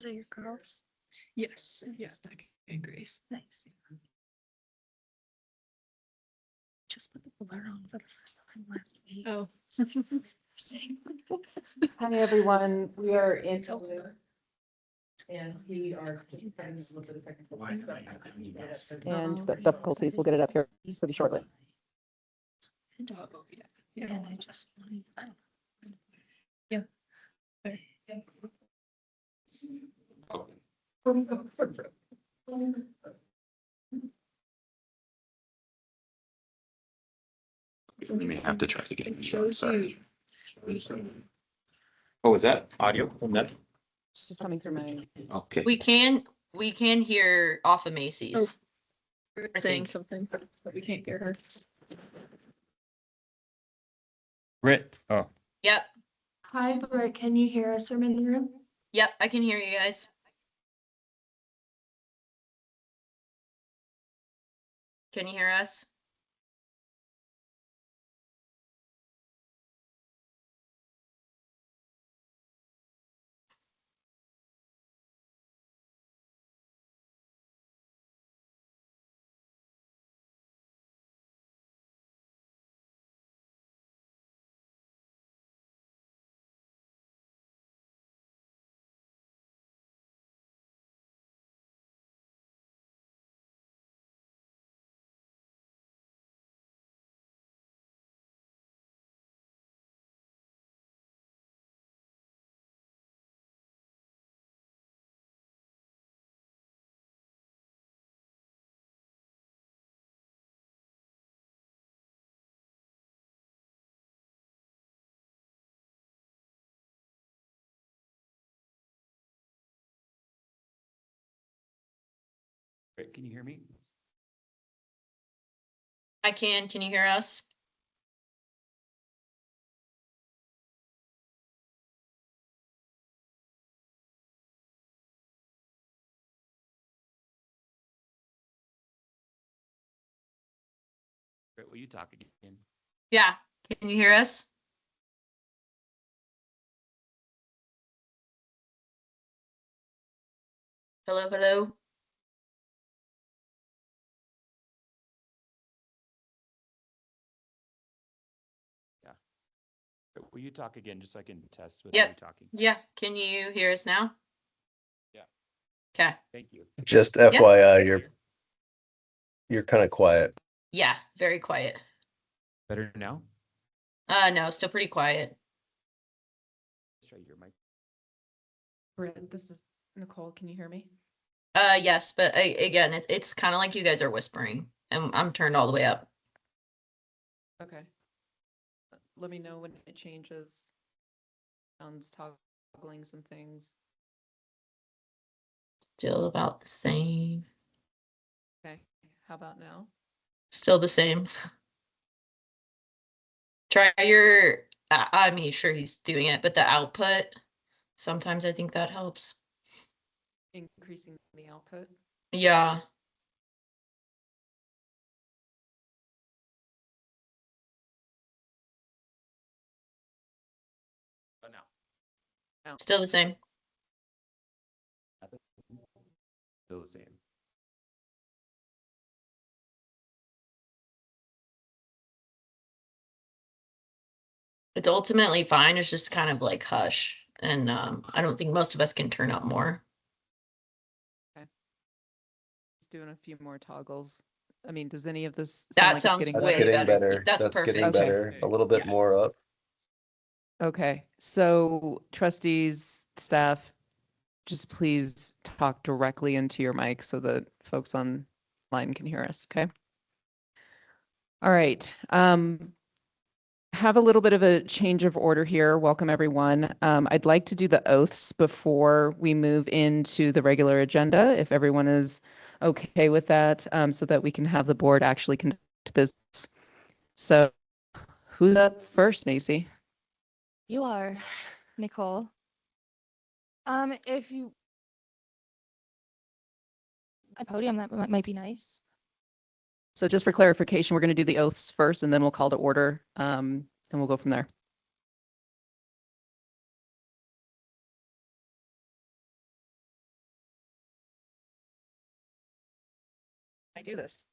Are your girls? Yes, yes, okay, Grace. Nice. Just put the blur on for the first time last week. Oh. Hi, everyone. We are in. And we are. And the difficulties, we'll get it up here pretty shortly. Oh, yeah. Yeah. And I just wanted, I don't know. Yeah. There. You may have to try to get it. Shows Sorry. you. Oh, is that audio from that? It's just coming through my. Okay. We can hear off of Macy's. We're I saying think. something, but we can't hear her. Britt. Oh, Yep, Hi, Britt, can you hear us from in the room? yep, I can hear you guys. Can you hear us? Britt, can you hear me? I can. Can you hear us? Britt, will you talk again? Yeah. Can you hear us? Hello, hello. Britt, will you talk again just so I can test with Yep. you talking? Yeah. Can you hear us now? Yeah. Okay. Thank you. Just FYI, you're kind of quiet. Yeah. Very quiet. Better now? No, still pretty quiet. Let's try your mic. Britt, this is Nicole. Can you hear me? Yes, but again, it's kind of like you guys are whispering, and I'm turned all the way up. Okay. Let me know when it changes. Sounds toggling some things. Still about the same. Okay. How about now? Still the same. Try your, I mean, sure he's doing it, but the output, sometimes I think that helps. Increasing the output. Yeah. But now. Still the same. Still the same. It's ultimately fine. It's just kind of like hush. And I don't think most of us can turn up more. Just doing a few more toggles. I mean, does any of this That sound like sounds it's getting way better? Getting better. That's That's perfect. getting Okay. better. A little bit Yeah. more up. Okay. So trustees, staff, just please talk directly into your mic so that folks online can hear us. Okay. All right. Have a little bit of a change of order here. Welcome, everyone. I'd like to do the oaths before we move into the regular agenda, if everyone is okay with that, so that we can have the board actually conduct business. So who's up first, Macy? You are, Nicole. If you a podium, that might be nice. So just for clarification, we're going to do the oaths first, and then we'll call to order, and we'll go from there. do this?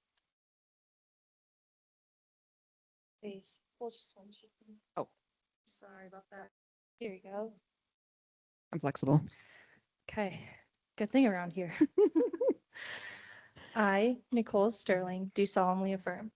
Please, we'll just one sheet. Oh. Sorry about that. Here you go. I'm flexible. Okay, good thing around here. I, Nicole Sterling, do solemnly affirm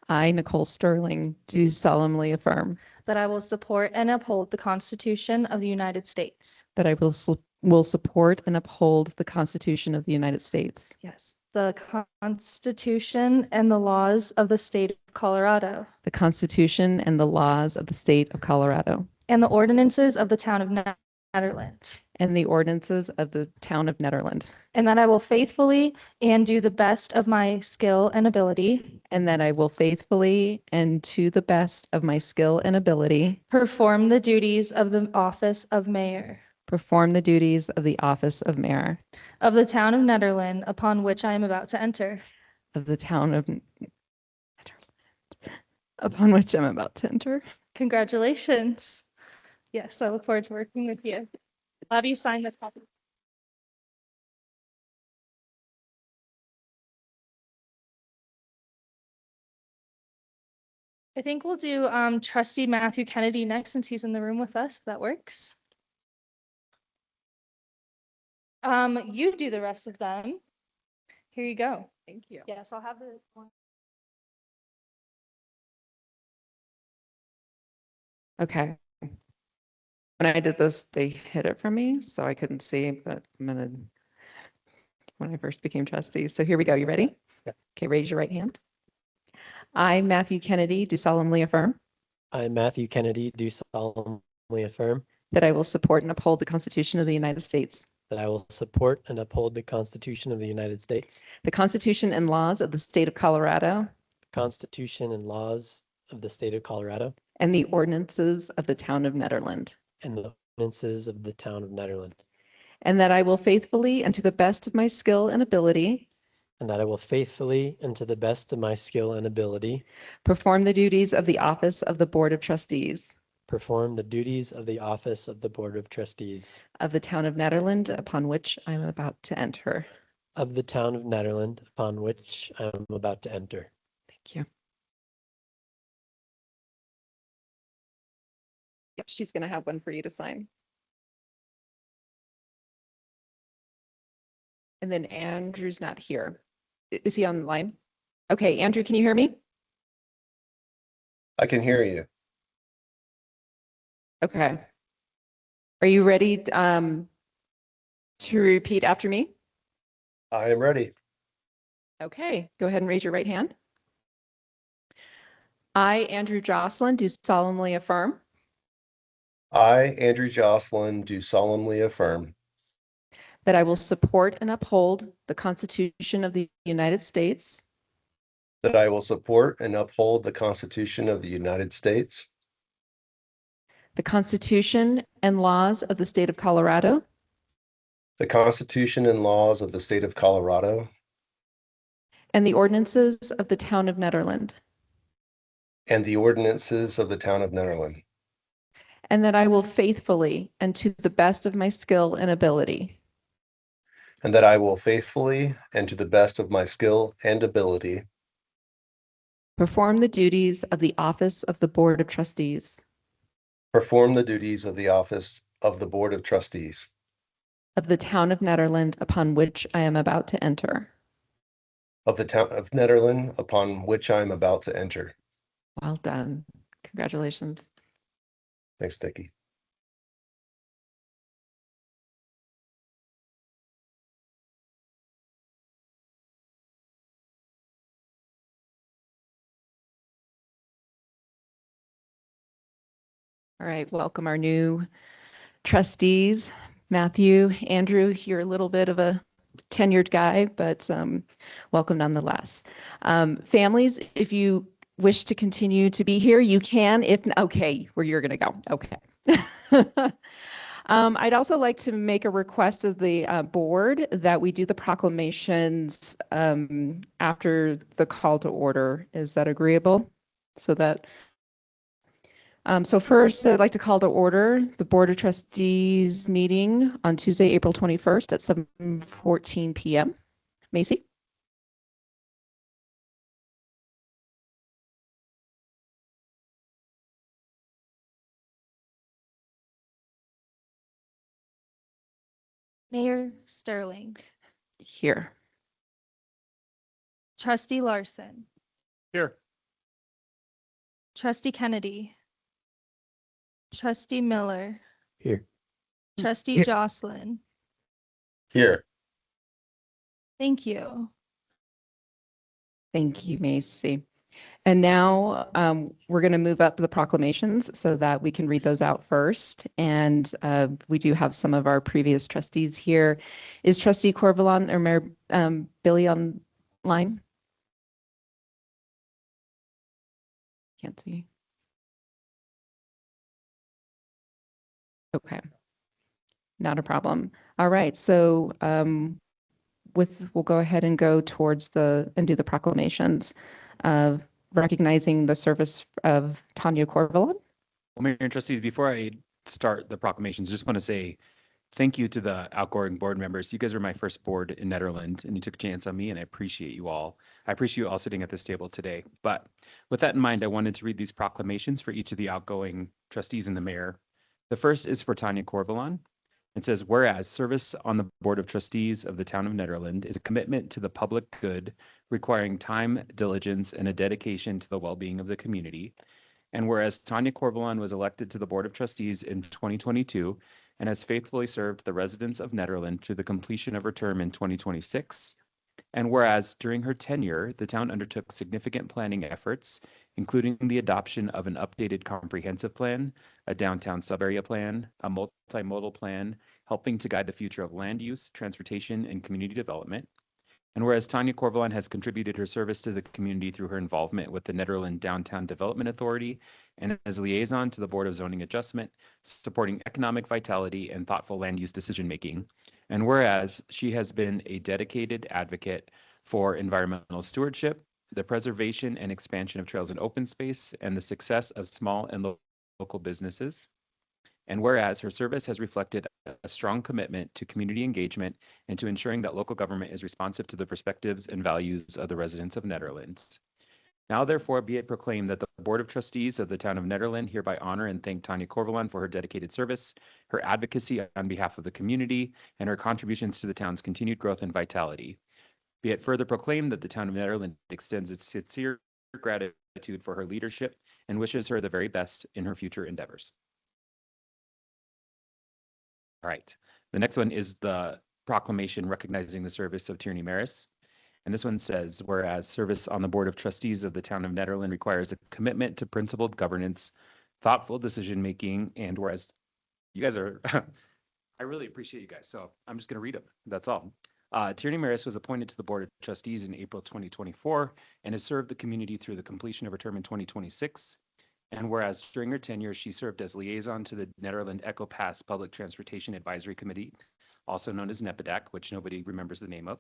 I, Nicole Sterling, do solemnly affirm that I will support and uphold the Constitution of the United States. that I will support and uphold the Constitution of the United States, Yes. The Constitution and the laws of the state of Colorado the Constitution and the laws of the state of Colorado, and the ordinances of the town of Netherland. and the ordinances of the town of Netherland, And that I will faithfully and do the best of my skill and ability and that I will faithfully and to the best of my skill and ability perform the duties of the office of mayor perform the duties of the office of mayor of the town of Netherland upon which I am about to enter. of the town of Netherland, upon which I'm about to enter. Congratulations. Yes, I look forward to working with you. I'll have you sign this copy. I think we'll do trustee Matthew Kennedy next since he's in the room with us, if that works. You do the rest of them. Here you go. Thank you. Yes, I'll have the one. Okay. When I did this, they hid it from me, so I couldn't see, but I'm gonna, when I first became trustee. So here we go. You ready? Yeah. Okay, raise your right hand. I, Matthew Kennedy, do solemnly affirm I, Matthew Kennedy, do solemnly affirm that I will support and uphold the Constitution of the United States, that I will support and uphold the Constitution of the United States, the Constitution and laws of the state of Colorado, the Constitution and laws of the state of Colorado, and the ordinances of the town of Netherland, and the ordinances of the town of Netherland, and that I will faithfully and to the best of my skill and ability and that I will faithfully and to the best of my skill and ability perform the duties of the office of the Board of Trustees perform the duties of the office of the Board of Trustees of the town of Netherland upon which I am about to enter. of the town of Netherland upon which I am about to enter. Thank you. Yep, she's going to have one for you to sign. And then Andrew's not here. Is he online? Okay, Andrew, can you hear me? I can hear you. Okay. Are you ready to repeat after me? I am ready. Okay, go ahead and raise your right hand. I, Andrew Jocelyn, do solemnly affirm I, Andrew Jocelyn, do solemnly affirm that I will support and uphold the Constitution of the United States, that I will support and uphold the Constitution of the United States, the Constitution and laws of the state of Colorado, the Constitution and laws of the state of Colorado, and the ordinances of the town of Netherland, and the ordinances of the town of Netherland, and that I will faithfully and to the best of my skill and ability and that I will faithfully and to the best of my skill and ability perform the duties of the office of the Board of Trustees perform the duties of the office of the Board of Trustees of the town of Netherland upon which I am about to enter. of the town of Netherland upon which I am about to enter. Well done. Congratulations. Thanks, Nikki. All right, welcome our new trustees. Matthew, Andrew, you're a little bit of a tenured guy, but welcome nonetheless. Families, if you wish to continue to be here, you can. If okay, where you're going to go. Okay. I'd also like to make a request of the board that we do the proclamations after the call to order. Is that agreeable? So that so first, I'd like to call to order the Board of Trustees meeting on Tuesday, April 21st at 7:14 p.m. Macy? Mayor Sterling, Here. Trustee Larson, Here. Trustee Kennedy, Trustee Miller, Here. Trustee Here. Jocelyn. Here. Thank you. Thank you, Macy. And now we're going to move up the proclamations so that we can read those out first. And we do have some of our previous trustees here. Is Trustee Corvalon or Mayor Billy online? Can't see. Okay. Not a problem. All right. So we'll go ahead and go towards and do the proclamations of recognizing the service of Tanya Corvalon. Well, Mayor and Trustees, before I start the proclamations, just want to say thank you to the outgoing board members. You guys were my first board in Netherlands, and you took a chance on me, and I appreciate you all. I appreciate you all sitting at this table today. But with that in mind, I wanted to read these proclamations for each of the outgoing trustees and the mayor. The first is for Tanya Corvalon. It says, whereas service on the Board of Trustees of the Town of Nederland is a commitment to the public good, requiring time, diligence, and a dedication to the well-being of the community. And whereas Tanya Corvalon was elected to the Board of Trustees in 2022 and has faithfully served the residents of Nederland to the completion of her term in 2026. And whereas during her tenure, the town undertook significant planning efforts, including the adoption of an updated comprehensive plan, a downtown subarea plan, a multimodal plan, helping to guide the future of land use, transportation, and community development. And whereas Tanya Corvalon has contributed her service to the community through her involvement with the Nederland Downtown Development Authority and as liaison to the Board of Zoning Adjustment, supporting economic vitality and thoughtful land use decision-making. And whereas she has been a dedicated advocate for environmental stewardship, the preservation and expansion of trails and open space, and the success of small and local businesses. And whereas her service has reflected a strong commitment to community engagement and to ensuring that local government is responsive to the perspectives and values of the residents of Nederland. Now therefore be it proclaimed that the Board of Trustees of the Town of Nederland hereby honor and thank Tanya Corvalon for her dedicated service, her advocacy on behalf of the community, and her contributions to the town's continued growth and vitality. Be it further proclaimed that the Town of Nederland extends its sincere gratitude for her leadership and wishes her the very best in her future endeavors. All right. The next one is the proclamation recognizing the service of Tierney Maris. And this one says, whereas service on the Board of Trustees of the Town of Nederland requires a commitment to principled governance, thoughtful decision-making, and whereas you guys are, I really appreciate you guys. So I'm just going to read them. That's all. Tierney Maris was appointed to the Board of Trustees in April 2024 and has served the community through the completion of her term in 2026. And whereas during her tenure, she served as liaison to the Nederland Echo Pass Public Transportation Advisory Committee, also known as NEPADAC, which nobody remembers the name of,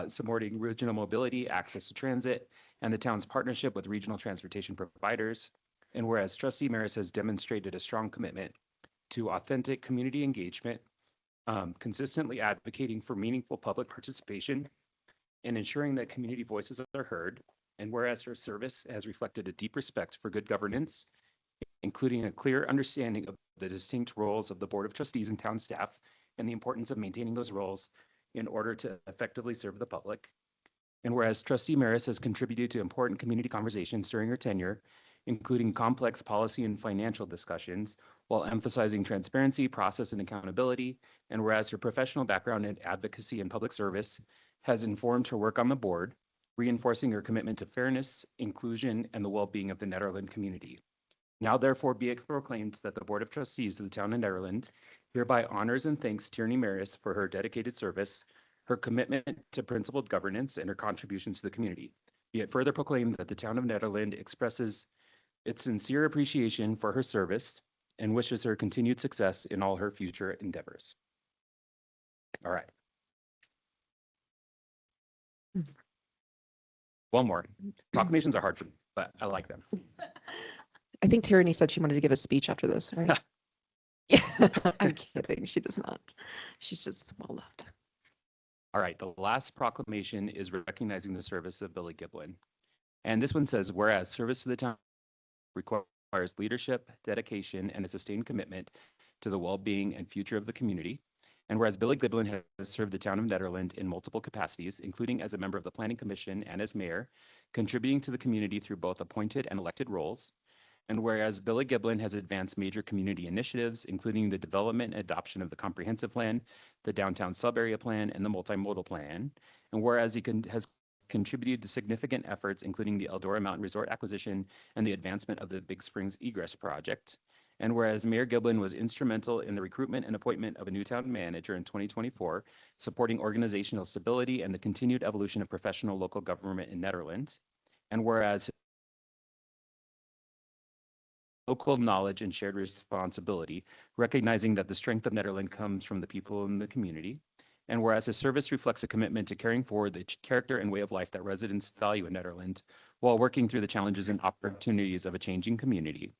supporting regional mobility, access to transit, and the town's partnership with regional transportation providers. And whereas Trustee Maris has demonstrated a strong commitment to authentic community engagement, consistently advocating for meaningful public participation, and ensuring that community voices are heard. And whereas her service has reflected a deep respect for good governance, including a clear understanding of the distinct roles of the Board of Trustees and town staff, and the importance of maintaining those roles in order to effectively serve the public. And whereas Trustee Maris has contributed to important community conversations during her tenure, including complex policy and financial discussions, while emphasizing transparency, process, and accountability. And whereas her professional background in advocacy and public service has informed her work on the board, reinforcing her commitment to fairness, inclusion, and the well-being of the Nederland community. Now therefore be it proclaimed that the Board of Trustees of the Town of Nederland hereby honors and thanks Tierney Maris for her dedicated service, her commitment to principled governance, and her contributions to the community. Be it further proclaimed that the Town of Nederland expresses its sincere appreciation for her service and wishes her continued success in all her future endeavors. All right. One more. Proclamations are hard for me, but I like them. I think Tierney said she wanted to give a speech after this, right? Yeah, I'm kidding. She does not. She's just well loved. All right, the last proclamation is recognizing the service of Billy Giblin. And this one says, whereas service to the town requires leadership, dedication, and a sustained commitment to the well-being and future of the community. And whereas Billy Giblin has served the town of Nederland in multiple capacities, including as a member of the Planning Commission and as mayor, contributing to the community through both appointed and elected roles. And whereas Billy Giblin has advanced major community initiatives, including the development and adoption of the comprehensive plan, the downtown sub-area plan, and the multimodal plan. And whereas has contributed to significant efforts, including the Eldora Mountain Resort acquisition and the advancement of the Big Springs egress project. And whereas Mayor Giblin was instrumental in the recruitment and appointment of a new town manager in 2024, supporting organizational stability and the continued evolution of professional local government in Nederland. And whereas local knowledge and shared responsibility, recognizing that the strength of Nederland comes from the people in the community. And whereas his service reflects a commitment to carrying forward the character and way of life that residents value in Nederland while working through the challenges and opportunities of a changing community.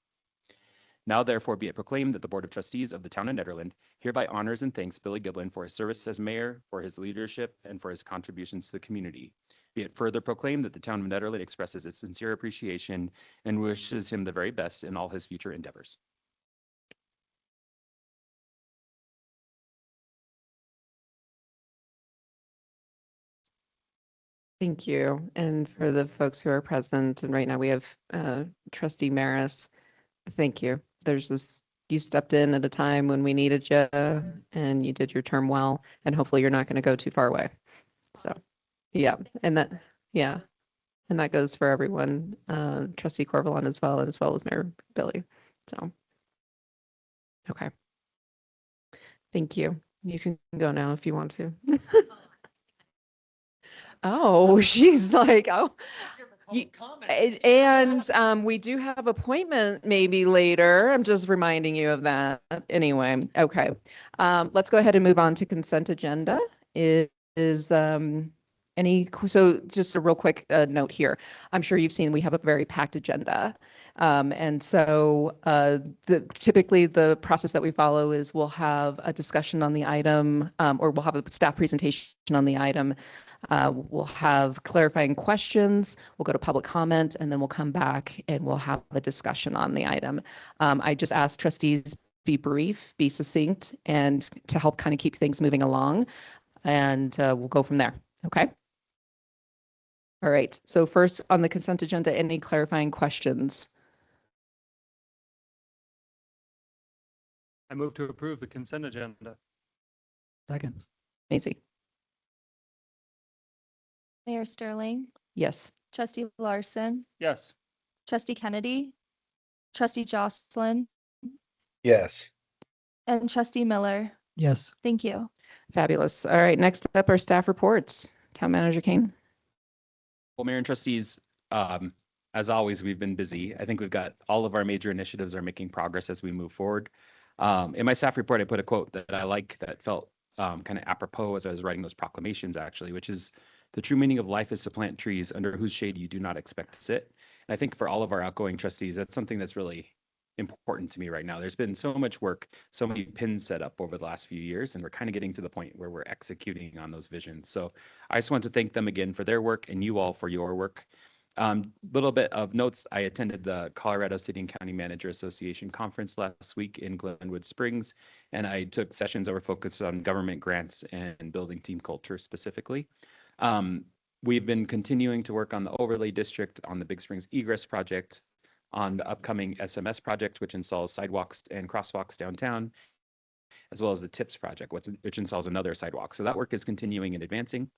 Now therefore be it proclaimed that the Board of Trustees of the Town of Nederland hereby honors and thanks Billy Giblin for his service as mayor, for his leadership, and for his contributions to the community. Be it further proclaimed that the Town of Nederland expresses its sincere appreciation and wishes him the very best in all his future endeavors. Thank you. And for the folks who are present, and right now we have Trustee Maris, thank you. There's this, you stepped in at a time when we needed you and you did your term well, and hopefully you're not going to go too far away. So, yeah, and that goes for everyone, Trustee Corvalon as well as Mayor Billy. So, okay. Thank you. You can go now if you want to. Oh, she's like, oh. And we do have appointment maybe later. I'm just reminding you of that. Anyway, okay. Let's go ahead and move on to consent agenda. So just a real quick note here. I'm sure you've seen we have a very packed agenda. And so typically the process that we follow is we'll have a discussion on the item, or we'll have a staff presentation on the item. We'll have clarifying questions, we'll go to public comment, and then we'll come back and we'll have a discussion on the item. I just asked trustees be brief, be succinct, and to help kind of keep things moving along. And we'll go from there. Okay. All right. So first on the consent agenda, any clarifying questions? I move to approve the consent agenda. Second. Maisie? Mayor Sterling, Yes. Trustee Larson, Yes. Trustee Kennedy, Trustee Jocelyn, Yes. and Trustee Miller. Yes. Thank you. Fabulous. All right. Next up are staff reports. Town Manager Kane. Well, Mayor and Trustees, as always, we've been busy. I think we've got all of our major initiatives are making progress as we move forward. In my staff report, I put a quote that I like that felt kind of apropos as I was writing those proclamations, actually, which is the true meaning of life is to plant trees under whose shade you do not expect to sit. And I think for all of our outgoing trustees, that's something that's really important to me right now. There's been so much work, so many pins set up over the last few years, and we're kind of getting to the point where we're executing on those visions. So I just want to thank them again for their work and you all for your work. Little bit of notes. I attended the Colorado City and County Manager Association conference last week in Glenwood Springs, and I took sessions that were focused on government grants and building team culture specifically. We've been continuing to work on the overlay district, on the Big Springs egress project, on the upcoming SMS project, which installs sidewalks and crosswalks downtown, as well as the TIPS project, which installs another sidewalk. So that work is continuing and advancing.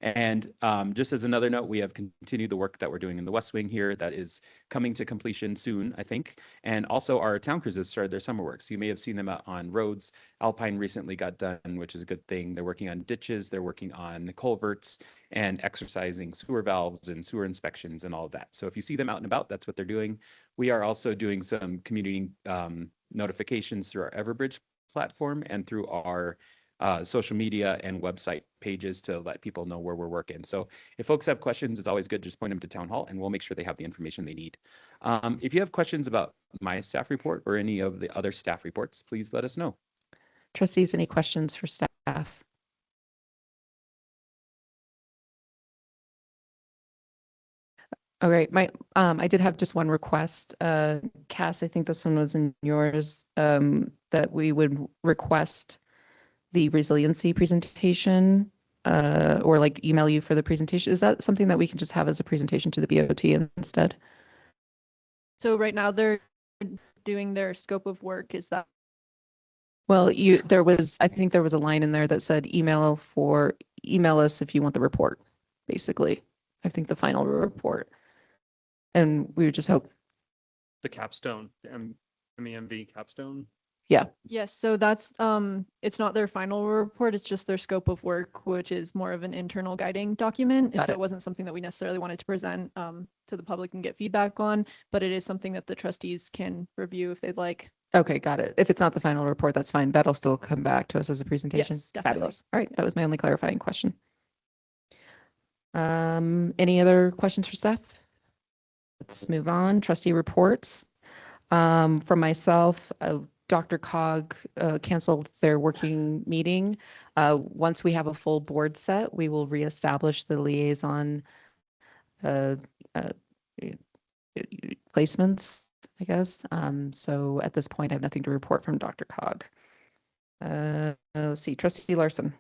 And just as another note, we have continued the work that we're doing in the West Wing here that is coming to completion soon, I think. And also our town crews have started their summer works. You may have seen them out on roads. Alpine recently got done, which is a good thing. They're working on ditches, they're working on culverts and exercising sewer valves and sewer inspections and all of that. So if you see them out and about, that's what they're doing. We are also doing some community notifications through our Everbridge platform and through our social media and website pages to let people know where we're working. So if folks have questions, it's always good to just point them to Town Hall and we'll make sure they have the information they need. If you have questions about my staff report or any of the other staff reports, please let us know. Trustees, any questions for staff? Okay, I did have just one request. Cass, I think this one was in yours, that we would request the resiliency presentation, or like email you for the presentation? Is that something that we can just have as a presentation to the BOT instead? So right now they're doing their scope of work. Is that Well, I think there was a line in there that said email us if you want the report, basically. I think the final report. And we would just hope, The capstone, the MEMV capstone. yes, so that's it's not their final report, it's just their scope of work, which is more of an internal guiding document. And Got so it. it wasn't something that we necessarily wanted to present to the public and get feedback on, but it is something that the trustees can review if they'd like. okay, got it. If it's not the final report, that's fine. That'll still come back to us as a presentation. Yes, definitely. Fabulous. All right, that was my only clarifying question. Any other questions for staff? Let's move on. Trustee reports. For myself, Dr. Cog canceled their working meeting. Once we have a full board set, we will reestablish the liaison uh, uh, placements, I guess. So at this point, I have nothing to report from Dr. Cog. Let's see, Trustee Larson.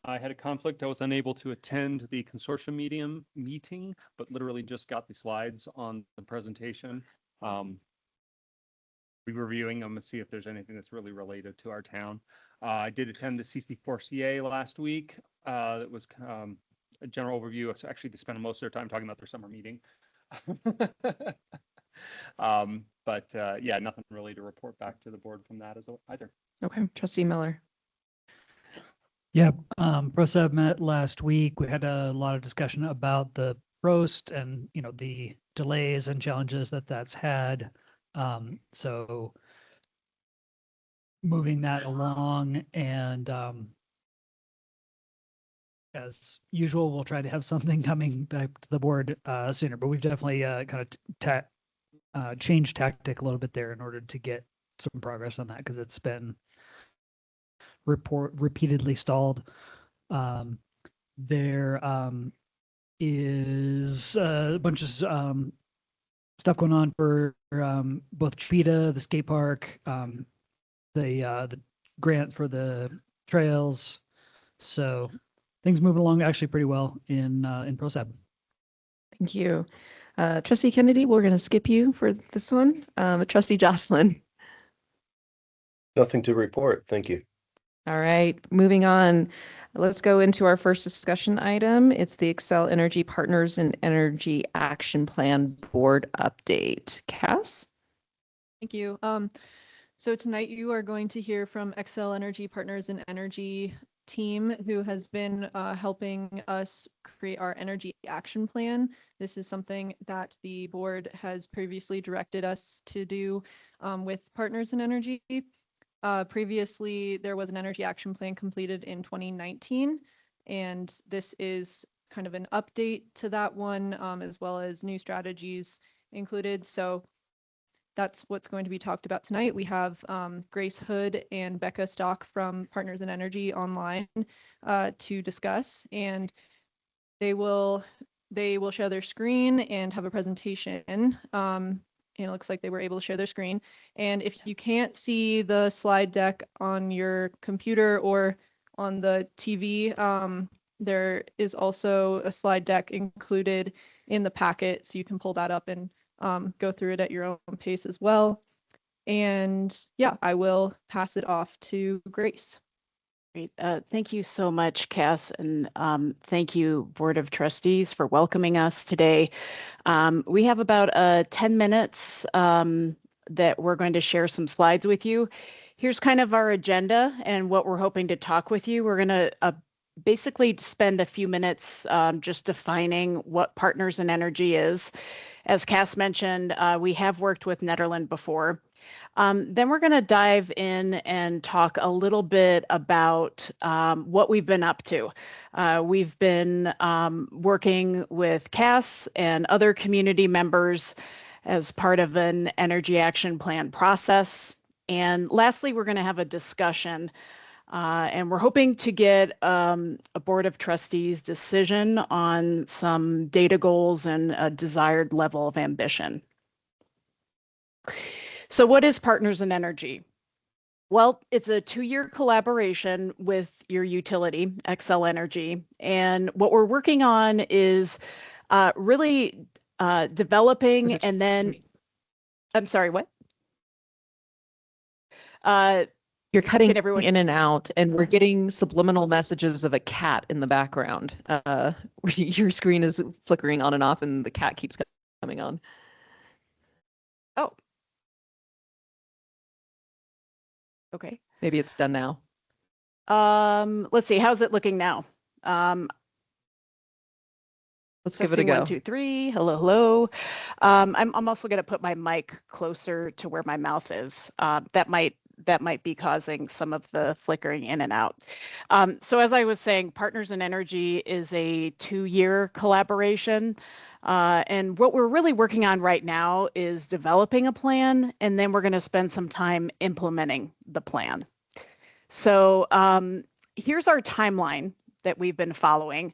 I had a conflict. I was unable to attend the consortium meeting, but literally just got the slides on the presentation. Reviewing them to see if there's anything that's really related to our town. I did attend the CC4CA last week. That was a general overview. So actually, they spent most of their time talking about their summer meeting. Yeah, nothing really to report back to the board from that either. Okay, Trustee Miller. Yeah, ProSeb met last week. We had a lot of discussion about the roast and, the delays and challenges that's had. So moving that along, and as usual, we'll try to have something coming back to the board sooner, but we've definitely kind of changed tactic a little bit there in order to get some progress on that, because it's been repeatedly stalled. There is a bunch of stuff going on for both Chipeta, the skate park, the grant for the trails. So things moving along actually pretty well in ProSeb. Thank you. Trustee Kennedy, we're going to skip you for this one. Trustee Jocelyn. Nothing to report. Thank you. All right, moving on. Let's go into our first discussion item. It's the Xcel Energy Partners and Energy Action Plan Board update. Cass? Thank you. So tonight you are going to hear from Xcel Energy Partners and Energy team, who has been helping us create our energy action plan. This is something that the board has previously directed us to do with Partners in Energy. Previously, there was an energy action plan completed in 2019, and this is kind of an update to that one, as well as new strategies included. So that's what's going to be talked about tonight. We have Grace Hood and Becca Stock from Partners in Energy online to discuss, and they will share their screen and have a presentation. And it looks like they were able to share their screen. And if you can't see the slide deck on your computer or on the TV, there is also a slide deck included in the packet, so you can pull that up and go through it at your own pace as well. And yeah, I will pass it off to Grace. Great. Thank you so much, Cass, and thank you, Board of Trustees, for welcoming us today. We have about 10 minutes that we're going to share some slides with you. Here's kind of our agenda and what we're hoping to talk with you. We're going to basically spend a few minutes just defining what Partners in Energy is. As Cass mentioned, we have worked with Nederland before. Then we're going to dive in and talk a little bit about what we've been up to. We've been working with Cass and other community members as part of an energy action plan process. And lastly, we're going to have a discussion. And we're hoping to get a Board of Trustees decision on some data goals and a desired level of ambition. So what is Partners in Energy? Well, it's a 2-year collaboration with your utility, Xcel Energy. And what we're working on is really developing and then, I'm sorry, what? You're cutting Can everyone- in and out, and we're getting subliminal messages of a cat in the background. Your screen is flickering on and off, and the cat keeps coming on. Oh. Okay. Maybe it's done now. Let's see. How's it looking now? Let's give it a go. 1, 2, 3. Hello, hello. I'm also going to put my mic closer to where my mouth is. That might be causing some of the flickering in and out. So as I was saying, Partners in Energy is a 2-year collaboration. And what we're really working on right now is developing a plan, and then we're going to spend some time implementing the plan. So here's our timeline that we've been following.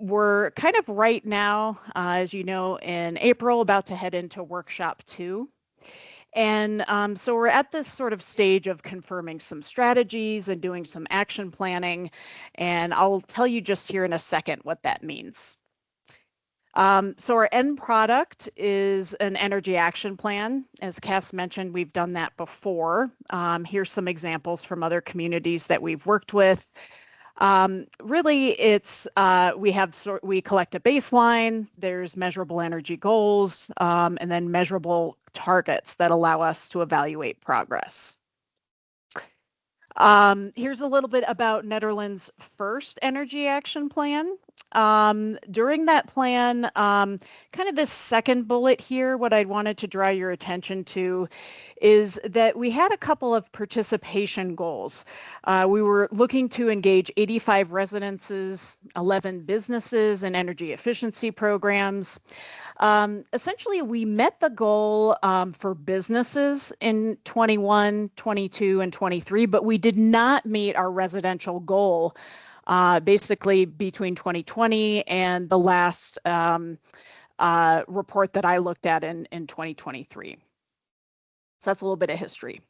We're kind of right now, as you know, in April, about to head into workshop 2. And so we're at this sort of stage of confirming some strategies and doing some action planning. And I'll tell you just here in a second what that means. So our end product is an energy action plan. As Cass mentioned, we've done that before. Here's some examples from other communities that we've worked with. Really, it's we collect a baseline. There's measurable energy goals, and then measurable targets that allow us to evaluate progress. Here's a little bit about Netherlands' first energy action plan. During that plan, kind of this second bullet here, what I wanted to draw your attention to is that we had a couple of participation goals. We were looking to engage 85 residences, 11 businesses, and energy efficiency programs. Essentially, we met the goal for businesses in 21, 22, and 23, but we did not meet our residential goal basically between 2020 and the last report that I looked at in 2023. So that's a little bit of history.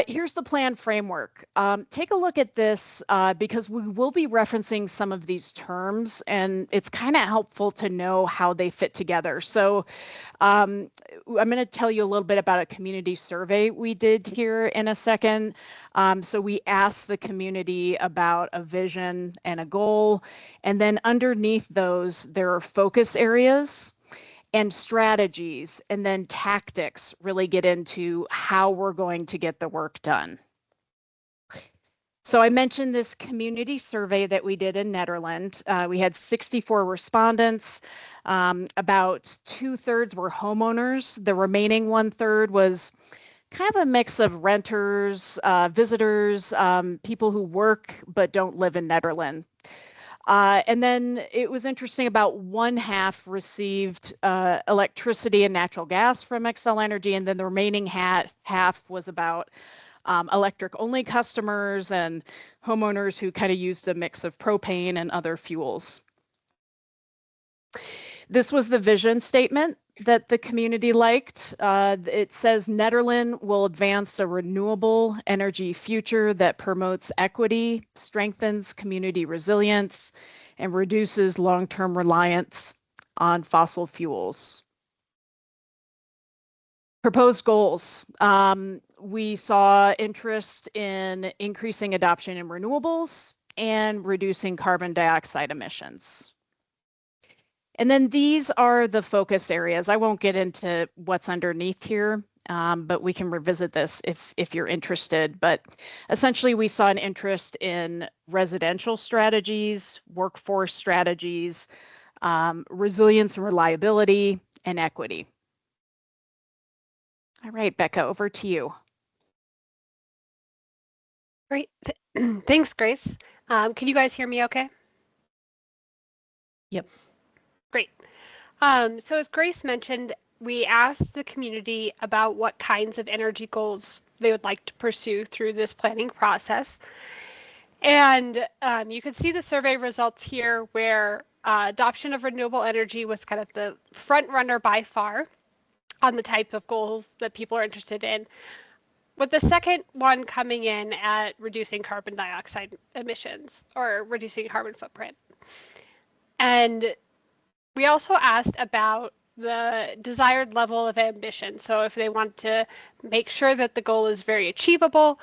Here's the plan framework. Take a look at this because we will be referencing some of these terms, and it's kind of helpful to know how they fit together. So I'm going to tell you a little bit about a community survey we did here in a second. So we asked the community about a vision and a goal, and then underneath those, there are focus areas and strategies, and then tactics really get into how we're going to get the work done. So I mentioned this community survey that we did in Netherlands. We had 64 respondents. About 2/3 were homeowners. The remaining 1/3 was kind of a mix of renters, visitors, people who work but don't live in Netherlands. And then it was interesting, about 1/2 received electricity and natural gas from Xcel Energy, and then the remaining half was about electric only customers and homeowners who kind of used a mix of propane and other fuels. This was the vision statement that the community liked. It says Netherlands will advance a renewable energy future that promotes equity, strengthens community resilience, and reduces long-term reliance on fossil fuels. Proposed goals. We saw interest in increasing adoption in renewables and reducing carbon dioxide emissions. And then these are the focus areas. I won't get into what's underneath here, but we can revisit this if you're interested. But essentially, we saw an interest in residential strategies, workforce strategies, resilience and reliability, and equity. All right, Becca, over to you. Great. Thanks, Grace. Can you guys hear me okay? Yep. Great. So as Grace mentioned, we asked the community about what kinds of energy goals they would like to pursue through this planning process. And you can see the survey results here where adoption of renewable energy was kind of the front runner by far on the type of goals that people are interested in. with the second one coming in at reducing carbon dioxide emissions or reducing carbon footprint. And we also asked about the desired level of ambition. So if they want to make sure that the goal is very achievable,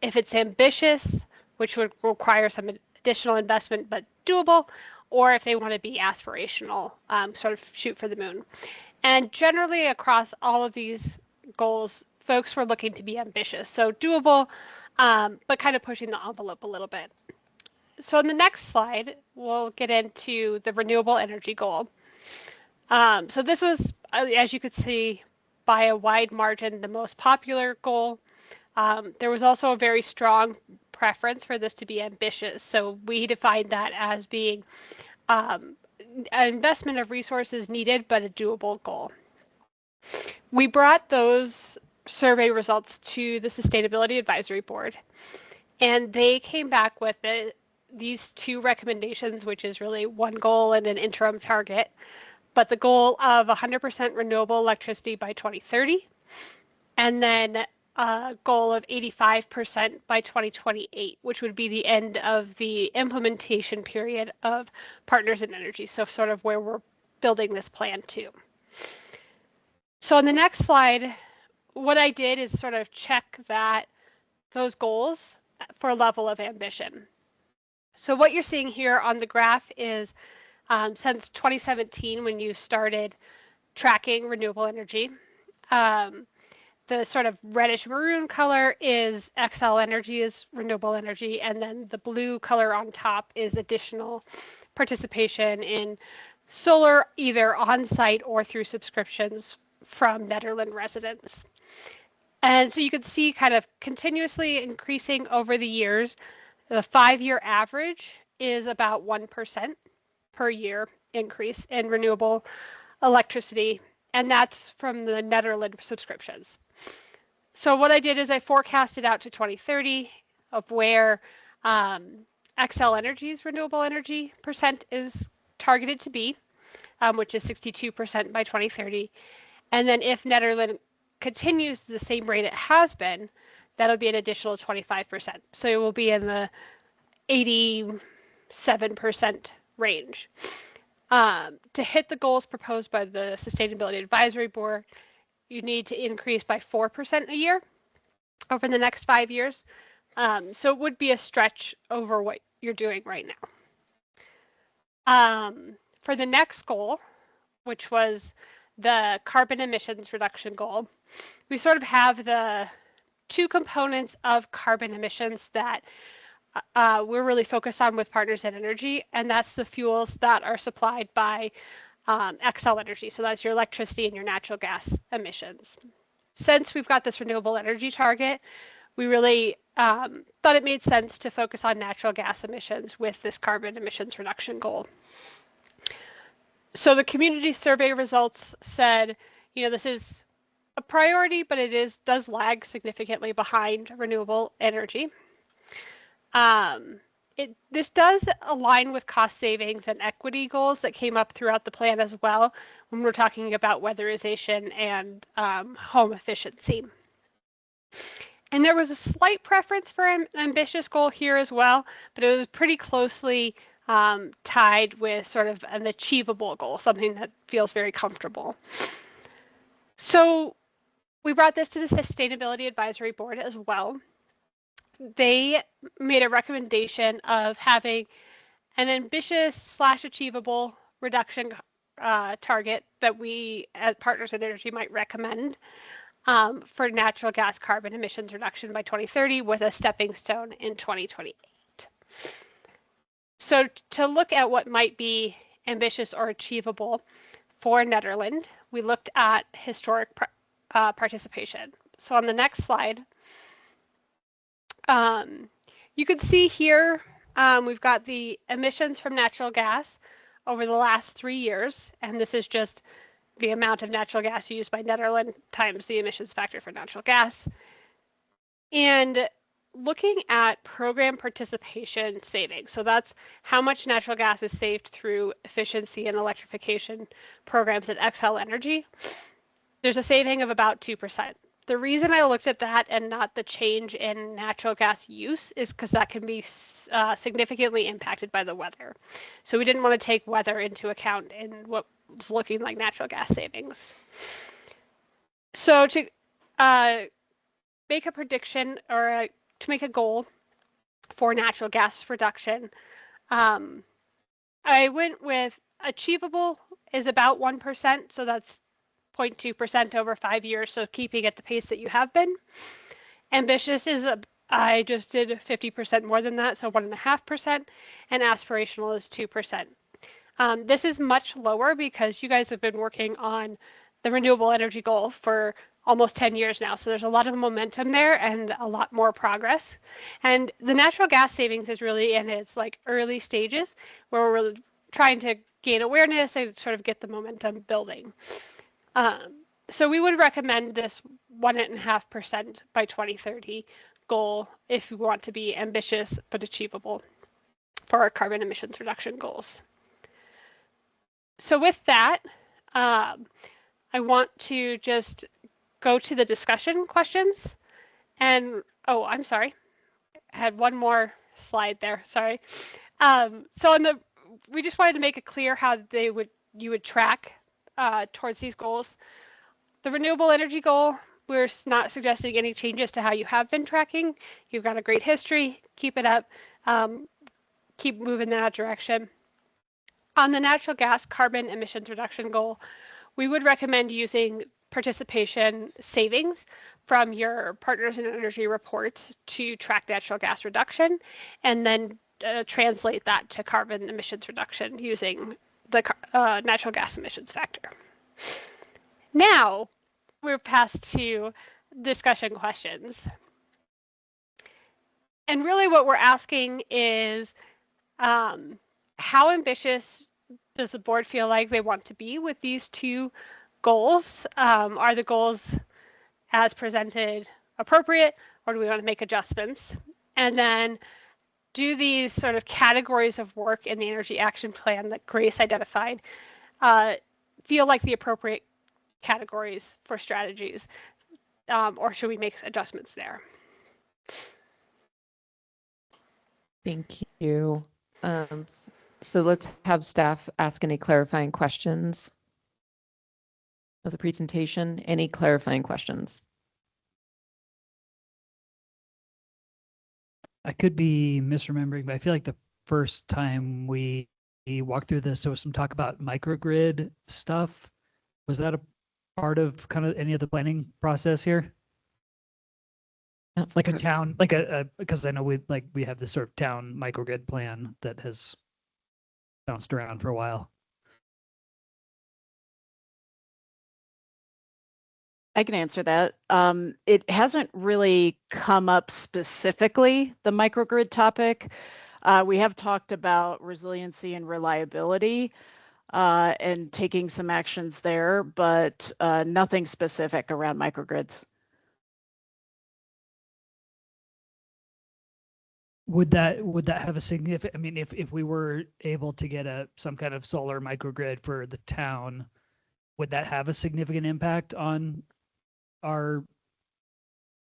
if it's ambitious, which would require some additional investment but doable, or if they want to be aspirational, sort of shoot for the moon. And generally across all of these goals, folks were looking to be ambitious, so doable, but kind of pushing the envelope a little bit. So in the next slide, we'll get into the renewable energy goal. So this was, as you could see, by a wide margin, the most popular goal. There was also a very strong preference for this to be ambitious. So we defined that as being an investment of resources needed, but a doable goal. We brought those survey results to the Sustainability Advisory Board, and they came back with these two recommendations, which is really one goal and an interim target, but the goal of 100% renewable electricity by 2030, and then a goal of 85% by 2028, which would be the end of the implementation period of Partners in Energy, so sort of where we're building this plan to. So on the next slide, what I did is sort of check that those goals for level of ambition. So what you're seeing here on the graph is since 2017, when you started tracking renewable energy, the sort of reddish maroon color is Xcel Energy's renewable energy, and then the blue color on top is additional participation in solar, either on-site or through subscriptions from Nederland residents. And so you can see kind of continuously increasing over the years. The 5-year average is about 1% per year increase in renewable electricity, and that's from the Nederland subscriptions. So what I did is I forecasted out to 2030 of where Xcel Energy's renewable energy percent is targeted to be, which is 62% by 2030. And then if Nederland continues the same rate it has been, that'll be an additional 25%. So it will be in the 87% range. To hit the goals proposed by the Sustainability Advisory Board, you need to increase by 4% a year over the next 5 years. So it would be a stretch over what you're doing right now. For the next goal, which was the carbon emissions reduction goal, we sort of have the two components of carbon emissions that we're really focused on with Partners in Energy, and that's the fuels that are supplied by Xcel Energy. So that's your electricity and your natural gas emissions. Since we've got this renewable energy target, we really thought it made sense to focus on natural gas emissions with this carbon emissions reduction goal. So the community survey results said, this is a priority, but it does lag significantly behind renewable energy. This does align with cost savings and equity goals that came up throughout the plan as well when we're talking about weatherization and home efficiency. And there was a slight preference for an ambitious goal here as well, but it was pretty closely tied with sort of an achievable goal, something that feels very comfortable. So we brought this to the Sustainability Advisory Board as well. They made a recommendation of having an ambitious / achievable reduction target that we as Partners in Energy might recommend for natural gas carbon emissions reduction by 2030 with a stepping stone in 2028. So to look at what might be ambitious or achievable for Nederland, we looked at historic participation. So on the next slide, you can see here we've got the emissions from natural gas over the last 3 years, and this is just the amount of natural gas used by Nederland times the emissions factor for natural gas. And looking at program participation savings, so that's how much natural gas is saved through efficiency and electrification programs at Xcel Energy. There's a saving of about 2%. The reason I looked at that and not the change in natural gas use is because that can be significantly impacted by the weather. So we didn't want to take weather into account in what was looking like natural gas savings. So to make a prediction or to make a goal for natural gas reduction, I went with achievable is about 1%. So that's 0.2% over 5 years. So keeping at the pace that you have been. Ambitious is I just did 50% more than that, so 1.5%, and aspirational is 2%. This is much lower because you guys have been working on the renewable energy goal for almost 10 years now. So there's a lot of momentum there and a lot more progress. And the natural gas savings is really in its like early stages where we're really trying to gain awareness and sort of get the momentum building. So we would recommend this 1.5% by 2030 goal if you want to be ambitious but achievable for our carbon emissions reduction goals. So with that, I want to just go to the discussion questions. And, oh, I'm sorry. I had one more slide there, sorry. So we just wanted to make it clear how you would track towards these goals. The renewable energy goal, we're not suggesting any changes to how you have been tracking. You've got a great history. Keep it up. Keep moving in that direction. On the natural gas carbon emissions reduction goal, we would recommend using participation savings from your partners in energy reports to track natural gas reduction, and then translate that to carbon emissions reduction using the natural gas emissions factor. Now, we're past to discussion questions. And really what we're asking is, how ambitious does the board feel like they want to be with these two goals? Are the goals as presented appropriate, or do we want to make adjustments? And then do these sort of categories of work in the energy action plan that Grace identified feel like the appropriate categories for strategies, or should we make adjustments there? Thank you. So let's have staff ask any clarifying questions of the presentation. Any clarifying questions? I could be misremembering, but I feel like the first time we walked through this, there was some talk about microgrid stuff. Was that a part of kind of any of the planning process here? Like a town, like because I know we have this sort of town microgrid plan that has bounced around for a while. I can answer that. It hasn't really come up specifically, the microgrid topic. We have talked about resiliency and reliability and taking some actions there, but nothing specific around microgrids. Would that have a significant, I mean, if we were able to get some kind of solar microgrid for the town, would that have a significant impact on our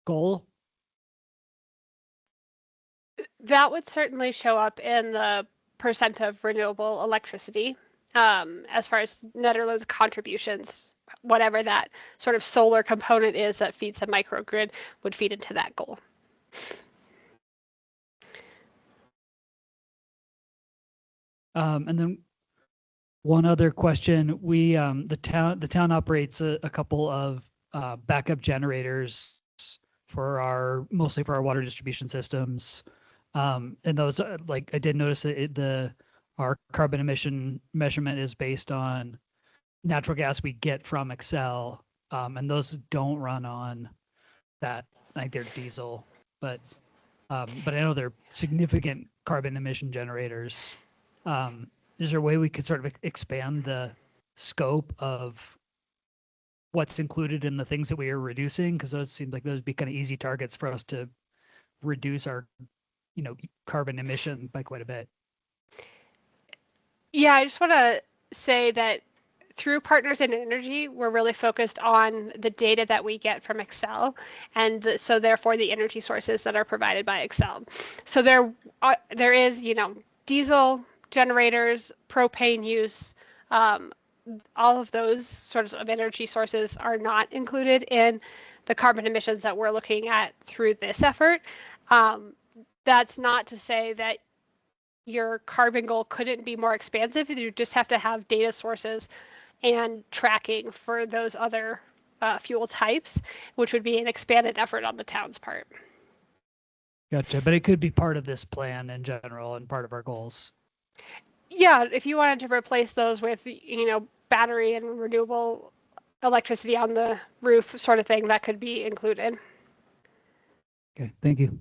goal? That would certainly show up in the percent of renewable electricity. As far as Netherlands contributions, whatever that sort of solar component is that feeds the microgrid would feed into that goal. And then one other question, the town operates a couple of backup generators mostly for our water distribution systems. And those like I did notice that our carbon emission measurement is based on natural gas we get from Excel. And those don't run on that. I think they're diesel, but I know they're significant carbon emission generators. Is there a way we could sort of expand the scope of what's included in the things that we are reducing? Because those seem like those would be kind of easy targets for us to reduce our, carbon emission by quite a bit. Yeah, I just want to say that through Partners in Energy, we're really focused on the data that we get from Excel, and so therefore the energy sources that are provided by Excel. So there is, diesel generators, propane use, um, all of those sorts of energy sources are not included in the carbon emissions that we're looking at through this effort. That's not to say that your carbon goal couldn't be more expansive. You just have to have data sources and tracking for those other fuel types, which would be an expanded effort on the town's part. Gotcha. But it could be part of this plan in general and part of our goals. Yeah, if you wanted to replace those with, battery and renewable electricity on the roof sort of thing, that could be included. Okay, thank you.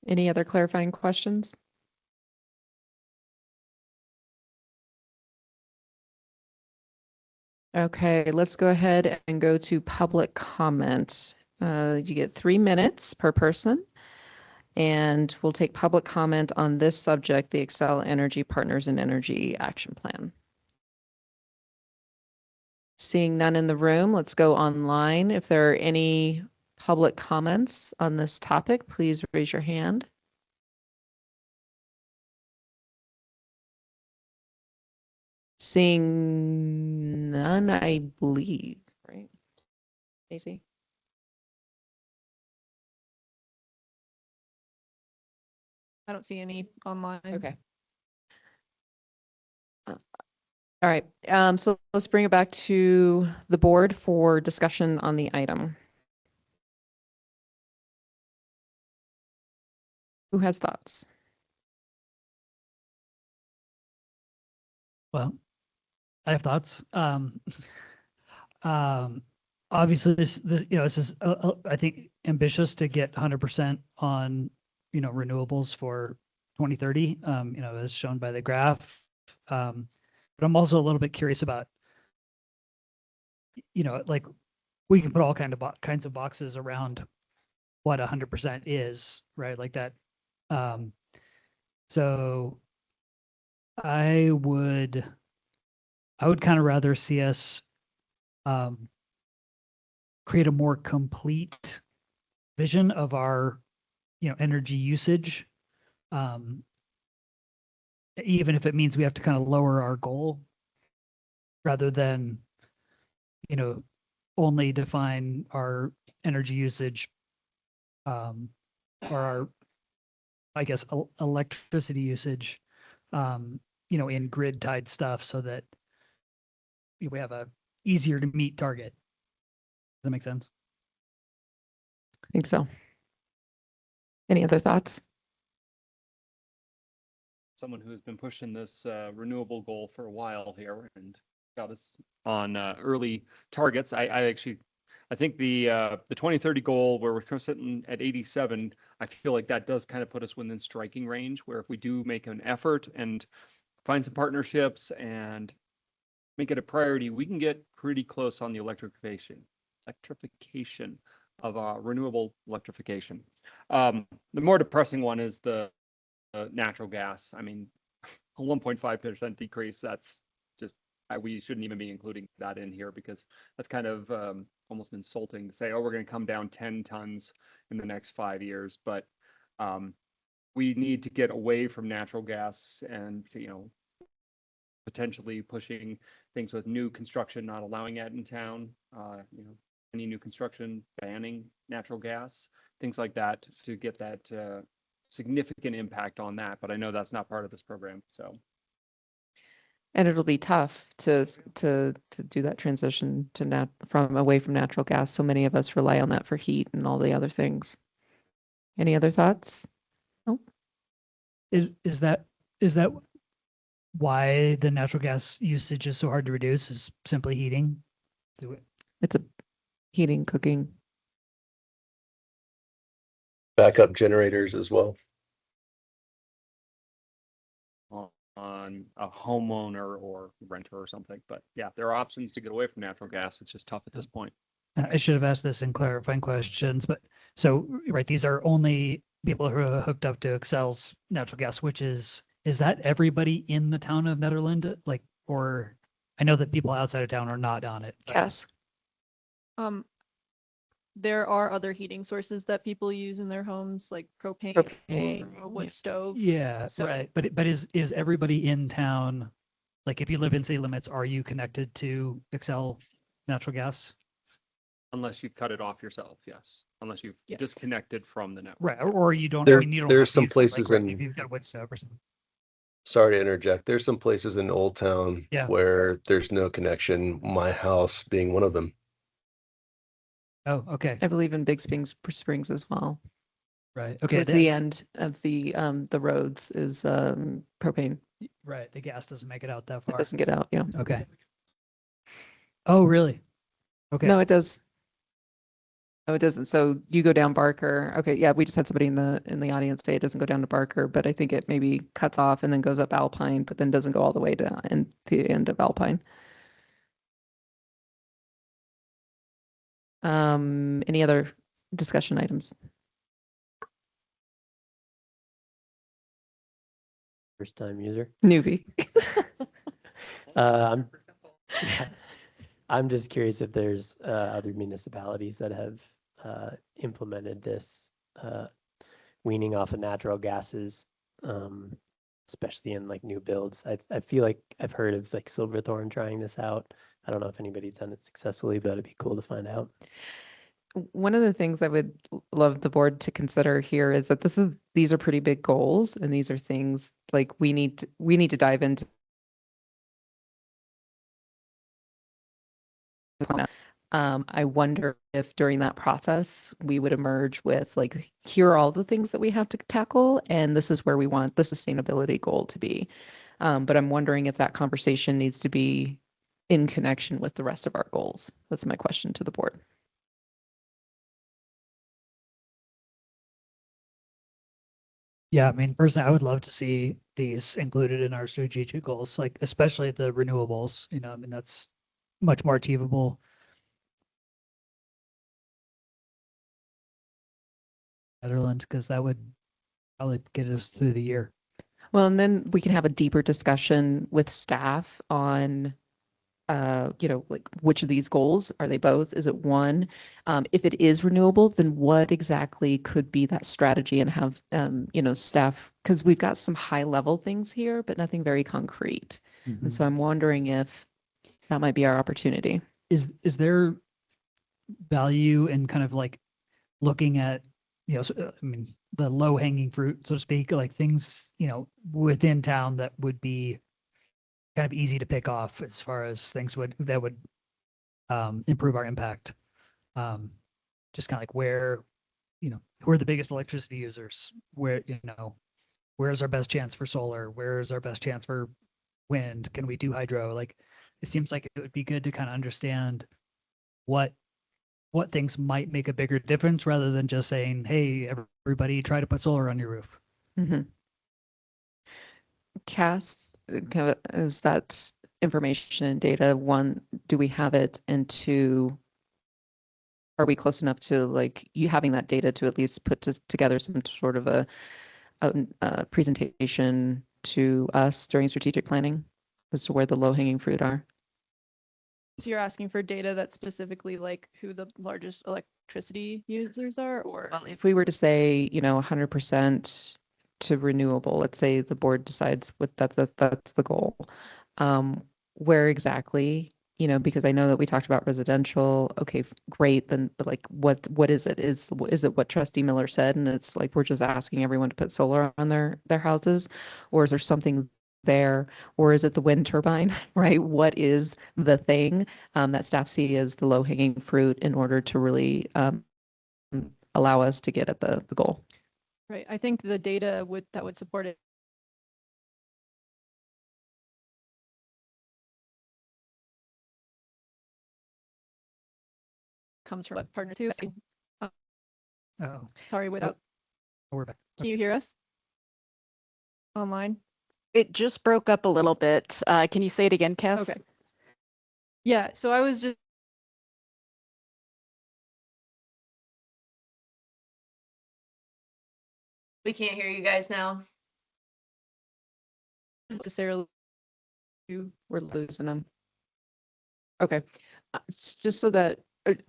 Any other clarifying questions? Okay, let's go ahead and go to public comment. You get 3 minutes per person, and we'll take public comment on this subject, the Excel Energy Partners and Energy Action Plan. Seeing none in the room, let's go online. If there are any public comments on this topic, please raise your hand. Seeing none, I believe, right? Stacey? I don't see any online. Okay. All right, so let's bring it back to the board for discussion on the item. Who has thoughts? Well, I have thoughts. Obviously this, this is, I think, ambitious to get 100% on, renewables for 2030, as shown by the graph. But I'm also a little bit curious about, like we can put all kinds of boxes around what 100% is, right? Like that. So I would kind of rather see us create a more complete vision of our, energy usage, even if it means we have to kind of lower our goal rather than, only define our energy usage or our, I guess, electricity usage, in grid tied stuff so that we have a easier to meet target. Does that make sense? I think so. Any other thoughts? Someone who's been pushing this renewable goal for a while here and got us on early targets. I think the 2030 goal where we're sitting at 87, I feel like that does kind of put us within striking range where if we do make an effort and find some partnerships and make it a priority, we can get pretty close on the electrification of renewable electrification. The more depressing one is the natural gas. I mean, a 1.5% decrease, that's just, we shouldn't even be including that in here because that's kind of almost insulting to say, oh, we're going to come down 10 tons in the next 5 years. But we need to get away from natural gas and, potentially pushing things with new construction, not allowing it in town, any new construction, banning natural gas, things like that to get that significant impact on that. But I know that's not part of this program. So. And it'll be tough to do that transition to away from natural gas. So many of us rely on that for heat and all the other things. Any other thoughts? No. Is that why the natural gas usage is so hard to reduce? Is simply heating? It's a heating, cooking. Backup generators as well. On a homeowner or renter or something. But yeah, there are options to get away from natural gas. It's just tough at this point. I should have asked this in clarifying questions, but so, right, these are only people who are hooked up to Excel's natural gas switches. Is that everybody in the town of Netherland? Like, or I know that people outside of town are not on it. but- Cass? There are other heating sources that people use in their homes, like propane, Propane, or a wood stove. Yeah, So- right. But is everybody in town, like if you live in city limits, are you connected to Excel natural gas? Unless you cut it off yourself, yes. Unless you've Yes. disconnected from the network. Right, or you don't, There- I mean, you don't. there's have to some use it, like, places right, in- If you've got wood stove or something. Sorry to interject. There's some places in Old Town Yeah. where there's no connection, my house being one of them. Oh, okay, I believe in Big Springs as well. right, okay. Towards the end of the roads is propane. Right, the gas doesn't make it out that It far. doesn't get out, yeah. Okay. Oh, really? Okay. No, it does. No, it doesn't. So you go down Barker. Okay, yeah, we just had somebody in the audience say it doesn't go down to Barker, but I think it maybe cuts off and then goes up Alpine, but then doesn't go all the way to the end of Alpine. Any other discussion items? First time user. Newbie. I'm, yeah, I'm just curious if there's other municipalities that have implemented this weaning off of natural gases, especially in like new builds. I feel like I've heard of like Silverthorne trying this out. I don't know if anybody's done it successfully, but it'd be cool to find out. One of the things I would love the board to consider here is that these are pretty big goals, and these are things like we need to dive into. I wonder if during that process we would emerge with like, here are all the things that we have to tackle, and this is where we want the sustainability goal to be. But I'm wondering if that conversation needs to be in connection with the rest of our goals. That's my question to the board. Yeah, I mean, personally, I would love to see these included in our strategic goals, like especially the renewables, I mean, that's much more achievable. Netherlands, because that would probably get us through the year. Well, and then we can have a deeper discussion with staff on, like which of these goals are they both? Is it one? If it is renewable, then what exactly could be that strategy, and have, staff, because we've got some high level things here, but nothing very concrete. And so I'm wondering if that might be our opportunity. Is there value in kind of like looking at, I mean, the low hanging fruit, so to speak, like things, within town that would be kind of easy to pick off as far as things that would improve our impact. Just kind of like where who are the biggest electricity users? Where's our best chance for solar? Where's our best chance for wind? Can we do hydro? Like, it seems like it would be good to kind of understand what things might make a bigger difference rather than just saying, hey, everybody try to put solar on your roof. Mm-hmm. Cass, is that information and data? One, do we have it? And two, are we close enough to like you having that data to at least put together some sort of a presentation to us during strategic planning as to where the low hanging fruit are? So you're asking for data that's specifically like who the largest electricity users are, or? Well, if we were to say, 100% to renewable, let's say the board decides that's the goal. Where exactly, because I know that we talked about residential. Okay, great. Then, but like, what is it? Is it what Trustee Miller said? And it's like, we're just asking everyone to put solar on their houses, or is there something there, or is it the wind turbine, right? What is the thing that staff see as the low hanging fruit in order to really allow us to get at the goal? Right. I think the data that would support it comes from partner two. Oh, Sorry, without. we're back. Can you hear us? Online? It just broke up a little bit. Can you say it again, Cass? Okay. Yeah, so I was just We can't hear you guys now. necessarily We're losing them. Okay. Just so that,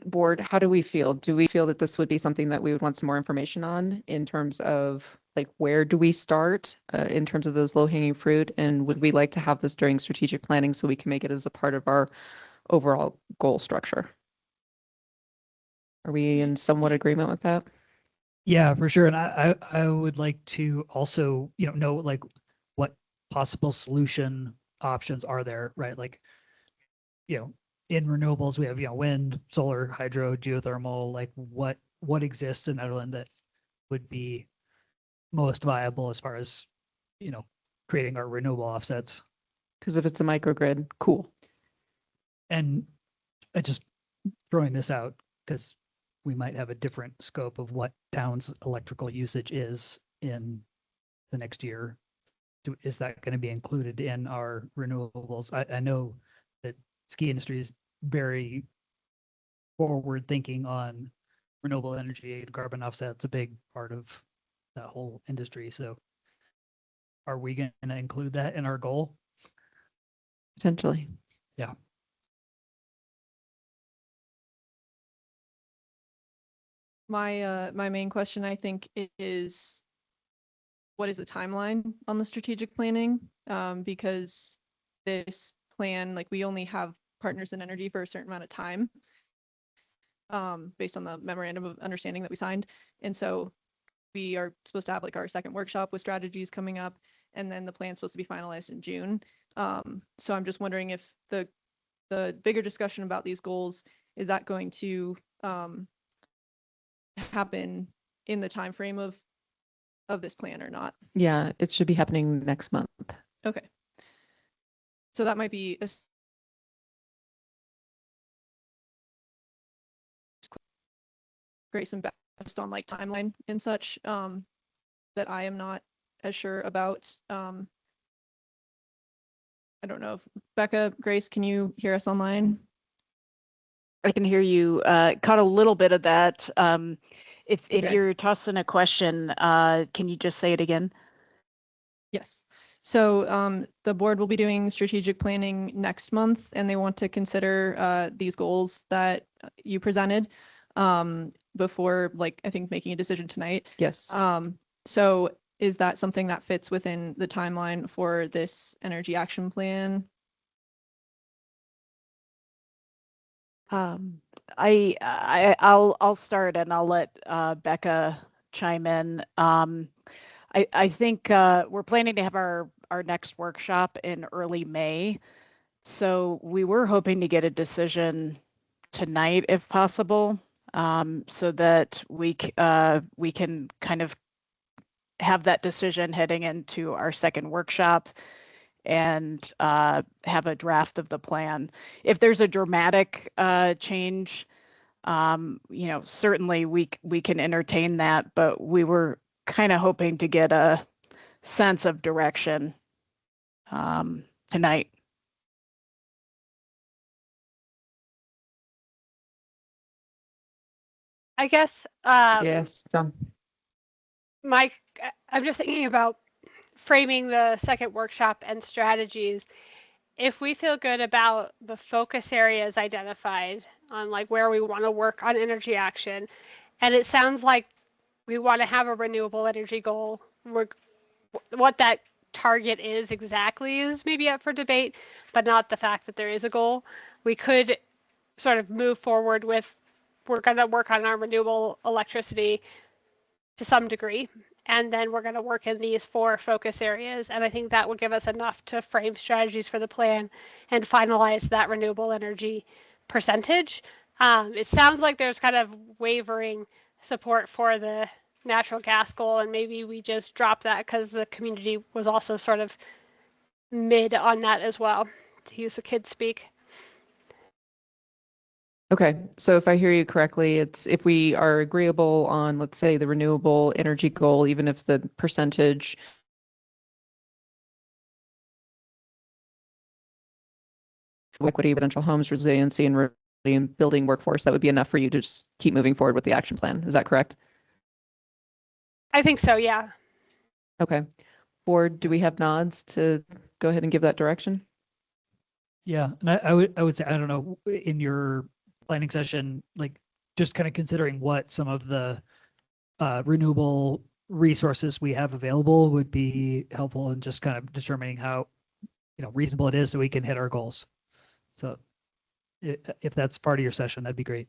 board, how do we feel? Do we feel that this would be something that we would want some more information on in terms of like, where do we start in terms of those low hanging fruit? And would we like to have this during strategic planning so we can make it as a part of our overall goal structure? Are we in somewhat agreement with that? Yeah, for sure. And I would like to also, know like what possible solution options are there, right? Like, in renewables, we have, wind, solar, hydro, geothermal, like what exists in Netherlands that would be most viable as far as, creating our renewable offsets. Because if it's a microgrid, cool. And I just throwing this out because we might have a different scope of what town's electrical usage is in the next year. Is that going to be included in our renewables? I know that ski industry is very forward thinking on renewable energy and carbon offsets, a big part of that whole industry. So are we going to include that in our goal? Potentially. Yeah. My main question, I think, is what is the timeline on the strategic planning? Because this plan, like we only have partners in energy for a certain amount of time, based on the memorandum of understanding that we signed. And so we are supposed to have like our second workshop with strategies coming up, and then the plan's supposed to be finalized in June. So I'm just wondering if the bigger discussion about these goals, is that going to happen in the time frame of this plan or not? Yeah, it should be happening next month. Okay. So that might be a Grace and best on like timeline and such, that I am not as sure about. I don't know if Becca, Grace, can you hear us online? I can hear you. Caught a little bit of that. If Okay. you're tossing a question, can you just say it again? Yes. So the board will be doing strategic planning next month, and they want to consider these goals that you presented before, like, I think making a decision tonight. Yes. So is that something that fits within the timeline for this energy action plan? I'll start and I'll let Becca chime in. I think we're planning to have our next workshop in early May. So we were hoping to get a decision tonight if possible, so that we can kind of have that decision heading into our second workshop and have a draft of the plan. If there's a dramatic change, certainly we can entertain that, but we were kind of hoping to get a sense of direction tonight. I guess Yes, John. Mike, I'm just thinking about framing the second workshop and strategies. If we feel good about the focus areas identified on like where we want to work on energy action, and it sounds like we want to have a renewable energy goal, what that target is exactly is maybe up for debate, but not the fact that there is a goal. We could sort of move forward with, we're going to work on our renewable electricity to some degree, and then we're going to work in these 4 focus areas. And I think that would give us enough to frame strategies for the plan and finalize that renewable energy percentage. It sounds like there's kind of wavering support for the natural gas goal, and maybe we just drop that because the community was also sort of mid on that as well, to use the kids speak. Okay, so if I hear you correctly, it's if we are agreeable on, let's say, the renewable energy goal, even if the percentage equity, residential homes, resiliency, and building workforce, that would be enough for you to just keep moving forward with the action plan. Is that correct? I think so, yeah. Okay. Board, do we have nods to go ahead and give that direction? Yeah, and I would say, I don't know, in your planning session, like just kind of considering what some of the renewable resources we have available would be helpful in just kind of determining how, reasonable it is so we can hit our goals. So if that's part of your session, that'd be great.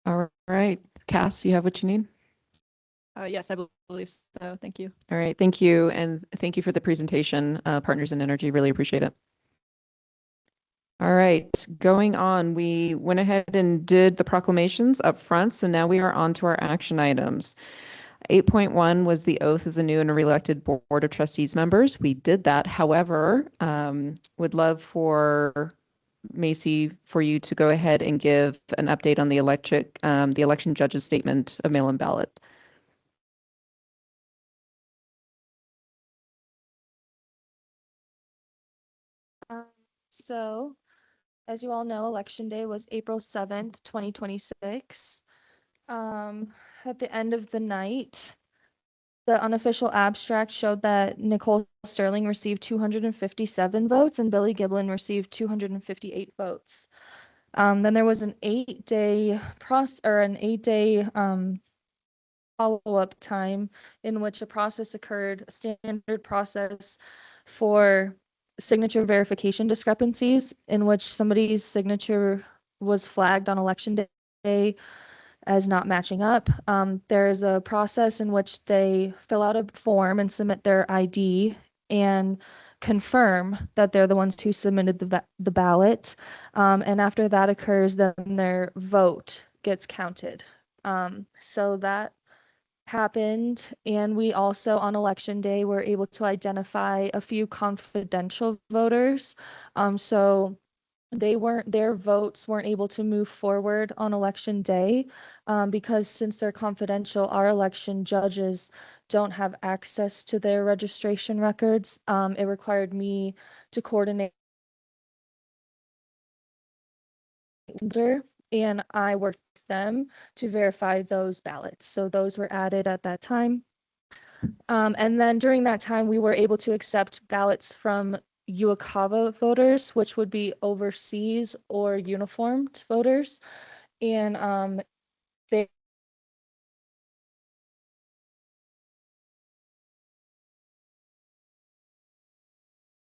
All right, Cass, you have what you need? Yes, I believe so. Thank you. All right, thank you. And thank you for the presentation, Partners in Energy. Really appreciate it. All right, going on, we went ahead and did the proclamations up front. So now we are on to our action items. 8.1 was the oath of the new and reelected Board of Trustees members. We did that. However, would love for Macy for you to go ahead and give an update on the election judge's statement of mail-in ballot. So, as you all know, Election Day was April 7th, 2026. At the end of the night, the unofficial abstract showed that Nicole Sterling received 257 votes and Billy Giblin received 258 votes. Then there was an 8-day follow-up time in which a process occurred, a standard process for signature verification discrepancies, in which somebody's signature was flagged on election day as not matching up. There is a process in which they fill out a form and submit their ID and confirm that they're the ones who submitted the ballot. And after that occurs, then their vote gets counted. So that happened, and we also on election day were able to identify a few confidential voters. So their votes weren't able to move forward on election day, because since they're confidential, our election judges don't have access to their registration records. It required me to coordinate, and I worked with them to verify those ballots. So those were added at that time. And then during that time, we were able to accept ballots from UOCAVA voters, which would be overseas or uniformed voters. And they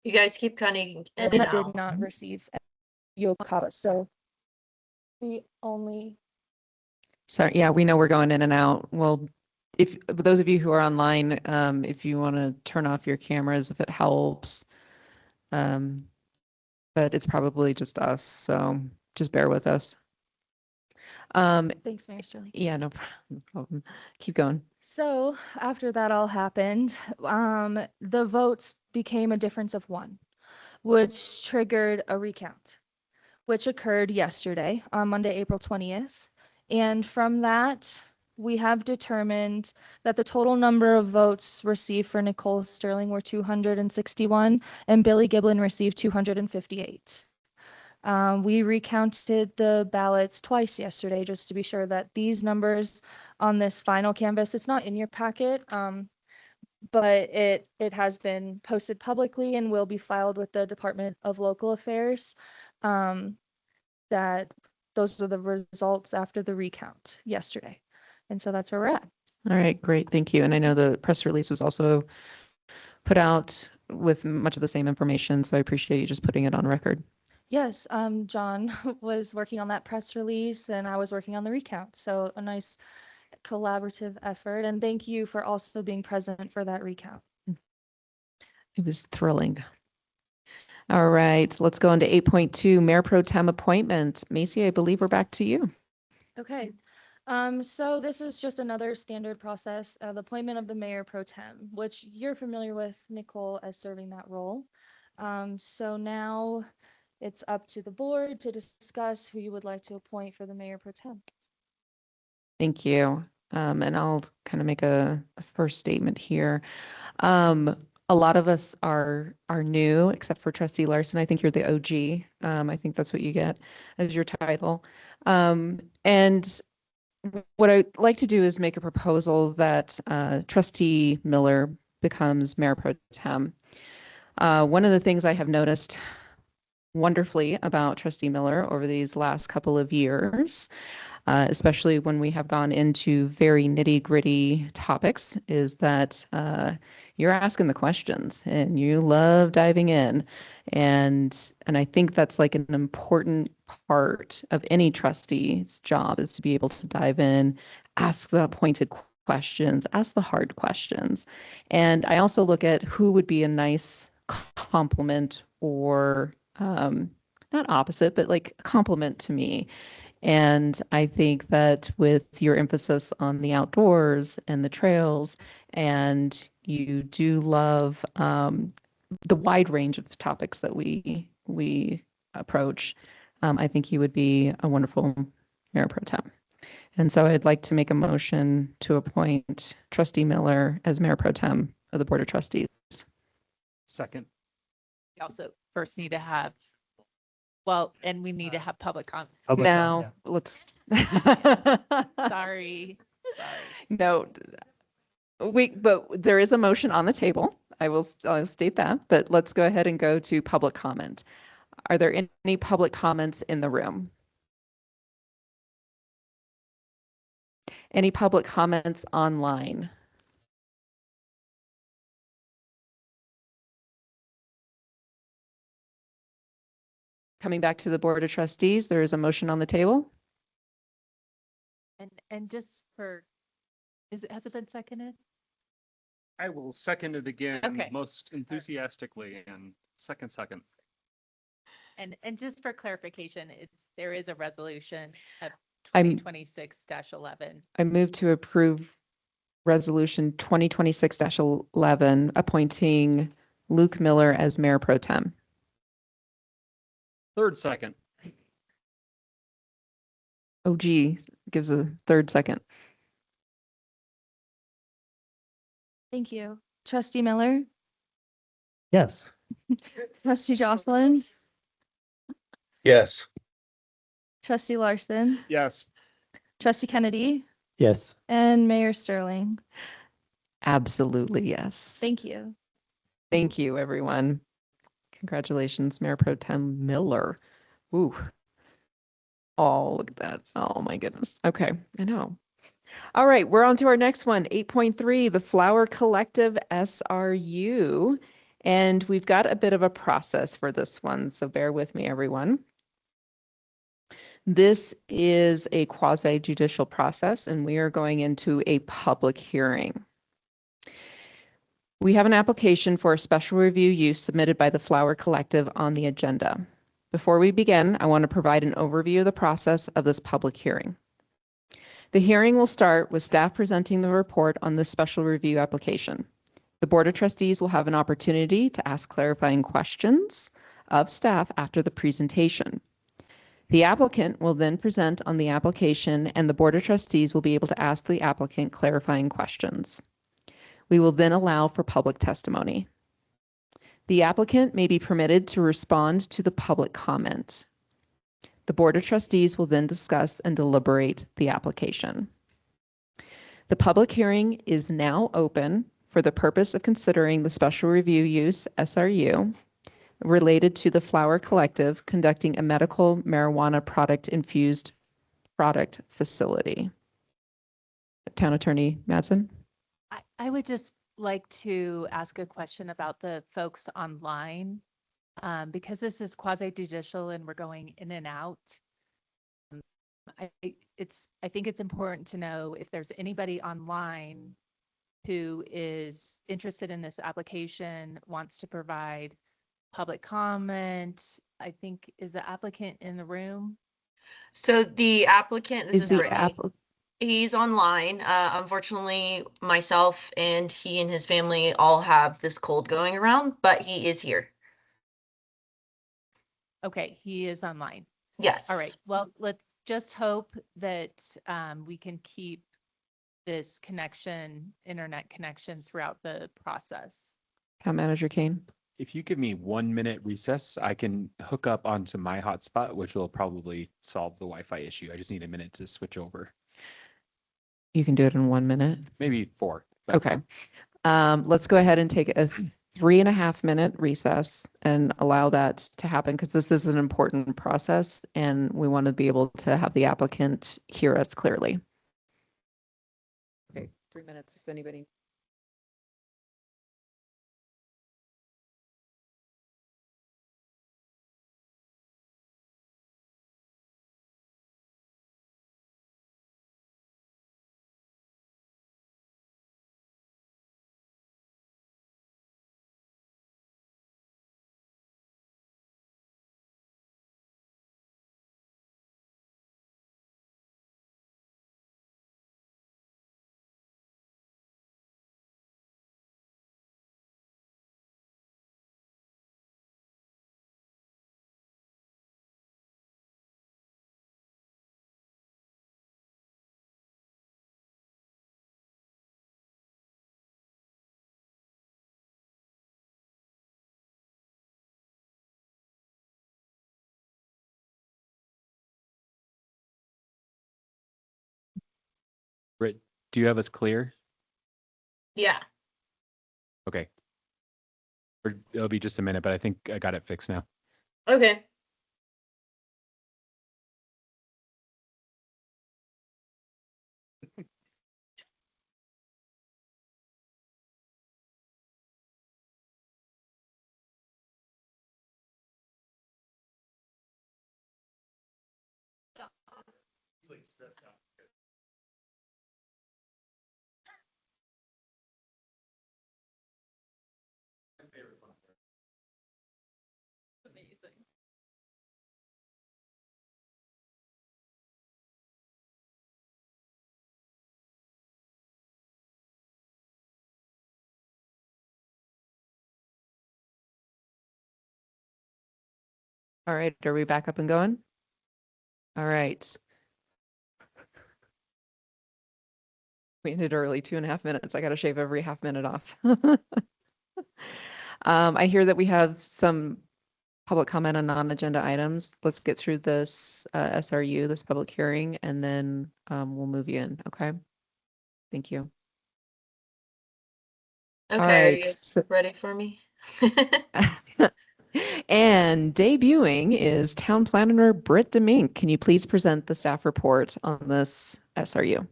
You guys keep cutting in and did out. not receive UOCAVA. So we only Sorry, yeah, we know we're going in and out. Well, if those of you who are online, if you want to turn off your cameras, if it helps. But it's probably just us, so just bear with us. Thanks, Mayor Sterling. Yeah, no problem. Keep going. So after that all happened, the votes became a difference of 1, which triggered a recount, which occurred yesterday on Monday, April 20th. And from that, we have determined that the total number of votes received for Nicole Sterling were 261 and Billy Giblin received 258. We recounted the ballots twice yesterday just to be sure that these numbers on this final canvas, it's not in your packet, but it has been posted publicly and will be filed with the Department of Local Affairs. That those are the results after the recount yesterday. And so that's where we're at. All right, great. Thank you. And I know the press release was also put out with much of the same information, so I appreciate you just putting it on record. Yes, John was working on that press release and I was working on the recount. So a nice collaborative effort. And thank you for also being present for that recount. It was thrilling. All right, let's go on to 8.2, Mayor Pro Tem appointment. Macy, I believe we're back to you. Okay. So this is just another standard process of appointment of the Mayor Pro Tem, which you're familiar with Nicole as serving that role. So now it's up to the board to discuss who you would like to appoint for the Mayor Pro Tem. Thank you. And I'll kind of make a first statement here. A lot of us are new, except for Trustee Larson. I think you're the OG. I think that's what you get as your title. And what I'd like to do is make a proposal that Trustee Miller becomes Mayor Pro Tem. One of the things I have noticed wonderfully about Trustee Miller over these last couple of years, especially when we have gone into very nitty gritty topics, is that you're asking the questions and you love diving in. And I think that's like an important part of any trustee's job, is to be able to dive in, ask the pointed questions, ask the hard questions. And I also look at who would be a nice compliment, or not opposite, but like a compliment to me. And I think that with your emphasis on the outdoors and the trails, and you do love the wide range of topics that we approach, I think you would be a wonderful Mayor Pro Tem. And so I'd like to make a motion to appoint Trustee Miller as Mayor Pro Tem of the Board of Trustees. Second. We also first need to have, well, and we need to have public comment. Now, let's. Sorry. No, but there is a motion on the table. I'll state that, but let's go ahead and go to public comment. Are there any public comments in the room? Any public comments online? Coming back to the Board of Trustees, there is a motion on the table. And just for, has it been seconded? I will second it again Okay. most enthusiastically and second. And just for clarification, there is a resolution of I'm- 2026-11. I move to approve Resolution 2026-11, appointing Luke Miller as Mayor Pro Tem. Third second. OG gives a third second. Thank you. Trustee Miller, Yes. Trustee Jocelyn, Yes. Trustee Larson, Yes. Trustee Kennedy, Yes. and Mayor Sterling. Absolutely, yes. Thank you. Thank you, everyone. Congratulations, Mayor Pro Tem Miller. Ooh. Oh, look at that. Oh, my goodness. Okay, I know. All right, we're on to our next one, 8.3, the Flower Collective SRU. And we've got a bit of a process for this one, so bear with me, everyone. This is a quasi-judicial process, and we are going into a public hearing. We have an application for a special review use submitted by the Flower Collective on the agenda. Before we begin, I want to provide an overview of the process of this public hearing. The hearing will start with staff presenting the report on this special review application. The Board of Trustees will have an opportunity to ask clarifying questions of staff after the presentation. The applicant will then present on the application, and the Board of Trustees will be able to ask the applicant clarifying questions. We will then allow for public testimony. The applicant may be permitted to respond to the public comment. The Board of Trustees will then discuss and deliberate the application. The public hearing is now open for the purpose of considering the special review use SRU related to the Flower Collective conducting a medical marijuana product infused product facility. Town Attorney Madsen. I would just like to ask a question about the folks online, because this is quasi judicial and we're going in and out. I think it's important to know if there's anybody online who is interested in this application, wants to provide public comment. I think, is the applicant in the room? So the applicant, this is the Brittany. He's online. Unfortunately, myself and he and his family all have this cold going around, but he is here. Okay, he is online. Yes. All right. Well, let's just hope that we can keep this connection, internet connection throughout the process. Town Manager Kane. If you give me 1 minute recess, I can hook up onto my hotspot, which will probably solve the Wi-Fi issue. I just need a minute to switch over. You can do it in 1 minute. Maybe 4. But Okay. Let's go ahead and take a 3.5 minute recess and allow that to happen because this is an important process and we want to be able to have the applicant hear us clearly. Okay, 3 minutes if anybody. Britt, do you have us clear? Yeah. Okay. It'll be just a minute, but I think I got it fixed now. Okay. All right, are we back up and going? All right. We ended early, 2.5 minutes. I got to shave every half minute off. I hear that we have some public comment on non-agenda items. Let's get through this SRU, this public hearing, and then we'll move you in, okay? Thank you. Okay, All are right. you guys ready for me? And debuting is Town Planner Britt Demink. Can you please present the staff report on this SRU?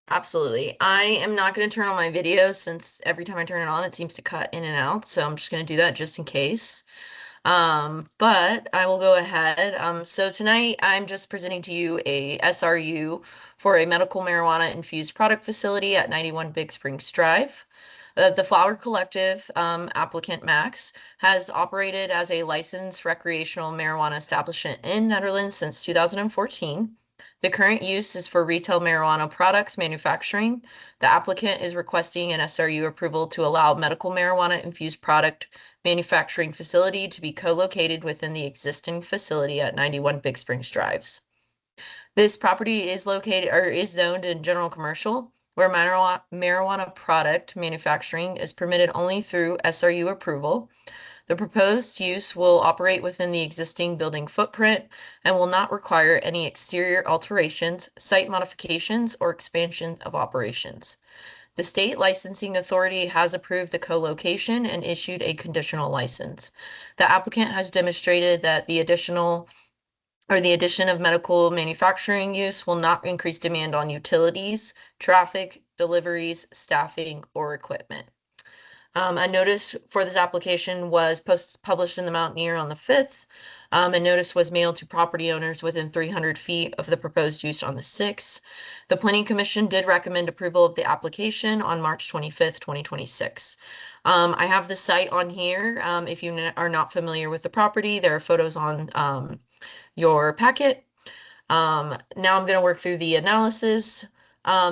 Absolutely. I am not going to turn on my video since every time I turn it on, it seems to cut in and out. So I'm just going to do that just in case. But I will go ahead. So tonight I'm just presenting to you a SRU for a medical marijuana infused product facility at 91 Big Springs Drive. The Flower Collective applicant Max has operated as a licensed recreational marijuana establishment in Netherlands since 2014. The current use is for retail marijuana products manufacturing. The applicant is requesting an SRU approval to allow medical marijuana infused product manufacturing facility to be co-located within the existing facility at 91 Big Springs Drives. This property is located or is zoned in general commercial, where marijuana product manufacturing is permitted only through SRU approval. The proposed use will operate within the existing building footprint and will not require any exterior alterations, site modifications, or expansion of operations. The state licensing authority has approved the co-location and issued a conditional license. The applicant has demonstrated that the addition of medical manufacturing use will not increase demand on utilities, traffic, deliveries, staffing, or equipment. A notice for this application was published in the Mountaineer on the 5th. A notice was mailed to property owners within 300 feet of the proposed use on the 6th. The Planning Commission did recommend approval of the application on March 25th, 2026. I have the site on here. If you are not familiar with the property, there are photos on your packet. Now I'm going to work through the analysis.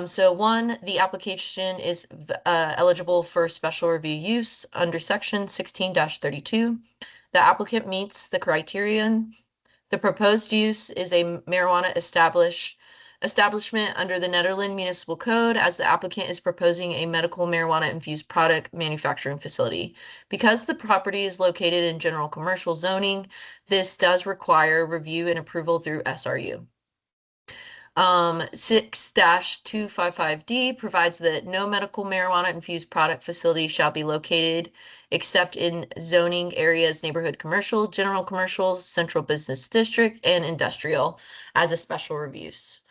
So one, the application is eligible for special review use under section 16-32. The applicant meets the criterion. The proposed use is a marijuana establishment under the Netherlands Municipal Code, as the applicant is proposing a medical marijuana infused product manufacturing facility. Because the property is located in general commercial zoning, this does require review and approval through SRU. 6-255D provides that no medical marijuana infused product facility shall be located except in zoning areas, neighborhood commercial, general commercial, central business district, and industrial as a special use.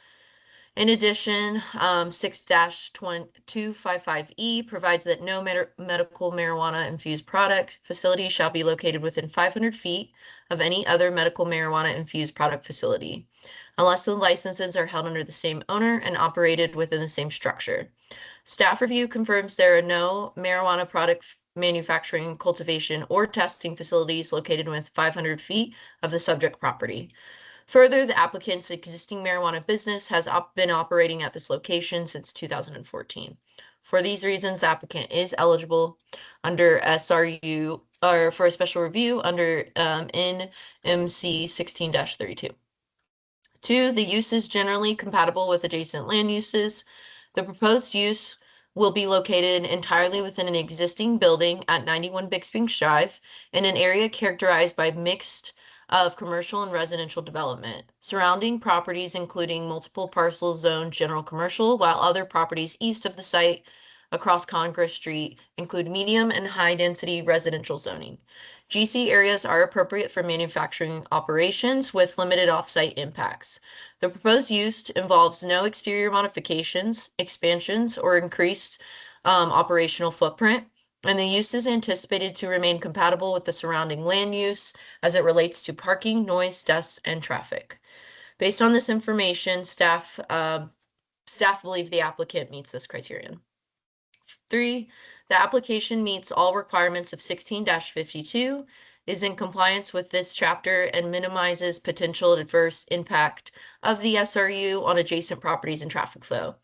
In addition, 6-255E provides that no medical marijuana infused product facility shall be located within 500 feet of any other medical marijuana infused product facility, unless the licenses are held under the same owner and operated within the same structure. Staff review confirms there are no marijuana product manufacturing, cultivation, or testing facilities located within 500 feet of the subject property. Further, the applicant's existing marijuana business has been operating at this location since 2014. For these reasons, the applicant is eligible under SRU or for a special review under NMC 16-32. 2, the use is generally compatible with adjacent land uses. The proposed use will be located entirely within an existing building at 91 Big Springs Drive in an area characterized by mixed of commercial and residential development. Surrounding properties including multiple parcels zoned general commercial, while other properties east of the site across Congress Street include medium and high density residential zoning. GC areas are appropriate for manufacturing operations with limited off-site impacts. The proposed use involves no exterior modifications, expansions, or increased operational footprint, and the use is anticipated to remain compatible with the surrounding land use as it relates to parking, noise, dust, and traffic. Based on this information, staff believe the applicant meets this criterion. 3, the application meets all requirements of 16-52, is in compliance with this chapter, and minimizes potential adverse impact of the SRU on adjacent properties and traffic flow.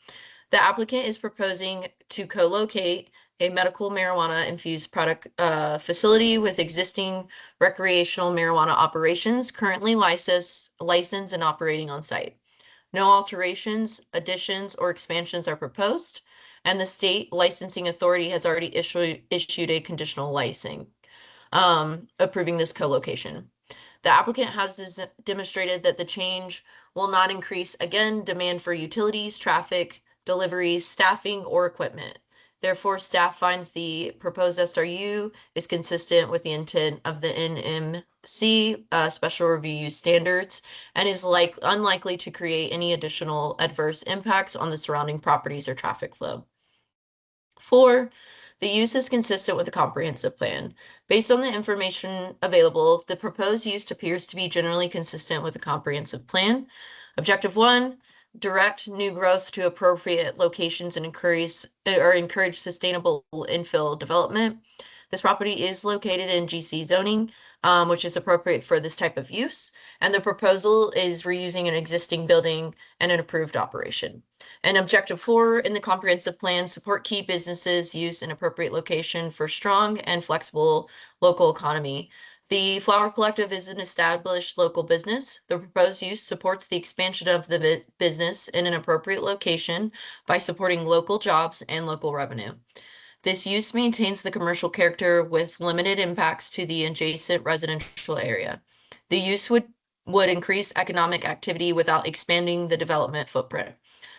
The applicant is proposing to co-locate a medical marijuana infused product facility with existing recreational marijuana operations currently licensed and operating on site. No alterations, additions, or expansions are proposed, and the state licensing authority has already issued a conditional license approving this co-location. The applicant has demonstrated that the change will not increase, again, demand for utilities, traffic, deliveries, staffing, or equipment. Therefore, staff finds the proposed SRU is consistent with the intent of the NMC special review standards and is unlikely to create any additional adverse impacts on the surrounding properties or traffic flow. 4, the use is consistent with the comprehensive plan. Based on the information available, the proposed use appears to be generally consistent with the comprehensive plan. Objective 1, direct new growth to appropriate locations and encourage sustainable infill development. This property is located in GC zoning, which is appropriate for this type of use, and the proposal is reusing an existing building and an approved operation. And objective 4 in the comprehensive plan, support key businesses use an appropriate location for strong and flexible local economy. The Flower Collective is an established local business. The proposed use supports the expansion of the business in an appropriate location by supporting local jobs and local revenue. This use maintains the commercial character with limited impacts to the adjacent residential area. The use would increase economic activity without expanding the development footprint.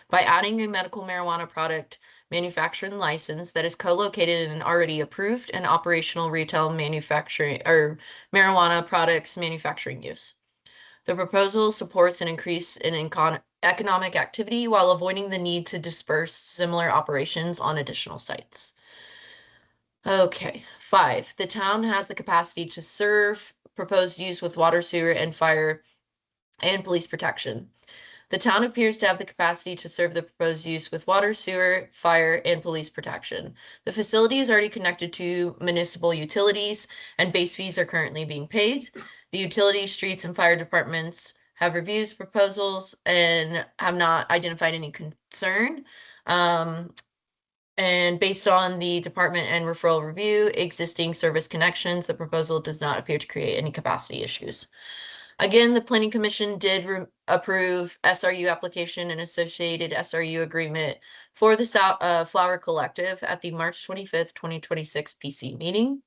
By adding a medical marijuana product manufacturing license that is co-located in an already approved and operational retail manufacturing or marijuana products manufacturing use. The proposal supports an increase in economic activity while avoiding the need to disperse similar operations on additional sites. Okay, 5, the town has the capacity to serve proposed use with water, sewer, and fire and police protection. The town appears to have the capacity to serve the proposed use with water, sewer, fire, and police protection. The facility is already connected to municipal utilities, and base fees are currently being paid. The utility, streets, and fire departments have reviewed proposals and have not identified any concern. And based on the department and referral review, existing service connections, the proposal does not appear to create any capacity issues. Again, the Planning Commission did approve SRU application and associated SRU agreement for the Flower Collective at the March 25th, 2026 PC meeting.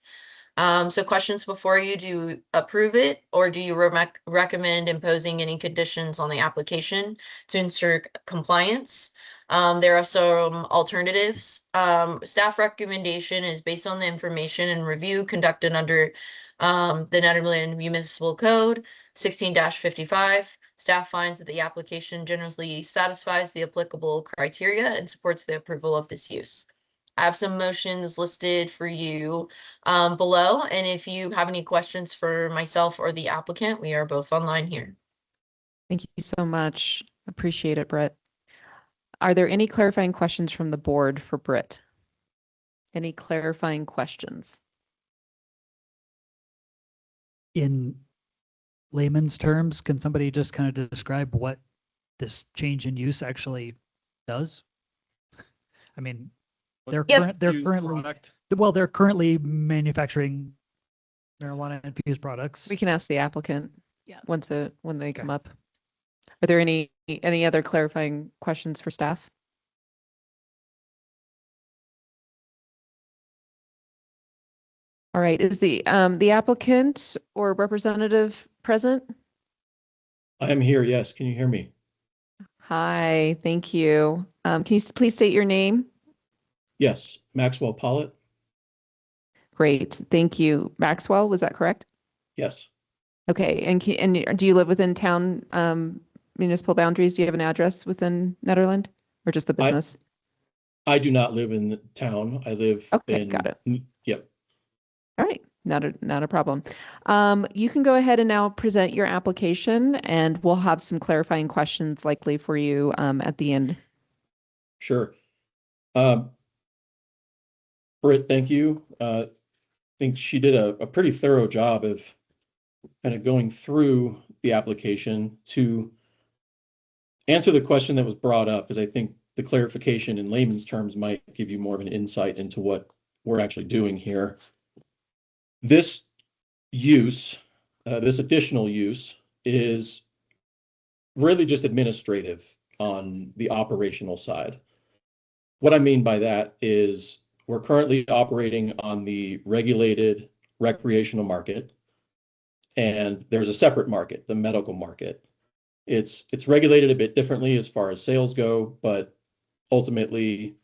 So questions before you, do you approve it or do you recommend imposing any conditions on the application to ensure compliance? There are some alternatives. Staff recommendation is based on the information and review conducted under the Netherlands Municipal Code 16-55. Staff finds that the application generally satisfies the applicable criteria and supports the approval of this use. I have some motions listed for you below, and if you have any questions for myself or the applicant, we are both online here. Thank you so much. Appreciate it, Britt. Are there any clarifying questions from the board for Britt? Any clarifying questions? In layman's terms, can somebody just kind of describe what this change in use actually does? I mean, they're currently manufacturing marijuana infused products. We can ask the applicant Yeah. when they come up. Are there any other clarifying questions for staff? All right, is the applicant or representative present? I am here, yes. Can you hear me? Hi, thank you. Can you please state your name? Yes, Maxwell Pollitt. Great, thank you. Maxwell, was that correct? Yes. Okay, and do you live within town municipal boundaries? Do you have an address within Netherland or just the business? I do not live in the town. I live in. Got it. Yep. All right, not a problem. You can go ahead and now present your application, and we'll have some clarifying questions likely for you at the end. Sure. Britt, thank you. I think she did a pretty thorough job of kind of going through the application to answer the question that was brought up, because I think the clarification in layman's terms might give you more of an insight into what we're actually doing here. This use, this additional use, is really just administrative on the operational side. What I mean by that is we're currently operating on the regulated recreational market, and there's a separate market, the medical market. It's regulated a bit differently as far as sales go, but ultimately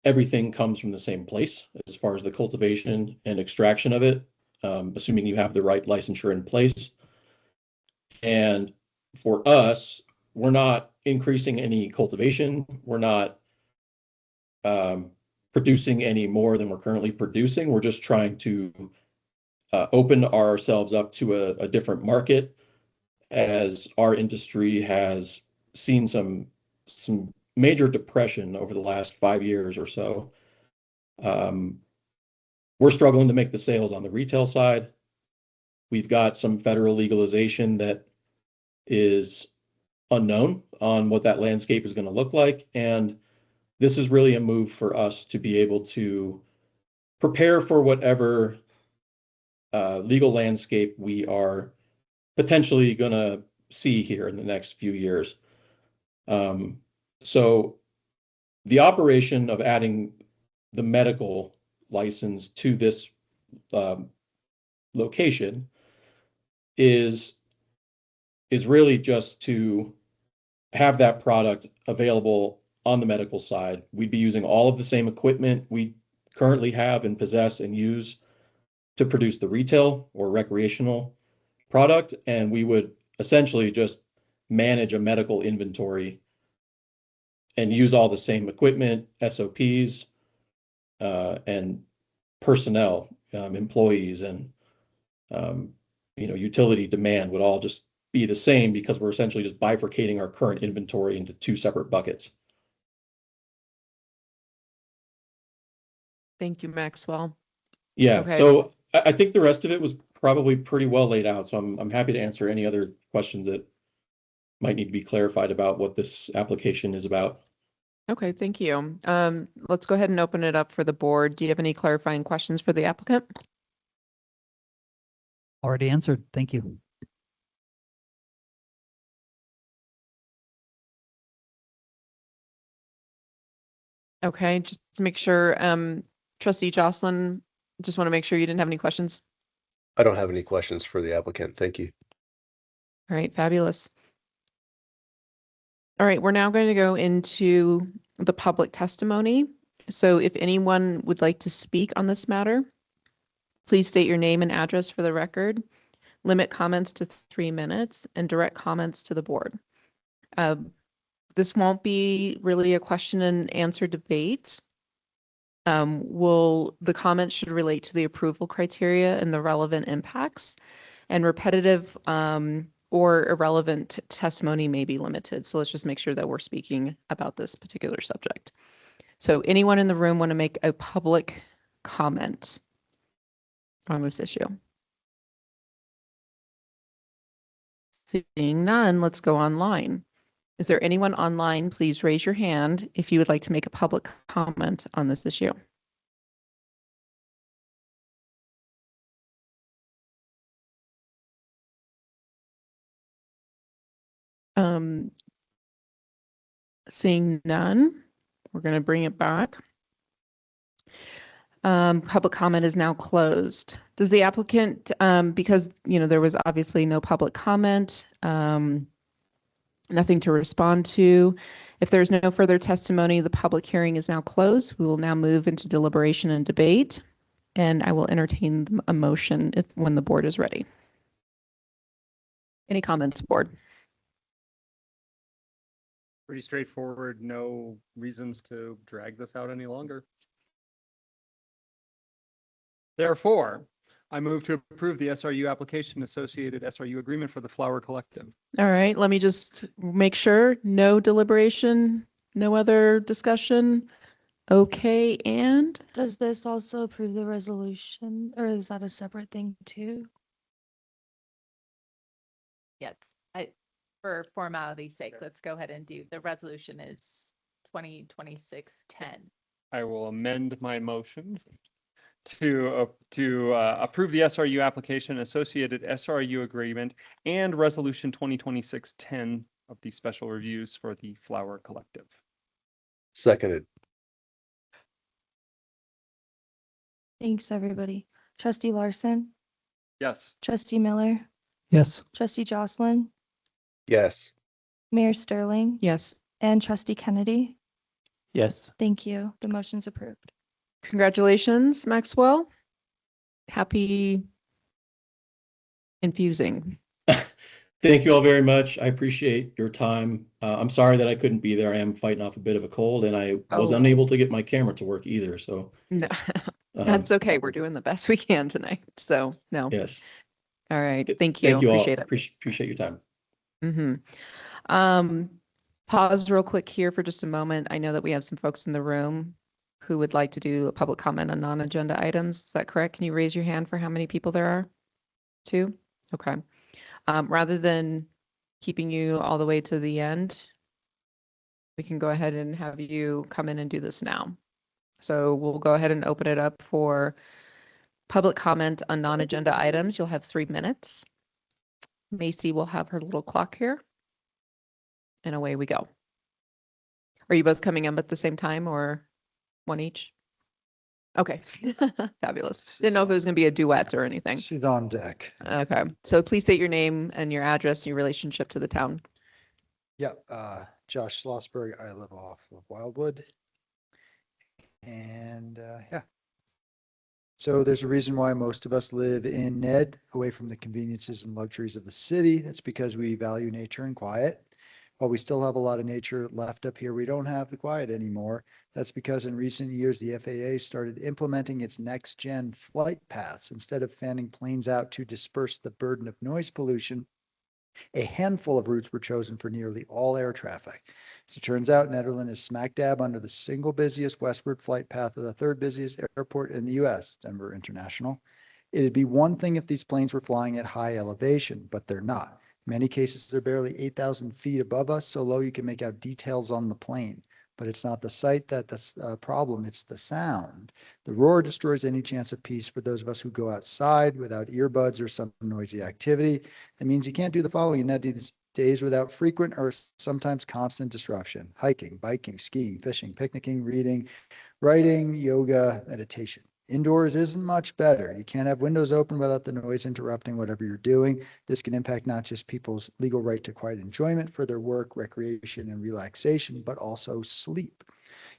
everything comes from the same place as far as the cultivation and extraction of it, assuming you have the right licensure in place. And for us, we're not increasing any cultivation. We're not producing any more than we're currently producing. We're just trying to open ourselves up to a different market, as our industry has seen some major depression over the last 5 years or so. We're struggling to make the sales on the retail side. We've got some federal legalization that is unknown on what that landscape is going to look like. And this is really a move for us to be able to prepare for whatever legal landscape we are potentially going to see here in the next few years. So the operation of adding the medical license to this location is really just to have that product available on the medical side. We'd be using all of the same equipment we currently have and possess and use to produce the retail or recreational product, and we would essentially just manage a medical inventory and use all the same equipment, SOPs, and personnel, employees, and utility demand would all just be the same, because we're essentially just bifurcating our current inventory into 2 separate buckets. Thank you, Maxwell. Yeah, Okay. so I think the rest of it was probably pretty well laid out. So I'm happy to answer any other questions that might need to be clarified about what this application is about. Okay, thank you. Let's go ahead and open it up for the board. Do you have any clarifying questions for the applicant? Already answered. Thank you. Okay, just to make sure, Trustee Jocelyn, Just want to make sure you didn't have any questions. I don't have any questions for the applicant. Thank you. All right, fabulous. All right, we're now going to go into the public testimony. So if anyone would like to speak on this matter, please state your name and address for the record. Limit comments to 3 minutes and direct comments to the board. This won't be really a question and answer debate. The comments should relate to the approval criteria and the relevant impacts, and repetitive or irrelevant testimony may be limited. So let's just make sure that we're speaking about this particular subject. So anyone in the room want to make a public comment on this issue? Seeing none, let's go online. Is there anyone online? Please raise your hand if you would like to make a public comment on this issue. Seeing none, we're going to bring it back. Public comment is now closed. Does the applicant, because there was obviously no public comment, nothing to respond to. If there's no further testimony, the public hearing is now closed. We will now move into deliberation and debate, and I will entertain a motion when the board is ready. Any comments, board? Pretty straightforward. No reasons to drag this out any longer. Therefore, I move to approve the SRU application associated SRU agreement for the Flower Collective. All right, let me just make sure. No deliberation, no other discussion. Okay, and Does this also approve the resolution, or is that a separate thing too? Yes, for formality's sake, let's go ahead and do, the resolution is 2026-10. I will amend my motion to approve the SRU application, associated SRU agreement, and resolution 2026-10 of the special reviews for the Flower Collective. Seconded. Thanks, everybody. Trustee Larson, Yes. Trustee Miller, Yes. Trustee Jocelyn, Yes. Mayor Sterling, yes, and Trustee Kennedy. Yes. Thank you. The motion's approved. congratulations, Maxwell. Happy infusing. Thank you all very much. I appreciate your time. I'm sorry that I couldn't be there. I am fighting off a bit of a cold, and I was Oh. unable to get my camera to work either. So No, that's okay. We're doing the best we can tonight. So no. yes. All right. Thank you. Thank you all. Appreciate it. Appreciate your time. Pause real quick here for just a moment. I know that we have some folks in the room who would like to do a public comment on non-agenda items. Is that correct? Can you raise your hand for how many people there are? 2? Okay. Rather than keeping you all the way to the end, we can go ahead and have you come in and do this now. So we'll go ahead and open it up for public comment on non-agenda items. You'll have 3 minutes. Macy will have her little clock here. And away we go. Are you both coming up at the same time or one each? Okay, fabulous. Didn't know if it was going to be a duet or anything. She's on deck. Okay, so please state your name and your address and your relationship to the town. Yep. Josh Schlossberg. I live off of Wildwood. And yeah. So there's a reason why most of us live in Ned, away from the conveniences and luxuries of the city. That's because we value nature and quiet. While we still have a lot of nature left up here, we don't have the quiet anymore. That's because in recent years, the FAA started implementing its next-gen flight paths. Instead of fanning planes out to disperse the burden of noise pollution, a handful of routes were chosen for nearly all air traffic. As it turns out, Nederland is smack dab under the single busiest westward flight path of the third busiest airport in the US, Denver International. It'd be one thing if these planes were flying at high elevation, but they're not. In many cases, they're barely 8,000 feet above us, so low you can make out details on the plane. But it's not the sight that's the problem, it's the sound. The roar destroys any chance of peace for those of us who go outside without earbuds or some noisy activity. That means you can't do the following in these days without frequent or sometimes constant disruption: hiking, biking, skiing, fishing, picnicking, reading, writing, yoga, meditation. Indoors isn't much better. You can't have windows open without the noise interrupting whatever you're doing. This can impact not just people's legal right to quiet enjoyment for their work, recreation, and relaxation, but also sleep.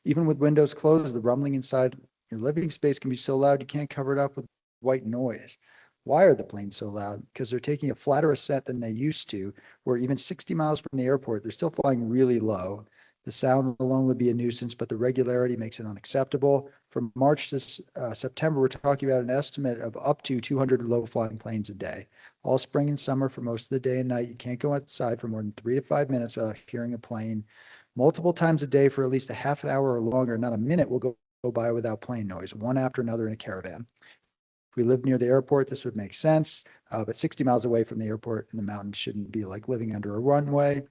Even with windows closed, the rumbling inside your living space can be so loud you can't cover it up with white noise. Why are the planes so loud? Because they're taking a flatter ascent than they used to, where even 60 miles from the airport, they're still flying really low. The sound alone would be a nuisance, but the regularity makes it unacceptable. From March to September, we're talking about an estimate of up to 200 low-flying planes a day. All spring and summer for most of the day and night, you can't go outside for more than 3 to 5 minutes without hearing a plane. Multiple times a day for at least a half an hour or longer, not a minute will go by without plane noise, one after another in a caravan. If we lived near the airport, this would make sense, but 60 miles away from the airport in the mountains shouldn't be like living under a runway.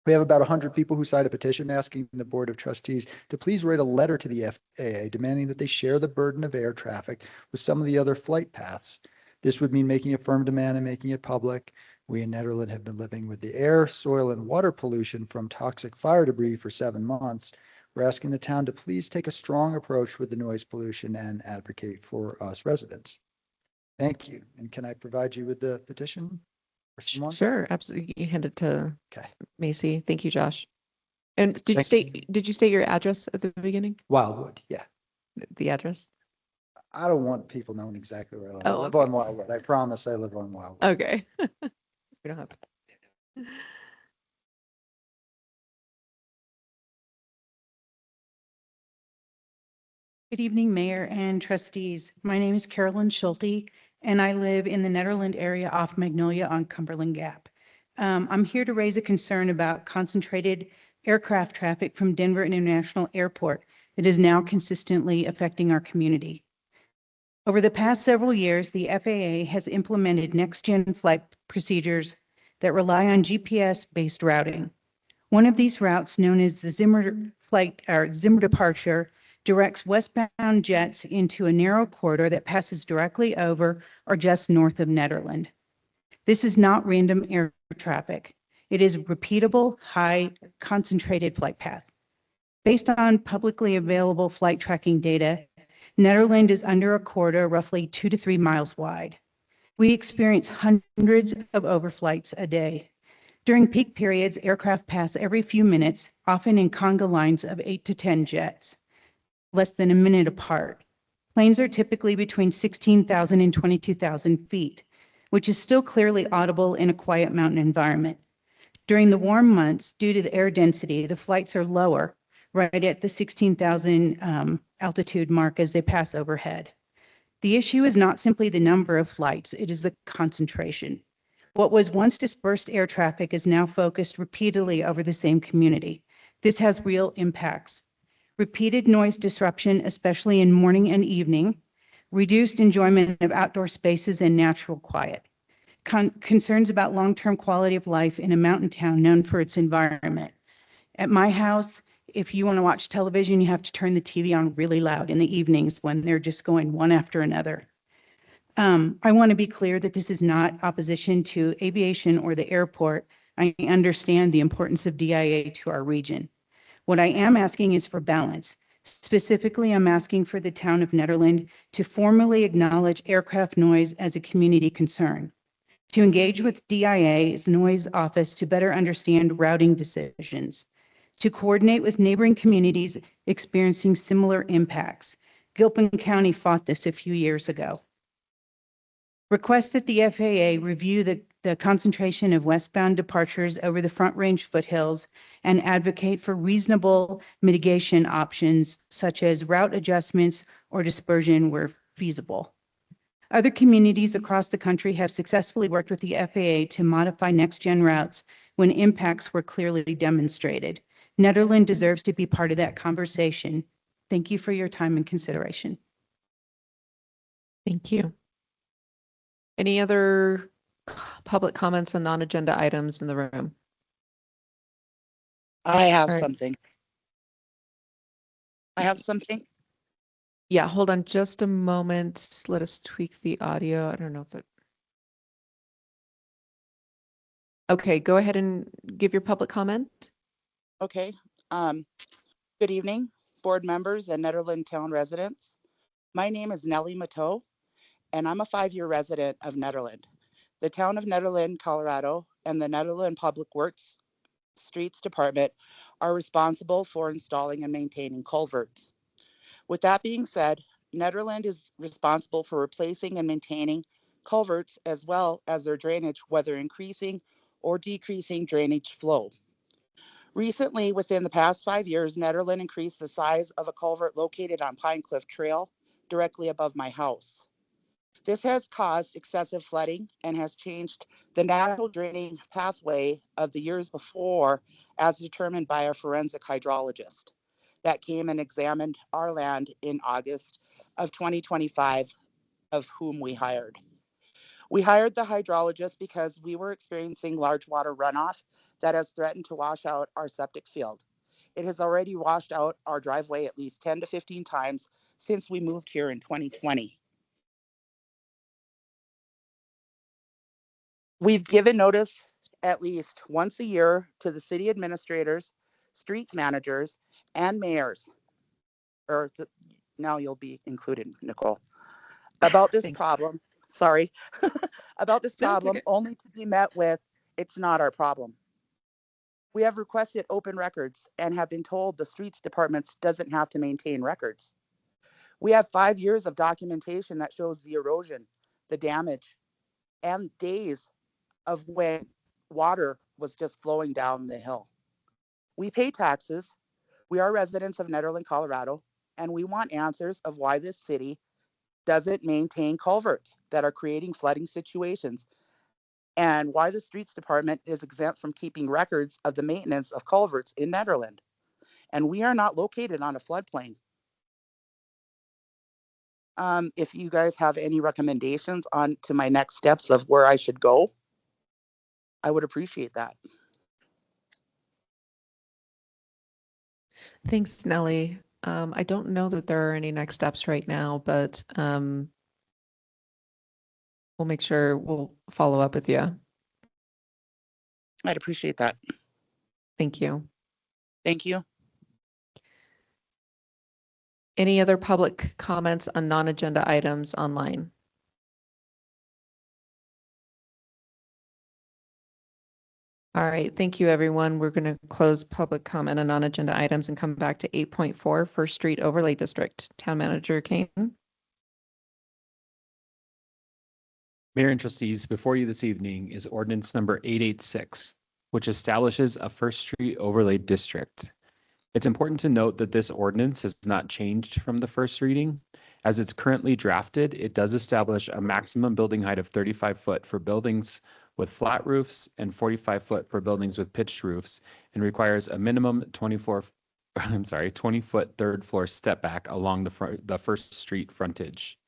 We have about 100 people who signed a petition asking the Board of Trustees to please write a letter to the FAA demanding that they share the burden of air traffic with some of the other flight paths. This would mean making a firm demand and making it public. We in Nederland have been living with the air, soil, and water pollution from toxic fire debris for 7 months. We're asking the town to please take a strong approach with the noise pollution and advocate for us residents. Thank you. And can I provide you with the petition? Or someone? Sure, absolutely. You hand it to Okay. Macy. Thank you, Josh. And did you state your address at the beginning? Wildwood, yeah. The address? I don't want people knowing exactly where I live. I Oh, live okay. on Wildwood. I promise I live on Wildwood. Okay. We don't have to. Good evening, Mayor and trustees. My name is Carolyn Schulte, and I live in the Nederland area off Magnolia on Cumberland Gap. I'm here to raise a concern about concentrated aircraft traffic from Denver International Airport that is now consistently affecting our community. Over the past several years, the FAA has implemented next-gen flight procedures that rely on GPS-based routing. One of these routes, known as the Zimmer departure, directs westbound jets into a narrow corridor that passes directly over or just north of Nederland. This is not random air traffic. It is repeatable, high concentrated flight path. Based on publicly available flight tracking data, Nederland is under a corridor roughly 2 to 3 miles wide. We experience hundreds of overflights a day. During peak periods, aircraft pass every few minutes, often in conga lines of 8 to 10 jets, less than a minute apart. Planes are typically between 16,000 and 22,000 feet, which is still clearly audible in a quiet mountain environment. During the warm months, due to the air density, the flights are lower, right at the 16,000 altitude mark as they pass overhead. The issue is not simply the number of flights, it is the concentration. What was once dispersed air traffic is now focused repeatedly over the same community. This has real impacts. Repeated noise disruption, especially in morning and evening, reduced enjoyment of outdoor spaces and natural quiet. Concerns about long-term quality of life in a mountain town known for its environment. At my house, if you want to watch television, you have to turn the TV on really loud in the evenings when they're just going one after another. I want to be clear that this is not opposition to aviation or the airport. I understand the importance of DIA to our region. What I am asking is for balance. Specifically, I'm asking for the town of Nederland to formally acknowledge aircraft noise as a community concern, to engage with DIA's noise office to better understand routing decisions, to coordinate with neighboring communities experiencing similar impacts. Gilpin County fought this a few years ago. Request that the FAA review the concentration of westbound departures over the Front Range foothills and advocate for reasonable mitigation options such as route adjustments or dispersion where feasible. Other communities across the country have successfully worked with the FAA to modify next-gen routes when impacts were clearly demonstrated. Nederland deserves to be part of that conversation. Thank you for your time and consideration. Thank you. Any other public comments on non-agenda items in the room? I have All right. something. I have something. Yeah, hold on just a moment. Let us tweak the audio. I don't know if that. Okay, go ahead and give your public comment. Okay. Good evening, board members and Nederland town residents. My name is Nellie Mateau, and I'm a 5-year resident of Nederland. The town of Nederland, Colorado, and the Nederland Public Works Streets Department are responsible for installing and maintaining culverts. With that being said, Nederland is responsible for replacing and maintaining culverts as well as their drainage, whether increasing or decreasing drainage flow. Recently, within the past 5 years, Nederland increased the size of a culvert located on Pine Cliff Trail directly above my house. This has caused excessive flooding and has changed the natural draining pathway of the years before, as determined by a forensic hydrologist that came and examined our land in August of 2025, of whom we hired. We hired the hydrologist because we were experiencing large water runoff that has threatened to wash out our septic field. It has already washed out our driveway at least 10 to 15 times since we moved here in 2020. We've given notice at least once a year to the city administrators, streets managers, and mayors, now you'll be included, Nicole, about this problem. Sorry, about this problem, only to be met with, it's not our problem. We have requested open records and have been told the streets department doesn't have to maintain records. We have 5 years of documentation that shows the erosion, the damage, and days of when water was just flowing down the hill. We pay taxes. We are residents of Nederland, Colorado, and we want answers of why this city doesn't maintain culverts that are creating flooding situations, and why the streets department is exempt from keeping records of the maintenance of culverts in Nederland. And we are not located on a floodplain. If you guys have any recommendations on to my next steps of where I should go, I would appreciate that. Thanks, Nellie. I don't know that there are any next steps right now, but we'll make sure we'll follow up with you. I'd appreciate that. Thank you. Thank you. Any other public comments on non-agenda items online? All right, thank you, everyone. We're going to close public comment on non-agenda items and come back to 8.4, First Street Overlay District. Town Manager Kane. Mayor and trustees, before you this evening is ordinance number 886, which establishes a First Street Overlay District. It's important to note that this ordinance has not changed from the first reading. As it's currently drafted, it does establish a maximum building height of 35 foot for buildings with flat roofs and 45 foot for buildings with pitched roofs, and requires a minimum 20 foot third floor step back along the First Street frontage.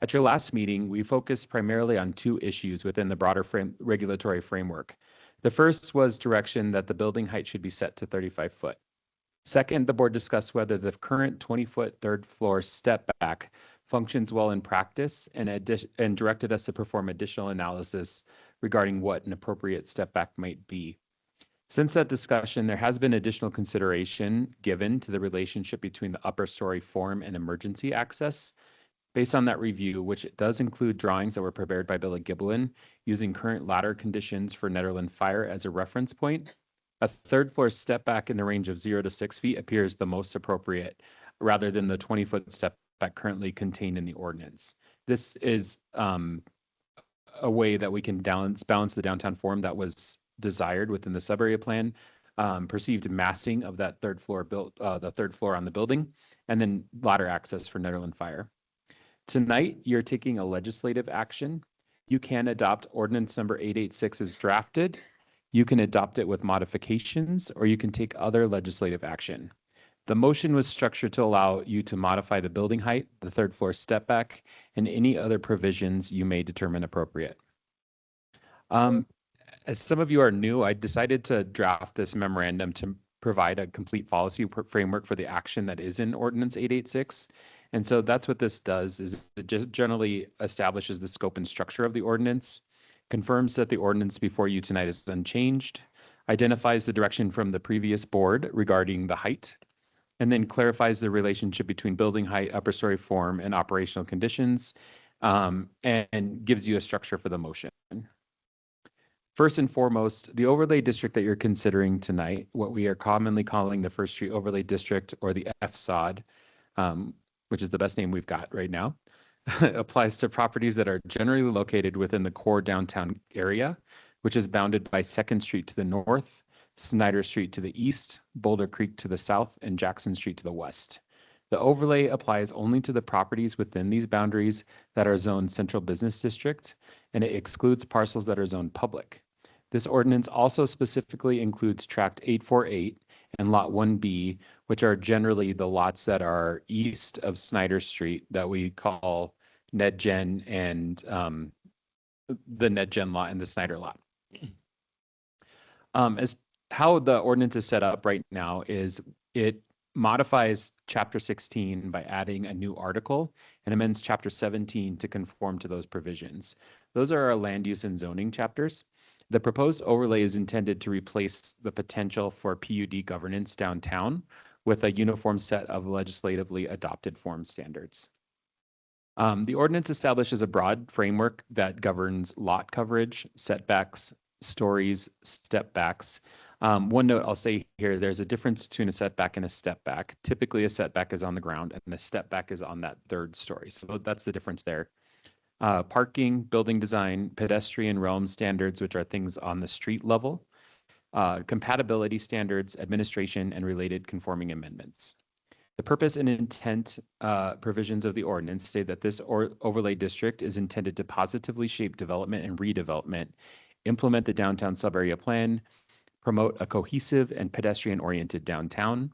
At your last meeting, we focused primarily on 2 issues within the broader regulatory framework. The first was direction that the building height should be set to 35 foot. Second, the board discussed whether the current 20-foot third floor step back functions well in practice, and directed us to perform additional analysis regarding what an appropriate step back might be. Since that discussion, there has been additional consideration given to the relationship between the upper story form and emergency access. Based on that review, which does include drawings that were prepared by Billy Giblin, using current ladder conditions for Nederland Fire as a reference point, a third floor step back in the range of 0 to 6 feet appears the most appropriate, rather than the 20-foot step back currently contained in the ordinance. This is a way that we can balance the downtown form that was desired within the sub-area plan, perceived massing of that third floor the third floor on the building, and then ladder access for Nederland Fire. Tonight, you're taking a legislative action. You can adopt ordinance number 886 as drafted. You can adopt it with modifications, or you can take other legislative action. The motion was structured to allow you to modify the building height, the third floor step back, and any other provisions you may determine appropriate. As some of you are new, I decided to draft this memorandum to provide a complete policy framework for the action that is in Ordinance 886. And so that's what this does, is it just generally establishes the scope and structure of the ordinance, confirms that the ordinance before you tonight is unchanged, identifies the direction from the previous board regarding the height, and then clarifies the relationship between building height, upper story form, and operational conditions, and gives you a structure for the motion. First and foremost, the overlay district that you're considering tonight, what we are commonly calling the First Street Overlay District, or the FSOD, which is the best name we've got right now, applies to properties that are generally located within the core downtown area, which is bounded by 2nd Street to the north, Snyder Street to the east, Boulder Creek to the south, and Jackson Street to the west. The overlay applies only to the properties within these boundaries that are zoned Central Business District, and it excludes parcels that are zoned public. This ordinance also specifically includes Tract 848 and Lot 1B, which are generally the lots that are east of Snyder Street that we call NedGen and the NedGen lot and the Snyder lot. As how the ordinance is set up right now is it modifies Chapter 16 by adding a new article and amends Chapter 17 to conform to those provisions. Those are our land use and zoning chapters. The proposed overlay is intended to replace the potential for PUD governance downtown with a uniform set of legislatively adopted form standards. The ordinance establishes a broad framework that governs lot coverage, setbacks, stories, step backs. One note I'll say here, there's a difference between a setback and a step back. Typically a setback is on the ground and a step back is on that 3rd story. So that's the difference there. Parking, building design, pedestrian realm standards, which are things on the street level, compatibility standards, administration, and related conforming amendments. The purpose and intent provisions of the ordinance say that this overlay district is intended to positively shape development and redevelopment, implement the downtown subarea plan, promote a cohesive and pedestrian-oriented downtown,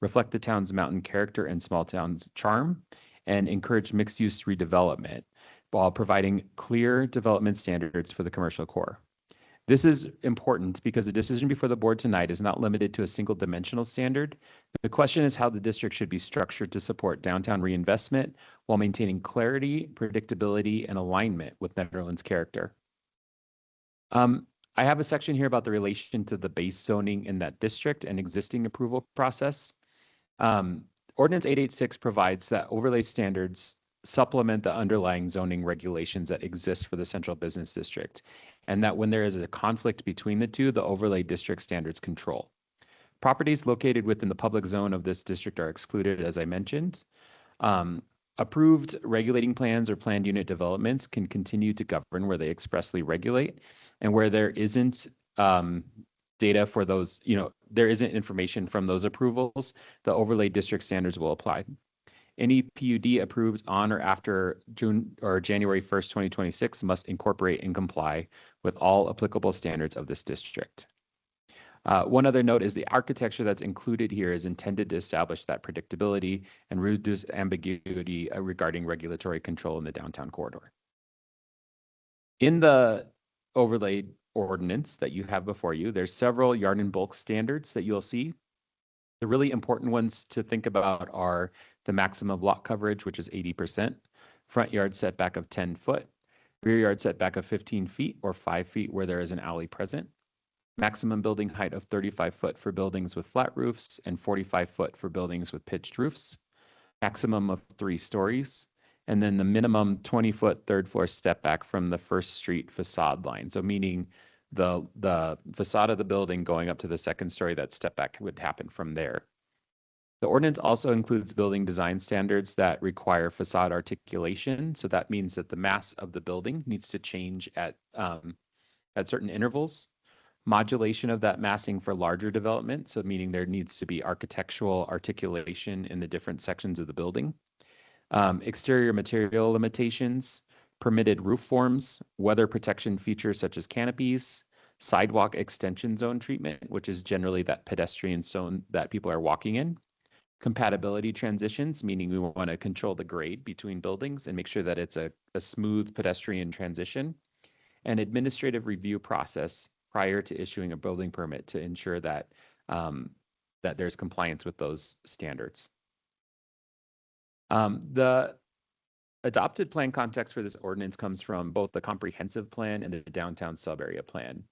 reflect the town's mountain character and small town's charm, and encourage mixed-use redevelopment while providing clear development standards for the commercial core. This is important because the decision before the board tonight is not limited to a single dimensional standard. The question is how the district should be structured to support downtown reinvestment while maintaining clarity, predictability, and alignment with Netherlands character. I have a section here about the relation to the base zoning in that district and existing approval process. Ordinance 886 provides that overlay standards supplement the underlying zoning regulations that exist for the Central Business District, and that when there is a conflict between the two, the overlay district standards control. Properties located within the public zone of this district are excluded, as I mentioned. Approved regulating plans or planned unit developments can continue to govern where they expressly regulate, and where there isn't data for those, there isn't information from those approvals, the overlay district standards will apply. Any PUD approved on or after June or January 1st, 2026 must incorporate and comply with all applicable standards of this district. One other note is the architecture that's included here is intended to establish that predictability and reduce ambiguity regarding regulatory control in the downtown corridor. In the overlay ordinance that you have before you, there's several yard and bulk standards that you'll see. The really important ones to think about are the maximum lot coverage, which is 80%, front yard setback of 10 foot, rear yard setback of 15 feet or 5 feet where there is an alley present, maximum building height of 35 foot for buildings with flat roofs and 45 foot for buildings with pitched roofs, maximum of 3 stories, and then the minimum 20-foot third floor step back from the first street facade line. So meaning the facade of the building going up to the 2nd story, that step back would happen from there. The ordinance also includes building design standards that require facade articulation. So that means that the mass of the building needs to change at certain intervals. Modulation of that massing for larger development. So meaning there needs to be architectural articulation in the different sections of the building. Exterior material limitations, permitted roof forms, weather protection features such as canopies, sidewalk extension zone treatment, which is generally that pedestrian zone that people are walking in. Compatibility transitions, meaning we want to control the grade between buildings and make sure that it's a smooth pedestrian transition. And administrative review process prior to issuing a building permit to ensure that that there's compliance with those standards. The adopted plan context for this ordinance comes from both the comprehensive plan and the downtown sub-area plan.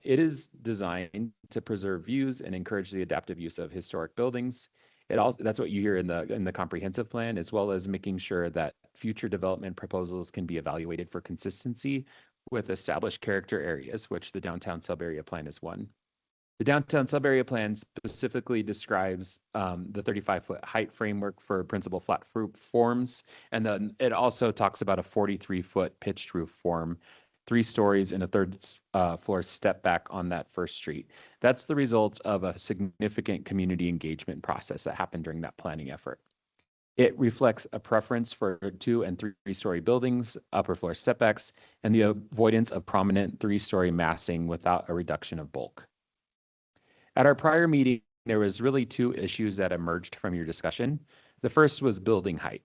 It is designed to preserve views and encourage the adaptive use of historic buildings. That's what you hear in the comprehensive plan, as well as making sure that future development proposals can be evaluated for consistency with established character areas, which the downtown sub-area plan is one. The downtown sub-area plan specifically describes the 35-foot height framework for principal flat roof forms, and then it also talks about a 43-foot pitched roof form, 3 stories and a third floor step back on that first street. That's the result of a significant community engagement process that happened during that planning effort. It reflects a preference for 2- and 3-story buildings, upper floor stepbacks, and the avoidance of prominent 3-story massing without a reduction of bulk. At our prior meeting, there was really 2 issues that emerged from your discussion. The first was building height.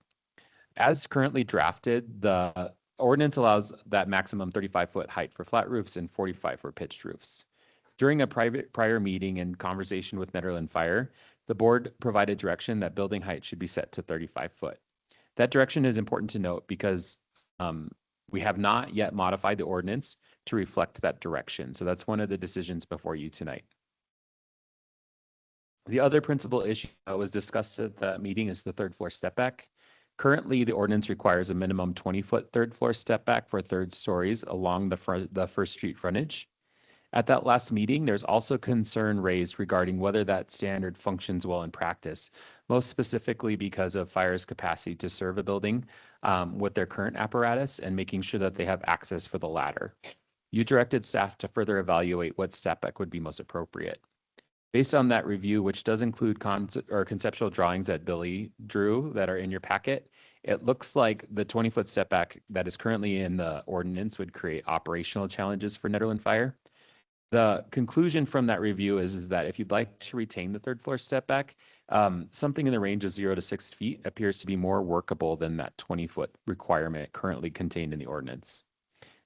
As currently drafted, the ordinance allows that maximum 35-foot height for flat roofs and 45 for pitched roofs. During a prior meeting and conversation with Nederland Fire, the board provided direction that building height should be set to 35 foot. That direction is important to note because we have not yet modified the ordinance to reflect that direction. So that's one of the decisions before you tonight. The other principal issue that was discussed at the meeting is the 3rd floor step back. Currently, the ordinance requires a minimum 20-foot 3rd floor step back for 3rd stories along the first street frontage. At that last meeting, there's also concern raised regarding whether that standard functions well in practice, most specifically because of fire's capacity to serve a building with their current apparatus and making sure that they have access for the ladder. You directed staff to further evaluate what step back would be most appropriate. Based on that review, which does include conceptual drawings that Billy drew that are in your packet, it looks like the 20-foot step back that is currently in the ordinance would create operational challenges for Nederland Fire. The conclusion from that review is that if you'd like to retain the 3rd floor step back, something in the range of 0 to 6 feet appears to be more workable than that 20-foot requirement currently contained in the ordinance.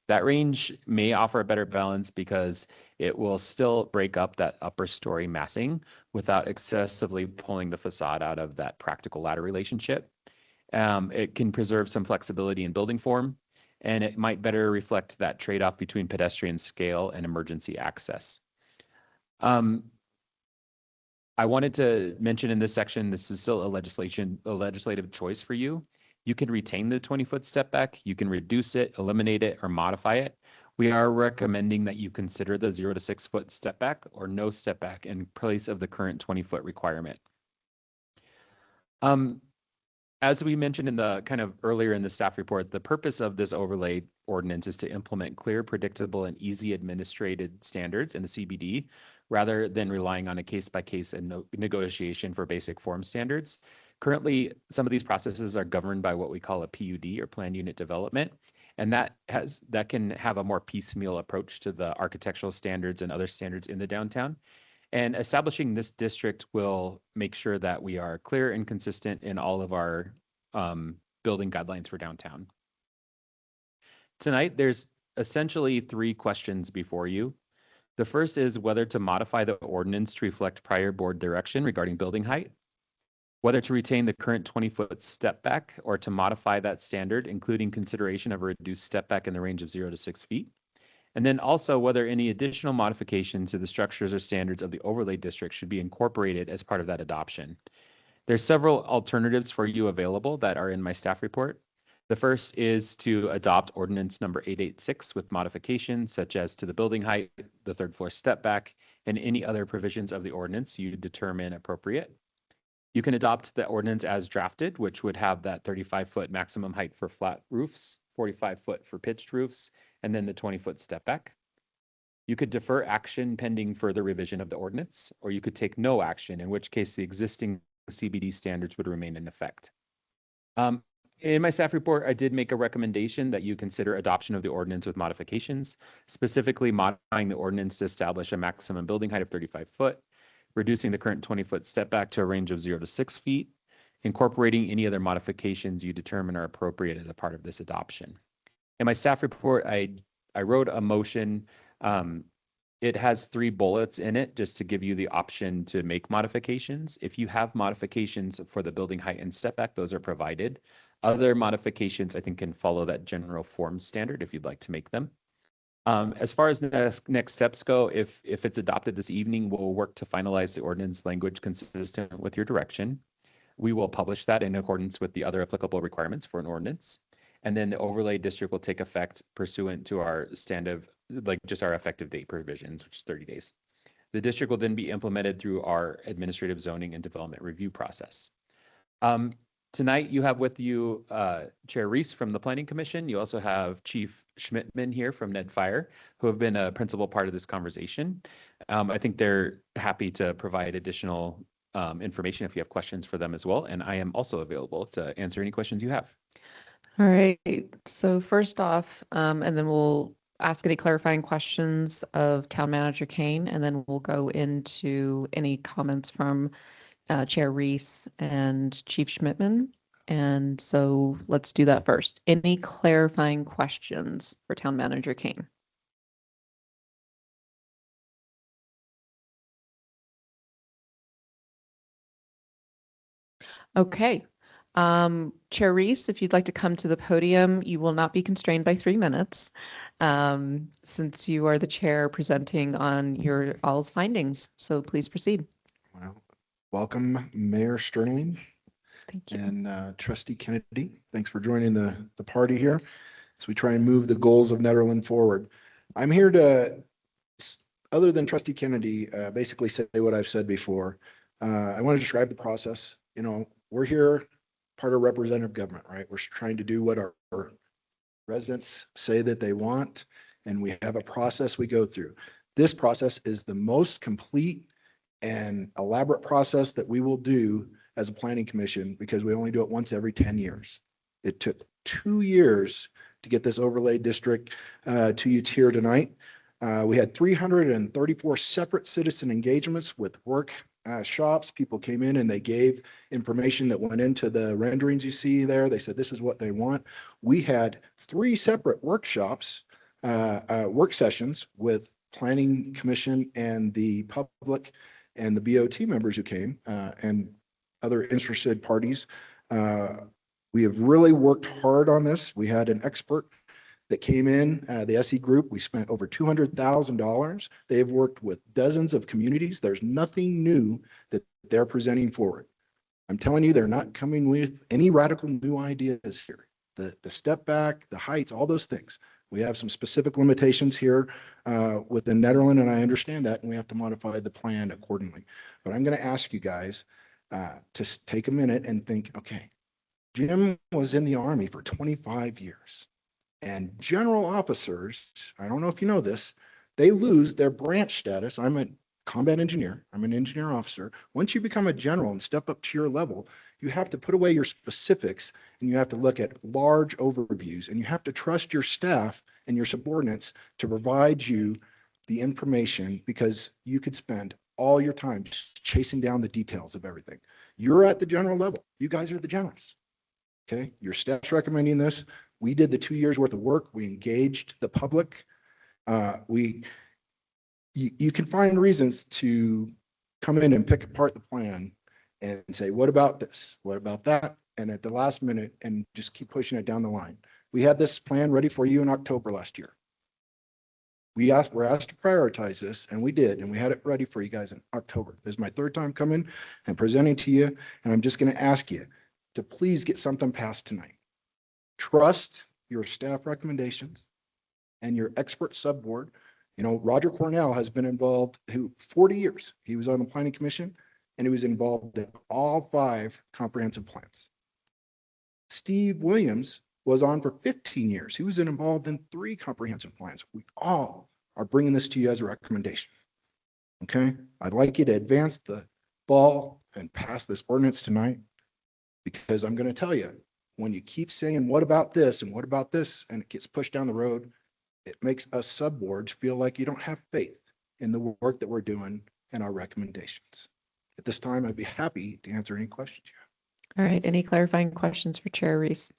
That range may offer a better balance because it will still break up that upper story massing without excessively pulling the facade out of that practical ladder relationship. It can preserve some flexibility in building form, and it might better reflect that trade-off between pedestrian scale and emergency access. I wanted to mention in this section, this is still a legislative choice for you. You can retain the 20-foot step back, you can reduce it, eliminate it, or modify it. We are recommending that you consider the 0 to 6 foot step back or no step back in place of the current 20-foot requirement. As we mentioned in the kind of earlier in the staff report, the purpose of this overlay ordinance is to implement clear, predictable, and easy administrated standards in the CBD, rather than relying on a case-by-case negotiation for basic form standards. Currently, some of these processes are governed by what we call a PUD or planned unit development, and that can have a more piecemeal approach to the architectural standards and other standards in the downtown. And establishing this district will make sure that we are clear and consistent in all of our building guidelines for downtown. Tonight, there's essentially 3 questions before you. The first is whether to modify the ordinance to reflect prior board direction regarding building height, whether to retain the current 20-foot step back or to modify that standard, including consideration of a reduced step back in the range of 0 to 6 feet. And then also whether any additional modifications to the structures or standards of the overlay district should be incorporated as part of that adoption. There's several alternatives for you available that are in my staff report. The first is to adopt ordinance number 886 with modifications such as to the building height, the 3rd floor step back, and any other provisions of the ordinance you determine appropriate. You can adopt the ordinance as drafted, which would have that 35-foot maximum height for flat roofs, 45-foot for pitched roofs, and then the 20-foot step back. You could defer action pending further revision of the ordinance, or you could take no action, in which case the existing CBD standards would remain in effect. In my staff report, I did make a recommendation that you consider adoption of the ordinance with modifications, specifically modifying the ordinance to establish a maximum building height of 35 foot, reducing the current 20-foot step back to a range of 0 to 6 feet, incorporating any other modifications you determine are appropriate as a part of this adoption. In my staff report, I wrote a motion. It has 3 bullets in it just to give you the option to make modifications. If you have modifications for the building height and step back, those are provided. Other modifications, I think, can follow that general form standard if you'd like to make them. As far as next steps go, if it's adopted this evening, we'll work to finalize the ordinance language consistent with your direction. We will publish that in accordance with the other applicable requirements for an ordinance. And then the overlay district will take effect pursuant to our just our effective date provisions, which is 30 days. The district will then be implemented through our administrative zoning and development review process. Tonight you have with you Chair Reese from the Planning Commission. You also have Chief Schmidtman here from Ned Fire, who have been a principal part of this conversation. I think they're happy to provide additional information if you have questions for them as well. And I am also available to answer any questions you have. All right. So first off, and then we'll ask any clarifying questions of Town Manager Kane, and then we'll go into any comments from Chair Reese and Chief Schmidtman. And so let's do that first. Any clarifying questions for Town Manager Kane? Okay. Chair Reese, if you'd like to come to the podium, you will not be constrained by 3 minutes, since you are the chair presenting on your all's findings. So please proceed. Well, welcome, Mayor Sterling. Thank you. And Trustee Kennedy. Thanks for joining the party here as we try and move the goals of Nederland forward. I'm here to, other than Trustee Kennedy, basically say what I've said before. I want to describe the process. You know, we're here, part of representative government, right? We're trying to do what our residents say that they want, and we have a process we go through. This process is the most complete and elaborate process that we will do as a planning commission because we only do it once every 10 years. It took 2 years to get this overlay district to you here tonight. We had 334 separate citizen engagements with workshops. People came in and they gave information that went into the renderings you see there. They said, this is what they want. We had 3 separate workshops, work sessions with Planning Commission and the public and the BOT members who came and other interested parties. We have really worked hard on this. We had an expert that came in, the SE group. We spent over $200,000. They've worked with dozens of communities. There's nothing new that they're presenting forward. I'm telling you, they're not coming with any radical new ideas here. The step back, the heights, all those things. We have some specific limitations here within Nederland, and I understand that, and we have to modify the plan accordingly. But I'm going to ask you guys to take a minute and think, okay, Jim was in the Army for 25 years. And general officers, I don't know if you know this, they lose their branch status. I'm a combat engineer. I'm an engineer officer. Once you become a general and step up to your level, you have to put away your specifics and you have to look at large overviews and you have to trust your staff and your subordinates to provide you the information because you could spend all your time just chasing down the details of everything. You're at the general level. You guys are the generals. Okay, your staff's recommending this. We did the 2 years worth of work. We engaged the public. You can find reasons to come in and pick apart the plan and say, what about this? What about that? And at the last minute, and just keep pushing it down the line. We had this plan ready for you in October last year. We're asked to prioritize this, and we did, and we had it ready for you guys in October. This is my 3rd time coming and presenting to you, and I'm just going to ask you to please get something passed tonight. Trust your staff recommendations and your expert subboard. You know, Roger Cornell has been involved 40 years. He was on the Planning Commission and he was involved in all 5 comprehensive plans. Steve Williams was on for 15 years. He was involved in 3 comprehensive plans. We all are bringing this to you as a recommendation. Okay? I'd like you to advance the ball and pass this ordinance tonight because I'm going to tell you, when you keep saying, what about this and what about this, and it gets pushed down the road, it makes us subboards feel like you don't have faith in the work that we're doing and our recommendations. At this time, I'd be happy to answer any questions you have. All right. Any clarifying questions for Chair Reese?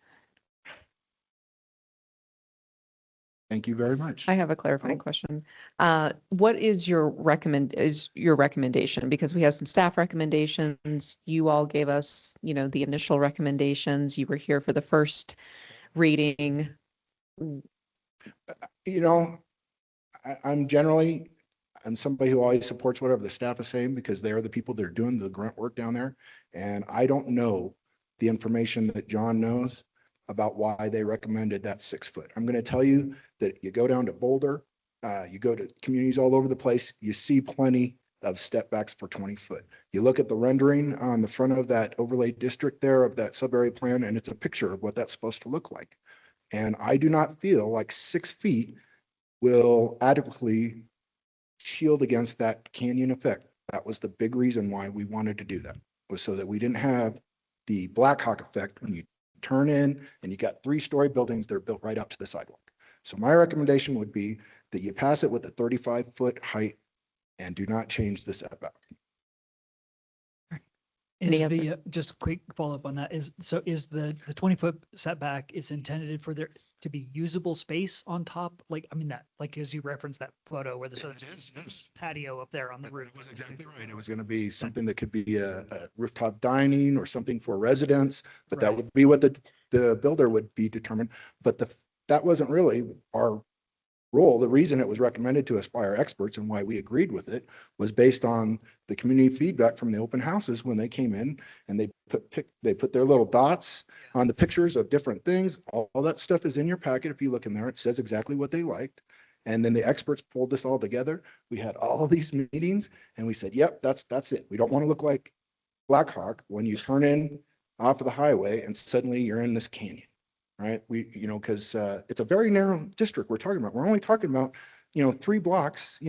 Thank you very much. I have a clarifying question. What is your recommendation? Because we have some staff recommendations. You all gave us, the initial recommendations. You were here for the first reading. I'm generally, I'm somebody who always supports whatever the staff is saying because they are the people that are doing the grunt work down there. And I don't know the information that John knows about why they recommended that 6 foot. I'm going to tell you that you go down to Boulder, you go to communities all over the place, you see plenty of step backs for 20 foot. You look at the rendering on the front of that overlay district there of that sub-area plan, and it's a picture of what that's supposed to look like. And I do not feel like 6 feet will adequately shield against that canyon effect. That was the big reason why we wanted to do that, was so that we didn't have the Black Hawk effect when you turn in and you got 3-story buildings that are built right out to the sidewalk. So my recommendation would be that you pass it with a 35-foot height and do not change the setback. Is the, just a quick follow-up on that, is the 20-foot setback is intended for there to be usable space on top? Like, I mean, that, like, as you referenced that photo where there's Yes. patio up there on the roof. That was exactly right. It was going to be something that could be a rooftop dining or something for residents, but that would be what the builder would be determined. But that wasn't really our role. The reason it was recommended to us by our experts and why we agreed with it was based on the community feedback from the open houses when they came in and they put their little dots on the pictures of different things. All that stuff is in your packet. If you look in there, it says exactly what they liked. And then the experts pulled this all together. We had all of these meetings and we said, yep, that's it. We don't want to look like Black Hawk when you turn in off of the highway and suddenly you're in this canyon. Right. Because it's a very narrow district we're talking about. We're only talking about, 3 blocks,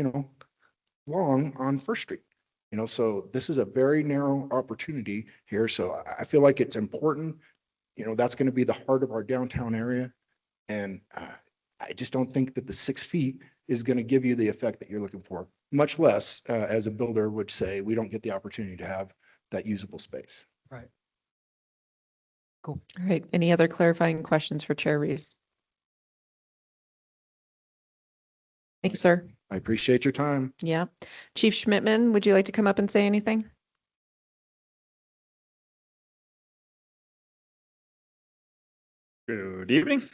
long on First Street. So this is a very narrow opportunity here. So I feel like it's important. That's going to be the heart of our downtown area. And I just don't think that the 6 feet is going to give you the effect that you're looking for, much less as a builder would say, we don't get the opportunity to have that usable space. Right. Cool. All right. Any other clarifying questions for Chair Reese? Thank you, sir. I appreciate your time. Yeah. Chief Schmidtman, would you like to come up and say anything? Good evening.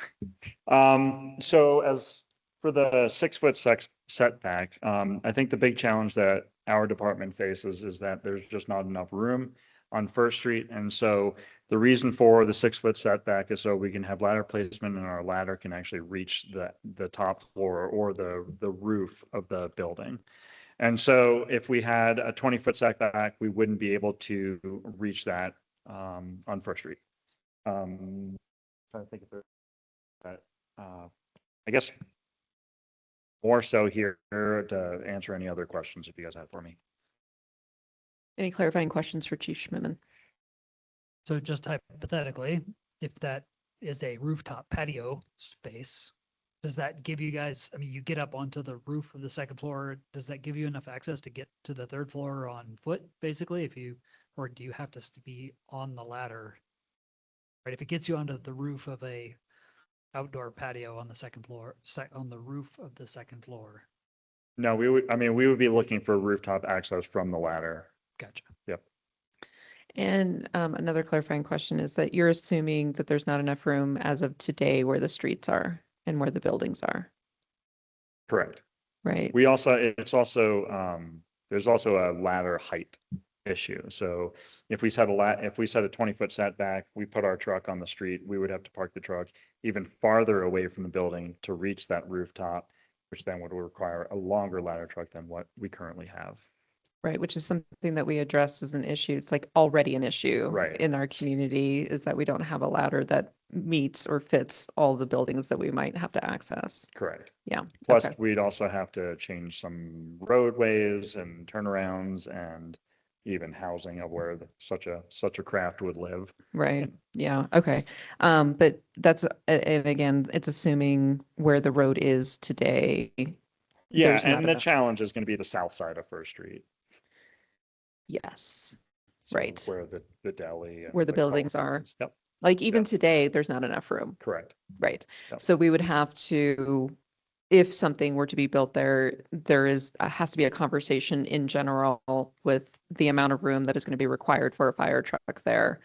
So as for the 6-foot setback, I think the big challenge that our department faces is that there's just not enough room on First Street. And so the reason for the 6-foot setback is so we can have ladder placement and our ladder can actually reach the top floor or the roof of the building. And so if we had a 20-foot setback, we wouldn't be able to reach that on First Street. Trying to think of that. I guess more so here to answer any other questions if you guys have for me. Any clarifying questions for Chief Schmidtman? So just hypothetically, if that is a rooftop patio space, does that give you guys, I mean, you get up onto the roof of the second floor, does that give you enough access to get to the third floor on foot, basically, or do you have to be on the ladder? Right, if it gets you onto the roof of a outdoor patio on the second floor, on the roof of the second floor. No, we would be looking for rooftop access from the ladder. Gotcha. Yep. And another clarifying question is that you're assuming that there's not enough room as of today where the streets are and where the buildings are. Correct. Right. There's also a ladder height issue. So if we set a 20-foot setback, we put our truck on the street, we would have to park the truck even farther away from the building to reach that rooftop, which then would require a longer ladder truck than what we currently have. Right, which is something that we address as an issue. It's like already an issue in our community is that we don't have a ladder that meets or fits all the buildings that we might have to access. Correct. Yeah. Plus, okay. We'd also have to change some roadways and turnarounds and even housing of where such a craft would live. Right. Yeah. Okay. But that's, and again, it's assuming where the road is today. Yeah, and the challenge is going to be the south side of First Street. Yes. So right. Where the deli and where the buildings are. Yep. Like even today, there's not enough room. Correct. Right. Yep. So we would have to, if something were to be built there, has to be a conversation in general with the amount of room that is going to be required for a fire truck there,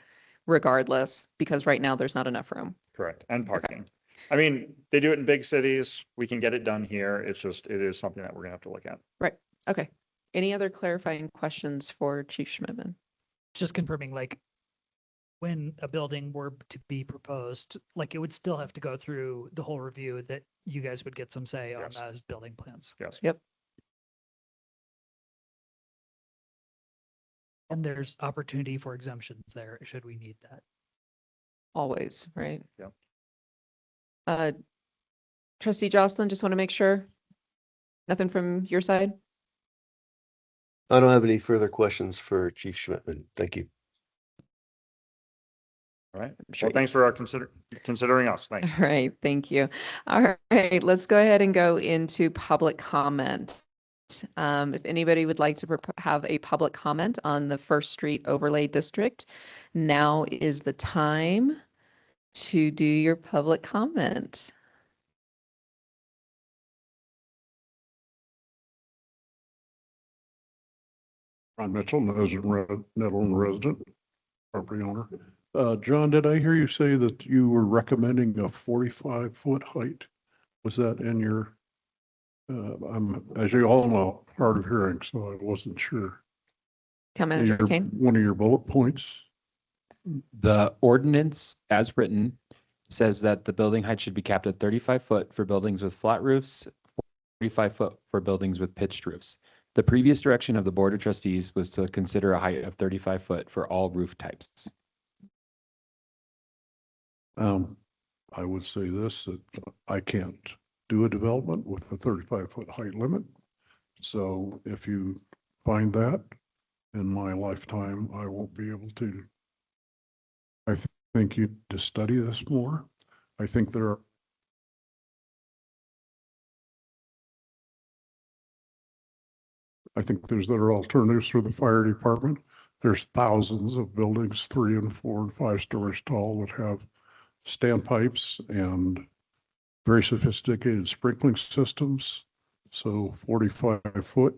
regardless, because right now there's not enough room. Correct. And parking. Okay. I mean, they do it in big cities. We can get it done here. It is something that we're gonna have to look at. Right. Okay. Any other clarifying questions for Chief Schmidtman? Just confirming, like, when a building were to be proposed, like, it would still have to go through the whole review that you guys would get some say on Yes. those building plans. Yes. Yep. And there's opportunity for exemptions there, should we need that. Always, right? Yep. Trustee Jocelyn, just want to make sure. Nothing from your side? I don't have any further questions for Chief Schmidtman. Thank you. All right. Sure. Well, thanks for considering us. Thanks. All right, thank you. All right, let's go ahead and go into public comment. If anybody would like to have a public comment on the First Street Overlay District, now is the time to do your public comment. Ron Mitchell, Netherland resident, property owner. John, did I hear you say that you were recommending a 45-foot height? Was that in your, I'm, as you all know, hard of hearing, so I wasn't sure. Town Manager Kane? One of your bullet points? The ordinance as written says that the building height should be capped at 35 foot for buildings with flat roofs, 45 foot for buildings with pitched roofs. The previous direction of the Board of Trustees was to consider a height of 35 foot for all roof types. I would say this, that I can't do a development with a 35-foot height limit. So if you find that in my lifetime, I won't be able to. I think you need to study this more. I think there there's other alternatives for the fire department. There's thousands of buildings, 3 and 4 and 5 stories tall, that have standpipes and very sophisticated sprinkling systems. So 45 foot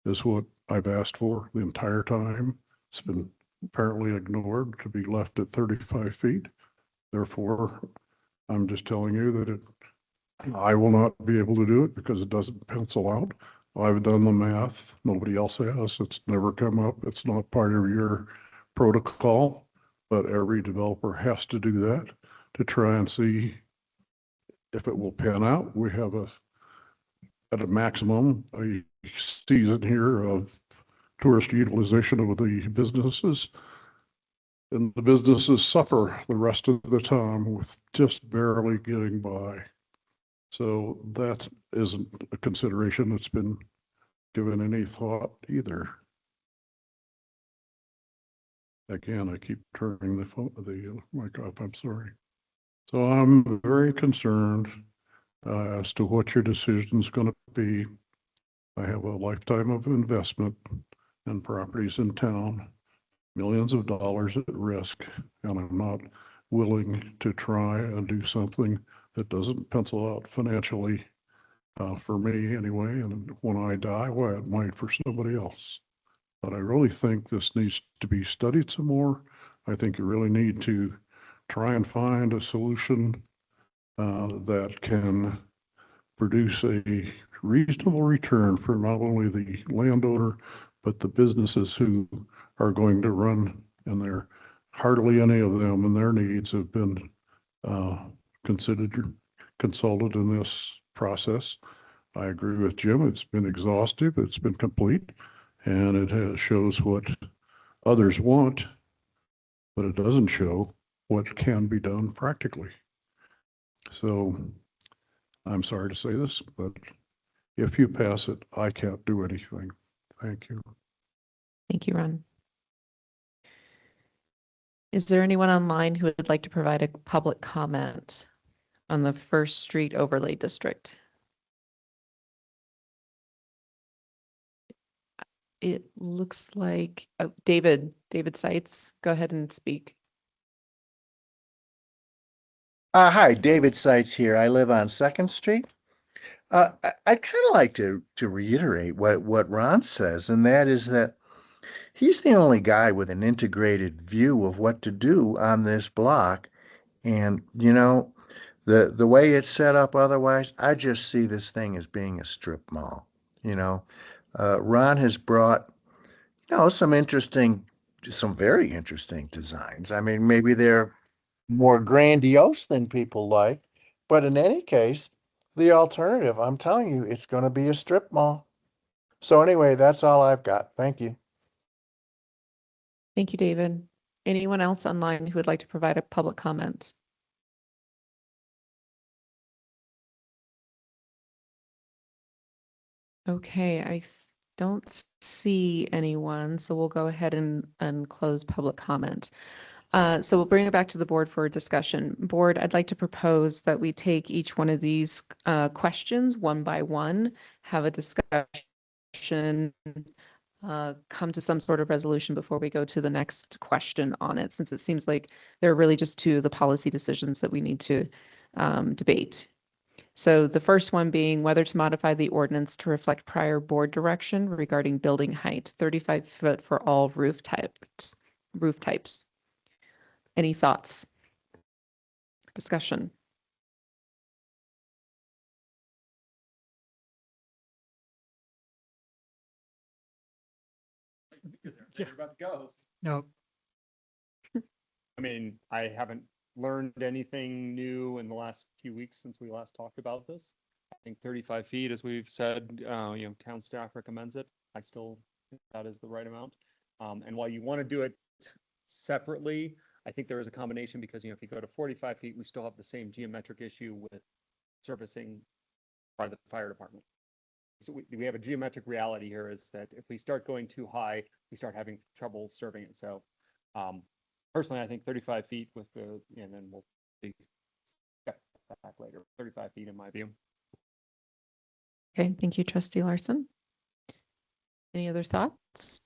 is what I've asked for the entire time. It's been apparently ignored to be left at 35 feet. Therefore, I'm just telling you that I will not be able to do it because it doesn't pencil out. I've done the math. Nobody else has. It's never come up. It's not part of your protocol, but every developer has to do that to try and see if it will pan out. We have at a maximum, a season here of tourist utilization of the businesses. And the businesses suffer the rest of the time with just barely getting by. So that isn't a consideration that's been given any thought either. Again, I keep turning the mic off, I'm sorry. So I'm very concerned as to what your decision is going to be. I have a lifetime of investment in properties in town, millions of dollars at risk, and I'm not willing to try and do something that doesn't pencil out financially for me anyway. And when I die, well, it might for somebody else. But I really think this needs to be studied some more. I think you really need to try and find a solution that can produce a reasonable return for not only the landowner, but the businesses who are going to run, and there hardly any of them and their needs have been consulted in this process. I agree with Jim. It's been exhaustive. It's been complete, and it shows what others want, but it doesn't show what can be done practically. So I'm sorry to say this, but if you pass it, I can't do anything. Thank you. Thank you, Ron. Is there anyone online who would like to provide a public comment on the First Street Overlay District? It looks like David Seitz, go ahead and speak. Hi, David Seitz here. I live on 2nd Street. I'd kind of like to reiterate what Ron says, and that is that he's the only guy with an integrated view of what to do on this block. And, you know, the way it's set up otherwise, I just see this thing as being a strip mall. You know, Ron has brought, some very interesting designs. I mean, maybe they're more grandiose than people like, but in any case, the alternative, I'm telling you, it's going to be a strip mall. So anyway, that's all I've got. Thank you. Thank you, David. Anyone else online who would like to provide a public comment? Okay, don't see anyone, so we'll go ahead and close public comment. So we'll bring it back to the board for discussion. Board, I'd like to propose that we take each one of these questions one by one, have a discussion, come to some sort of resolution before we go to the next question on it, since it seems like there are really just two of the policy decisions that we need to debate. So the first one being whether to modify the ordinance to reflect prior board direction regarding building height, 35 foot for all roof types. Any thoughts? Discussion? You're about to go. No. I mean, I haven't learned anything new in the last few weeks since we last talked about this. I think 35 feet, as we've said, town staff recommends it. I still think that is the right amount. And while you want to do it separately, I think there is a combination because, if you go to 45 feet, we still have the same geometric issue with servicing by the fire department. So we have a geometric reality here is that if we start going too high, we start having trouble serving it. So personally, I think 35 feet with and then we'll step back later. 35 feet in my view. Okay, thank you, Trustee Larson. Any other thoughts?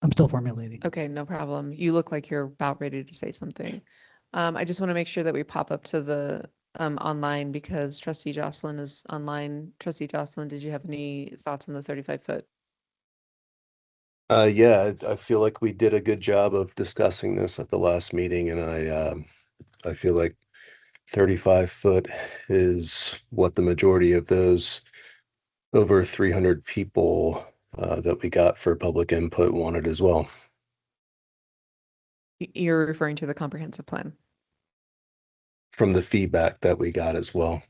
I'm still formulating. Okay, no problem. You look like you're about ready to say something. I just want to make sure that we pop up to the online because Trustee Jocelyn is online. Trustee Jocelyn, did you have any thoughts on the 35-foot? Yeah, I feel like we did a good job of discussing this at the last meeting, and I feel like 35 foot is what the majority of those over 300 people that we got for public input wanted as well. You're referring to the comprehensive plan? From the feedback that we got as well.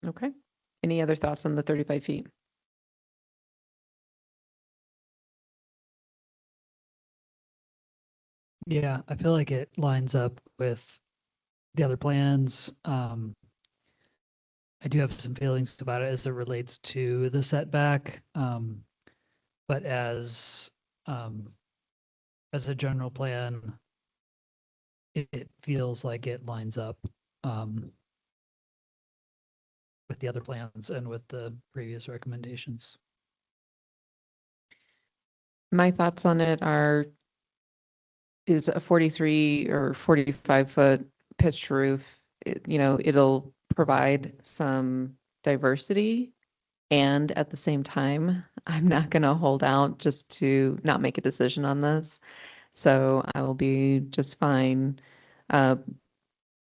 Okay. Any other thoughts on the 35 feet? Yeah, I feel like it lines up with the other plans. I do have some feelings about it as it relates to the setback. But as a general plan, it feels like it lines up with the other plans and with the previous recommendations. My thoughts on it is a 43 or 45-foot pitched roof. It'll provide some diversity, and at the same time, I'm not going to hold out just to not make a decision on this. So I will be just fine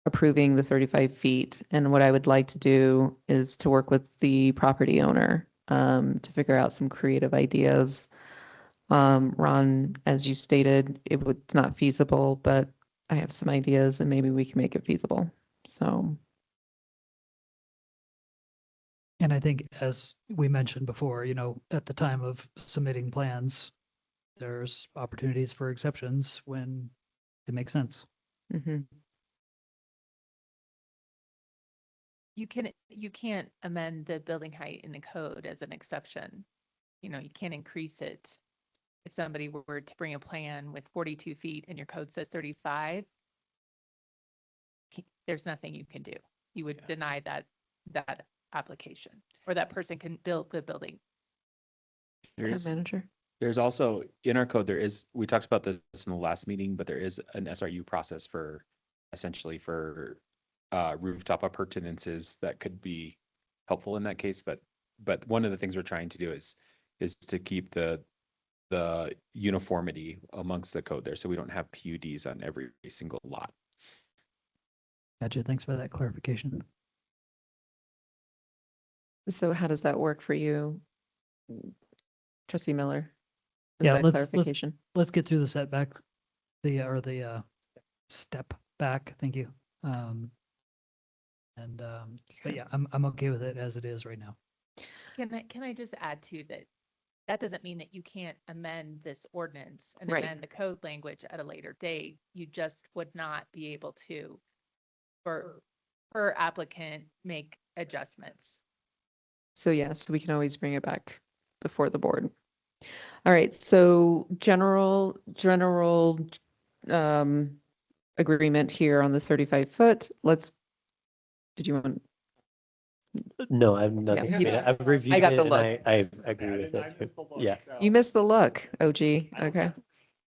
approving the 35 feet. And what I would like to do is to work with the property owner to figure out some creative ideas. Ron, as you stated, it's not feasible, but I have some ideas and maybe we can make it feasible. So. And I think as we mentioned before, at the time of submitting plans, there's opportunities for exceptions when it makes sense. Mm-hmm. You can't amend the building height in the code as an exception. You can't increase it. If somebody were to bring a plan with 42 feet and your code says 35, there's nothing you can do. You would deny that application, or that person can build the building. There's also in our code, we talked about this in the last meeting, but there is an SRU process for essentially for rooftop appurtenances that could be helpful in that case. But one of the things we're trying to do is to keep the the uniformity amongst the code there. So we don't have PUDs on every single lot. Gotcha. Thanks for that clarification. So how does that work for you, Trustee Miller? Is Yeah, that clarification? let's get through the setback, the step back. Thank you. But yeah, I'm okay with it as it is right now. Can I just add to that? That doesn't mean that you can't amend this ordinance and Right. amend the code language at a later date. You just would not be able to, for per applicant, make adjustments. So yes, we can always bring it back before the board. All right, so general agreement here on the 35 foot. Did you want? No, I'm not. Yeah, I mean, I've reviewed got it the and look. I agree with it. Yeah. You missed the look, OG. Okay.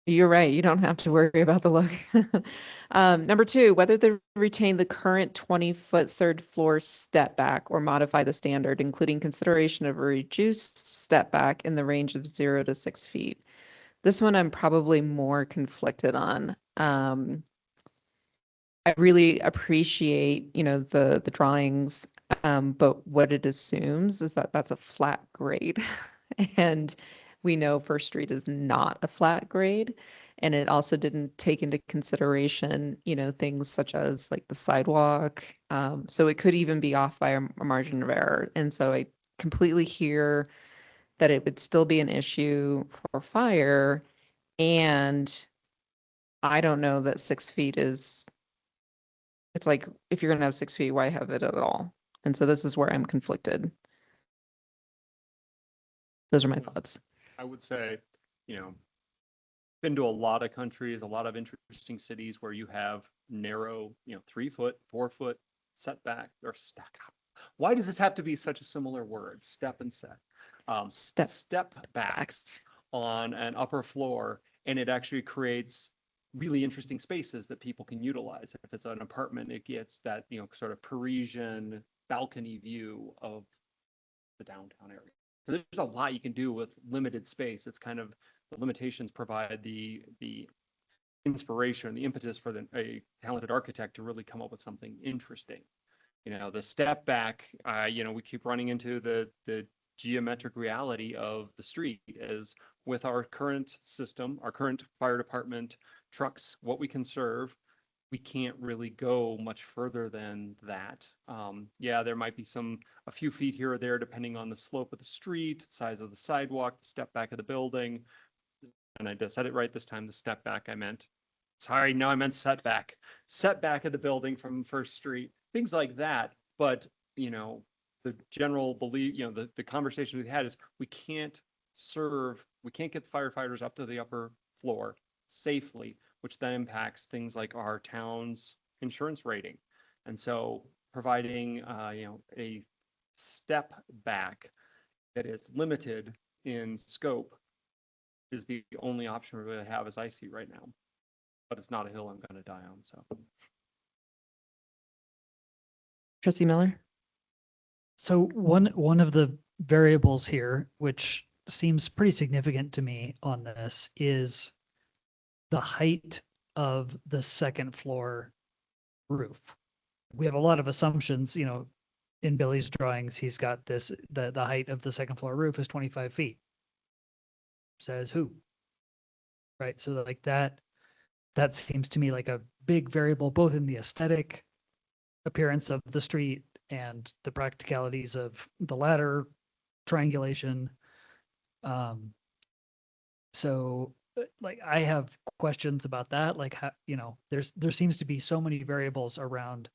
You're right. You don't have to worry about the look. Number two, whether they retain the current 20-foot third floor step back or modify the standard, including consideration of a reduced step back in the range of 0 to 6 feet. This one I'm probably more conflicted on. I really appreciate, the drawings, but what it assumes is that that's a flat grade. And we know First Street is not a flat grade. And it also didn't take into consideration, things such as like the sidewalk. So it could even be off by a margin of error. And so I completely hear that it would still be an issue for fire. And I don't know that 6 feet it's like, if you're going to have 6 feet, why have it at all? And so this is where I'm conflicted. Those are my thoughts. I would say, been to a lot of countries, a lot of interesting cities where you have narrow, 3 foot, 4 foot setback or stack. Why does this have to be such a similar word? Step and set. Step backs on an upper floor, and it actually creates really interesting spaces that people can utilize. If it's an apartment, it gets that, sort of Parisian balcony view of the downtown area. So there's a lot you can do with limited space. It's kind of the limitations provide the inspiration, the impetus for a talented architect to really come up with something interesting. The step back, we keep running into the geometric reality of the street is with our current system, our current fire department trucks, what we can serve, we can't really go much further than that. Yeah, there might be a few feet here or there, depending on the slope of the street, size of the sidewalk, the step back of the building. And I just said it right this time, the step back I meant. Sorry, no, I meant setback. Setback of the building from First Street, things like that. But, the general belief, the conversation we've had is we can't get firefighters up to the upper floor safely, which then impacts things like our town's insurance rating. And so providing, a step back that is limited in scope is the only option we really have as I see right now. But it's not a hill I'm going to die on, so. Trustee Miller? So one of the variables here, which seems pretty significant to me on this, is the height of the second floor roof. We have a lot of assumptions, in Billy's drawings, he's got the height of the second floor roof is 25 feet. Says who? Right. So like that seems to me like a big variable, both in the aesthetic appearance of the street and the practicalities of the ladder triangulation. So like I have questions about that. Like how, there seems to be so many variables around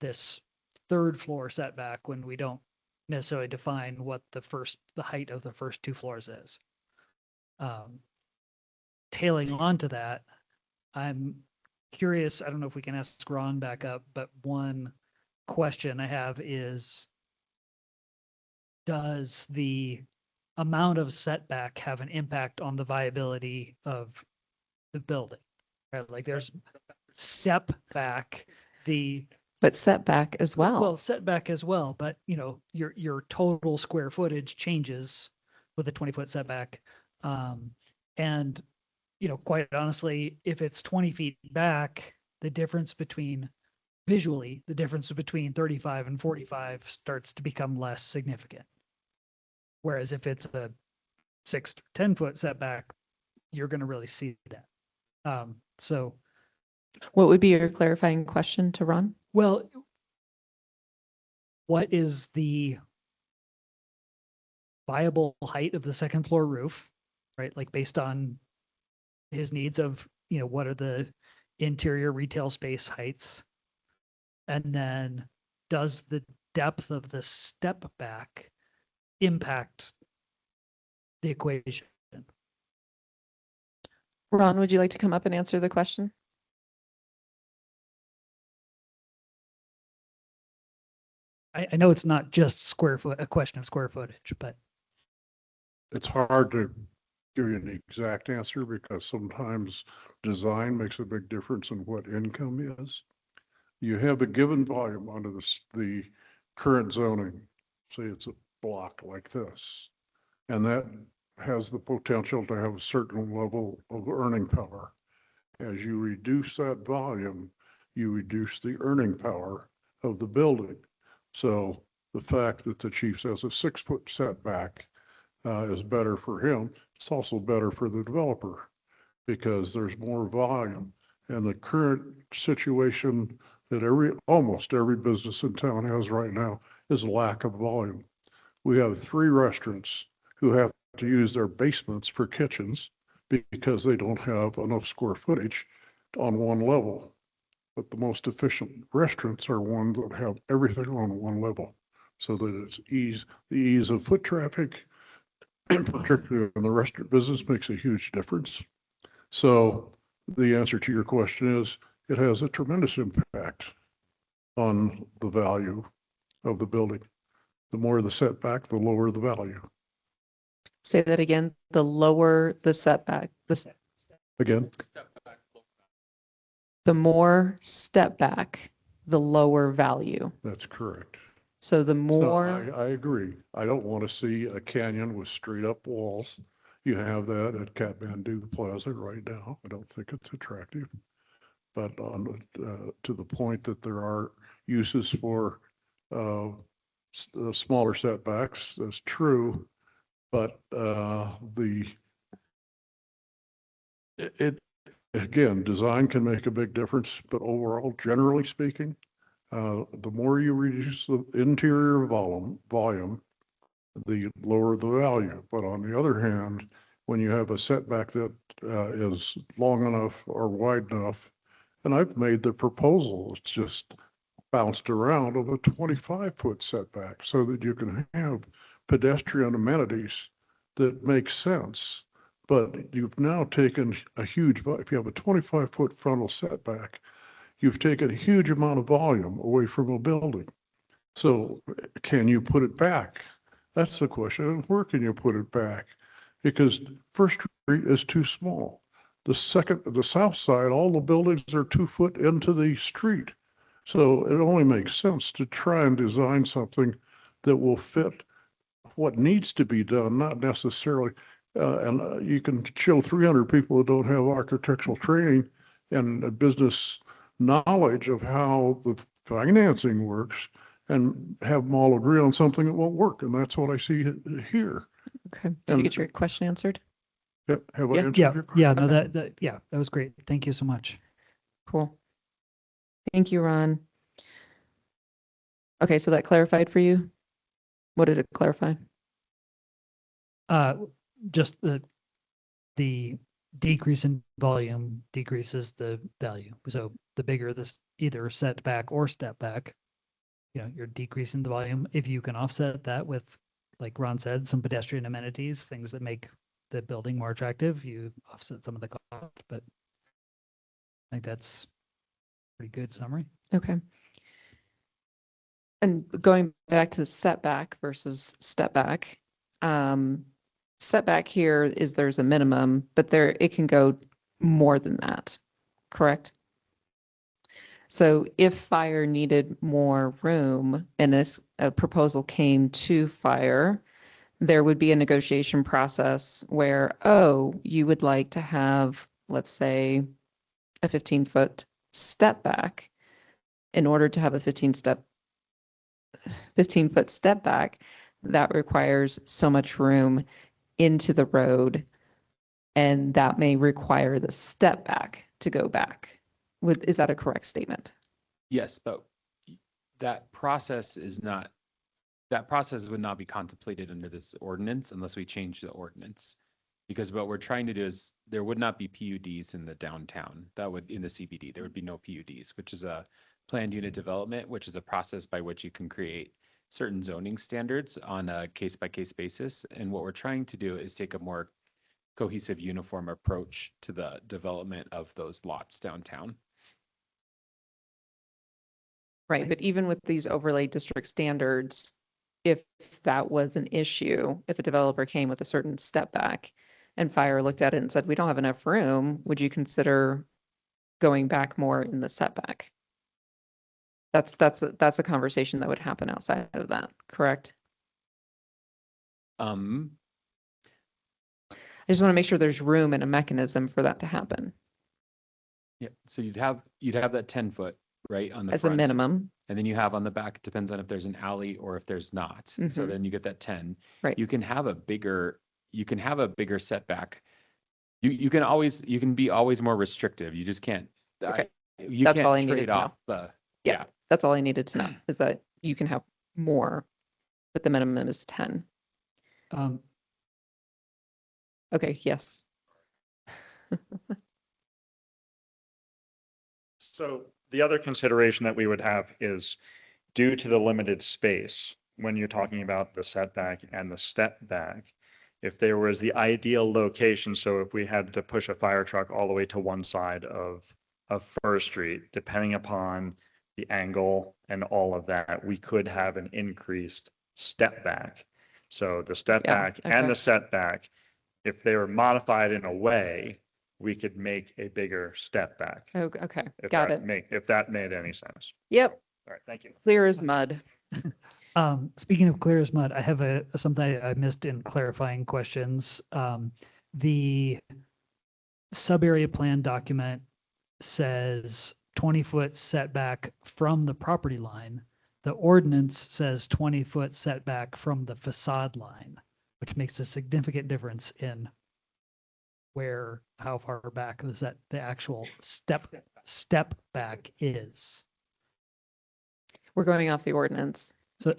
this third floor setback when we don't necessarily define what the height of the first 2 floors is. Tailing on to that, I'm curious, I don't know if we can ask Ron back up, but one question I have is, does the amount of setback have an impact on the viability of the building? Right, like there's step back, but setback as well. Well, setback as well, but your total square footage changes with a 20-foot setback. And, quite honestly, if it's 20 feet back, the difference between 35 and 45 starts to become less significant. Whereas if it's a 6 to 10 foot setback, you're going to really see that. So, What would be your clarifying question to Ron? well, what is the viable height of the second floor roof, right? Like based on his needs of, what are the interior retail space heights? And then does the depth of the step back impact the equation? Ron, would you like to come up and answer the question? I know it's not just a question of square footage, but It's hard to give you an exact answer because sometimes design makes a big difference in what income is. You have a given volume under the current zoning, say it's a block like this, and that has the potential to have a certain level of earning power. As you reduce that volume, you reduce the earning power of the building. So the fact that the chief says a 6-foot setback is better for him, it's also better for the developer because there's more volume. And the current situation that almost every business in town has right now is a lack of volume. We have 3 restaurants who have to use their basements for kitchens because they don't have enough square footage on one level. But the most efficient restaurants are ones that have everything on one level so that it's the ease of foot traffic, and particularly in the restaurant business, makes a huge difference. So the answer to your question is it has a tremendous impact on the value of the building. The more the setback, the lower the value. Say that again. The lower the setback, Again, the more step back, the lower value. that's correct. So the So more, I agree. I don't want to see a canyon with straight up walls. You have that at Kathmandu Plaza right now. I don't think it's attractive. But to the point that there are uses for smaller setbacks, that's true. But it again, design can make a big difference. But overall, generally speaking, the more you reduce the interior volume, the lower the value. But on the other hand, when you have a setback that is long enough or wide enough, and I've made the proposal, it's just bounced around of a 25-foot setback so that you can have pedestrian amenities that make sense. But you've now taken a huge, if you have a 25-foot frontal setback, you've taken a huge amount of volume away from a building. So can you put it back? That's the question. Where can you put it back? Because First Street is too small. The south side, all the buildings are 2 foot into the street. So it only makes sense to try and design something that will fit what needs to be done, not necessarily. You can show 300 people who don't have architectural training and a business knowledge of how the financing works and have them all agree on something that won't work. And that's what I see here. okay. Did you get your question answered? Have I Yeah. answered yeah, your question? yeah, no, Okay. that was great. Thank you so much. Cool. Thank you, Ron. Okay, so that clarified for you? What did it clarify? Just the decrease in volume decreases the value. So the bigger this either setback or step back, you're decreasing the volume. If you can offset that with, like Ron said, some pedestrian amenities, things that make the building more attractive, you offset some of the cost. But I think that's a pretty good summary. Okay. And going back to setback versus step back, setback here is there's a minimum, but it can go more than that, correct? So if fire needed more room and a proposal came to fire there would be a negotiation process where, oh, you would like to have, let's say, a 15-foot step back. In order to have a 15-foot step back, that requires so much room into the road, and that may require the step back to go back. Is that a correct statement? Yes, but that process is not, that process would not be contemplated under this ordinance unless we change the ordinance. Because what we're trying to do is there would not be PUDs in the downtown. That would, in the CBD, there would be no PUDs, which is a planned unit development, which is a process by which you can create certain zoning standards on a case-by-case basis. And what we're trying to do is take a more cohesive, uniform approach to the development of those lots downtown. Right, but even with these overlay district standards, if that was an issue, if a developer came with a certain step back and fire looked at it and said, we don't have enough room, would you consider going back more in the setback? That's a conversation that would happen outside of that, correct? I just want to make sure there's room and a mechanism for that to happen. Yeah, so you'd have that 10 foot, right, on the As a front. minimum. And then you have on the back, it depends on if there's an alley or if there's not. So Mhm. then you get that 10. Right. You can have a bigger setback. You can be always more restrictive. You just can't. Okay. You That's can't all I needed trade to know. off the. Yeah, that's all I needed to know, is that you can have more, but the minimum is 10. Okay, yes. So the other consideration that we would have is due to the limited space, when you're talking about the setback and the step back, if there was the ideal location, so if we had to push a fire truck all the way to one side of First Street, depending upon the angle and all of that, we could have an increased step back. So the step back and the setback, if they were modified in a way, we could make a bigger step back. Oh, okay, got it. If that made any sense. Yep. All right, thank you. Clear as mud. Speaking of clear as mud, I have something I missed in clarifying questions. The sub-area plan document says 20-foot setback from the property line. The ordinance says 20-foot setback from the facade line, which makes a significant difference in how far back the actual step back is. We're going off the ordinance. So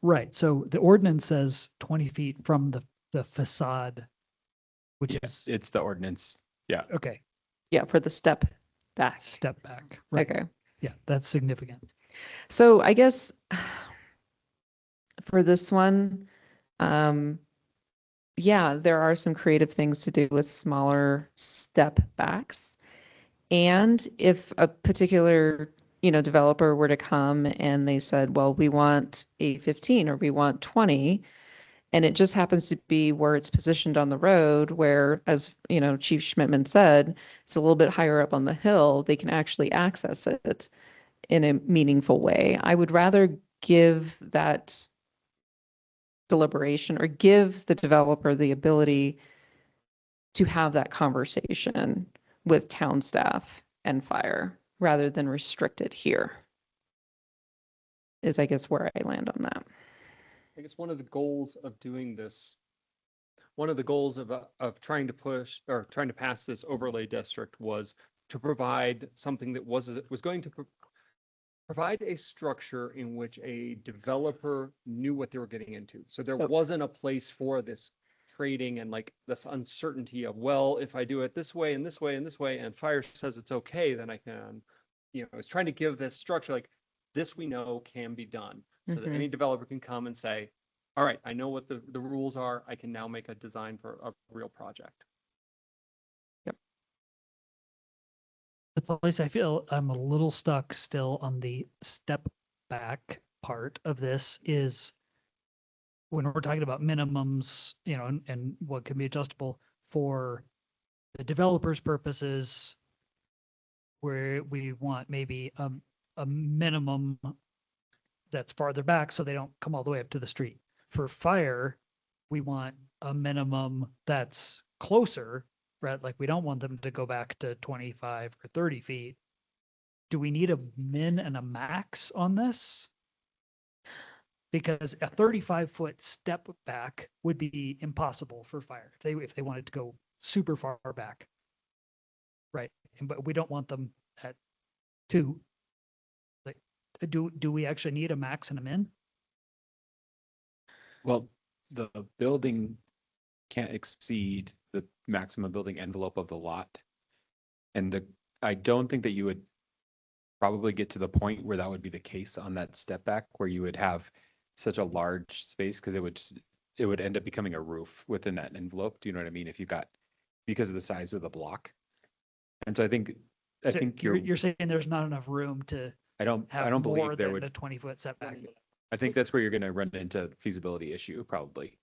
right. So the ordinance says 20 feet from the facade, which is it's the ordinance. Yeah. Okay. Yeah, for the step back. Step back. Right. Okay. Yeah, that's significant. So I guess for this one, yeah, there are some creative things to do with smaller step backs. And if a particular, developer were to come and they said, well, we want a 15 or we want 20, and it just happens to be where it's positioned on the road, where, as Chief Schmidtman said, it's a little bit higher up on the hill, they can actually access it in a meaningful way. I would rather give that deliberation or give the developer the ability to have that conversation with town staff and fire rather than restrict it here, is I guess where I land on that. I guess one of the goals of doing this, one of the goals of trying to push or trying to pass this overlay district was to provide something that was going to provide a structure in which a developer knew what they were getting into. So there wasn't a place for this trading and like this uncertainty of, well, if I do it this way and this way and this way, and fire says it's okay, then I can, it's trying to give this structure like this we know can be done so that any developer can come and say, all right, I know what the rules are. I can now make a design for a real project. The place I feel I'm a little stuck still on the step back part of this is when we're talking about minimums, and what can be adjustable for the developer's purposes, where we want maybe a minimum that's farther back so they don't come all the way up to the street. For fire, we want a minimum that's closer, right? Like we don't want them to go back to 25 or 30 feet. Do we need a min and a max on this? Because a 35-foot step back would be impossible for fire if they wanted to go super far back. Right. But we don't want them at 2. Like, do we actually need a max and a min? Well, the building can't exceed the maximum building envelope of the lot. And I don't think that you would probably get to the point where that would be the case on that step back, where you would have such a large space, because it would end up becoming a roof within that envelope. Do you know what I mean? If you got, because of the size of the block. And so I think You're saying there's not enough room to I don't more believe there than would. a 20-foot setback. I think that's where you're going to run into feasibility issue probably.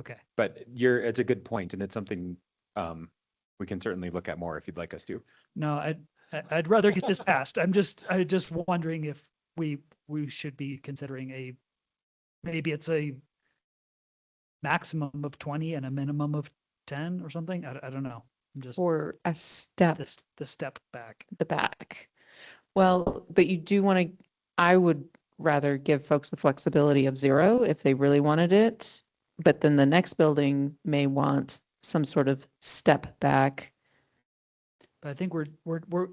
Okay. But it's a good point, and it's something we can certainly look at more if you'd like us to. No, I'd rather get this passed. I just wondering if we should be considering maybe it's a maximum of 20 and a minimum of 10 or something. I don't know. I'm just Or a step, the step back. the back. Well, but you do want to, I would rather give folks the flexibility of 0 if they really wanted it. But then the next building may want some sort of step back. But I think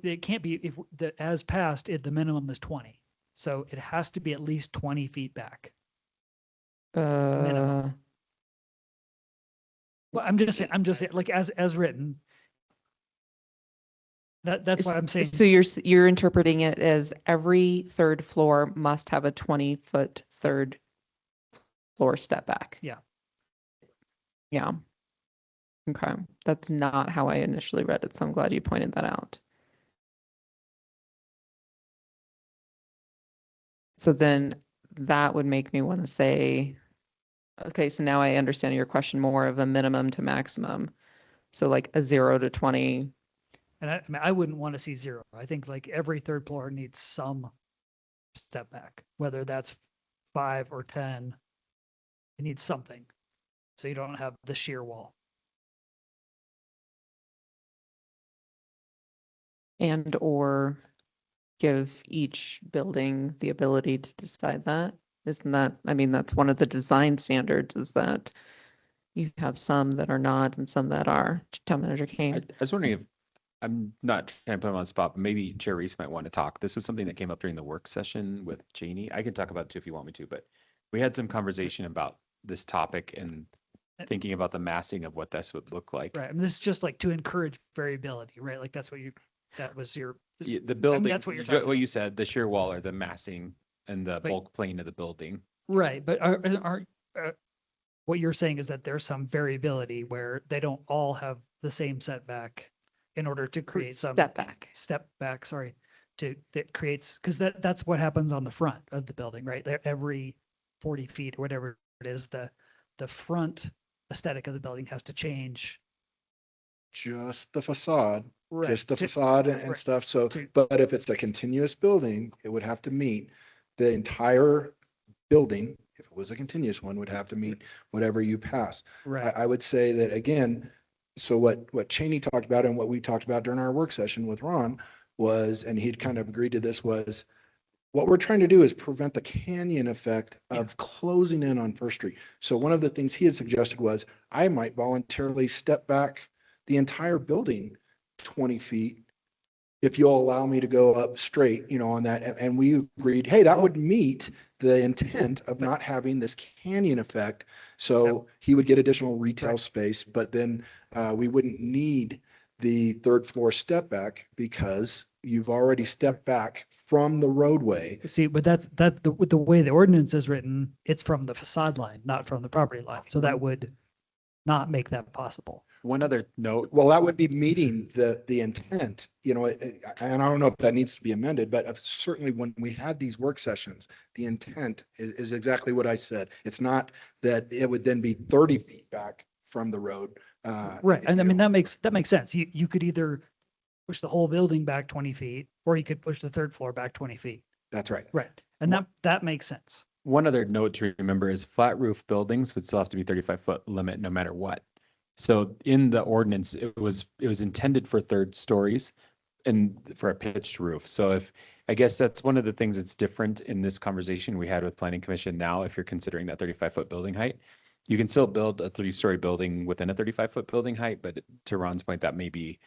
it can't be if as passed, the minimum is 20. So it has to be at least 20 feet back. Minimum. Well, I'm just saying, like as written. That's why I'm saying. So you're interpreting it as every third floor must have a 20-foot third floor step back. Yeah. Yeah. Okay. That's not how I initially read it, so I'm glad you pointed that out. So then that would make me want to say, okay, so now I understand your question more of a minimum to maximum. So like a 0 to 20. And I mean, I wouldn't want to see 0. I think like every third floor needs some step back, whether that's 5 or 10. It needs something, so you don't have the sheer wall. And or give each building the ability to decide that. Isn't that, I mean, that's one of the design standards, is that you have some that are not and some that are. Town Manager Kane. I was wondering if, I'm not trying to put him on the spot, but maybe Chair Reese might want to talk. This was something that came up during the work session with Janie. I can talk about it too if you want me to, but we had some conversation about this topic and thinking about the massing of what this would look like. Right. I mean, this is just like to encourage variability, right? Like that was your. Yeah, the building, that's what you're talking what about. you said, the shear wall or the massing and the bulk plane of the building. Right. But what you're saying is that there's some variability where they don't all have the same setback in order to create some step back, sorry, that creates, because that's what happens on the front of the building, right? Every 40 feet or whatever it is, the front aesthetic of the building has to change. Just the facade, Right. just the facade and right. stuff. So, but if it's a continuous building, it would have to meet the entire building. If it was a continuous one, would have to meet whatever you pass. Right. I would say that again, so what Cheney talked about and what we talked about during our work session with Ron was, and he'd kind of agreed to this, was what we're trying to do is prevent the canyon effect of closing in on First Street. So one of the things he had suggested was I might voluntarily step back the entire building 20 feet if you'll allow me to go up straight, on that. And we agreed, hey, that would meet the intent of not having this canyon effect. So he would get additional retail space, but then we wouldn't need the third floor step back because you've already stepped back from the roadway. See, but that's the way the ordinance is written, it's from the facade line, not from the property line. So that would not make that possible. One other note. Well, that would be meeting the intent, and I don't know if that needs to be amended, but certainly when we had these work sessions, the intent is exactly what I said. It's not that it would then be 30 feet back from the road. Right. And I mean, that makes sense. You could either push the whole building back 20 feet, or you could push the third floor back 20 feet. That's right. Right. And that makes sense. one other note to remember is flat roof buildings would still have to be 35-foot limit no matter what. So in the ordinance, it was intended for third stories and for a pitched roof. So if, I guess that's one of the things that's different in this conversation we had with Planning Commission now, if you're considering that 35-foot building height, you can still build a 3-story building within a 35-foot building height, but to Ron's point, that may be,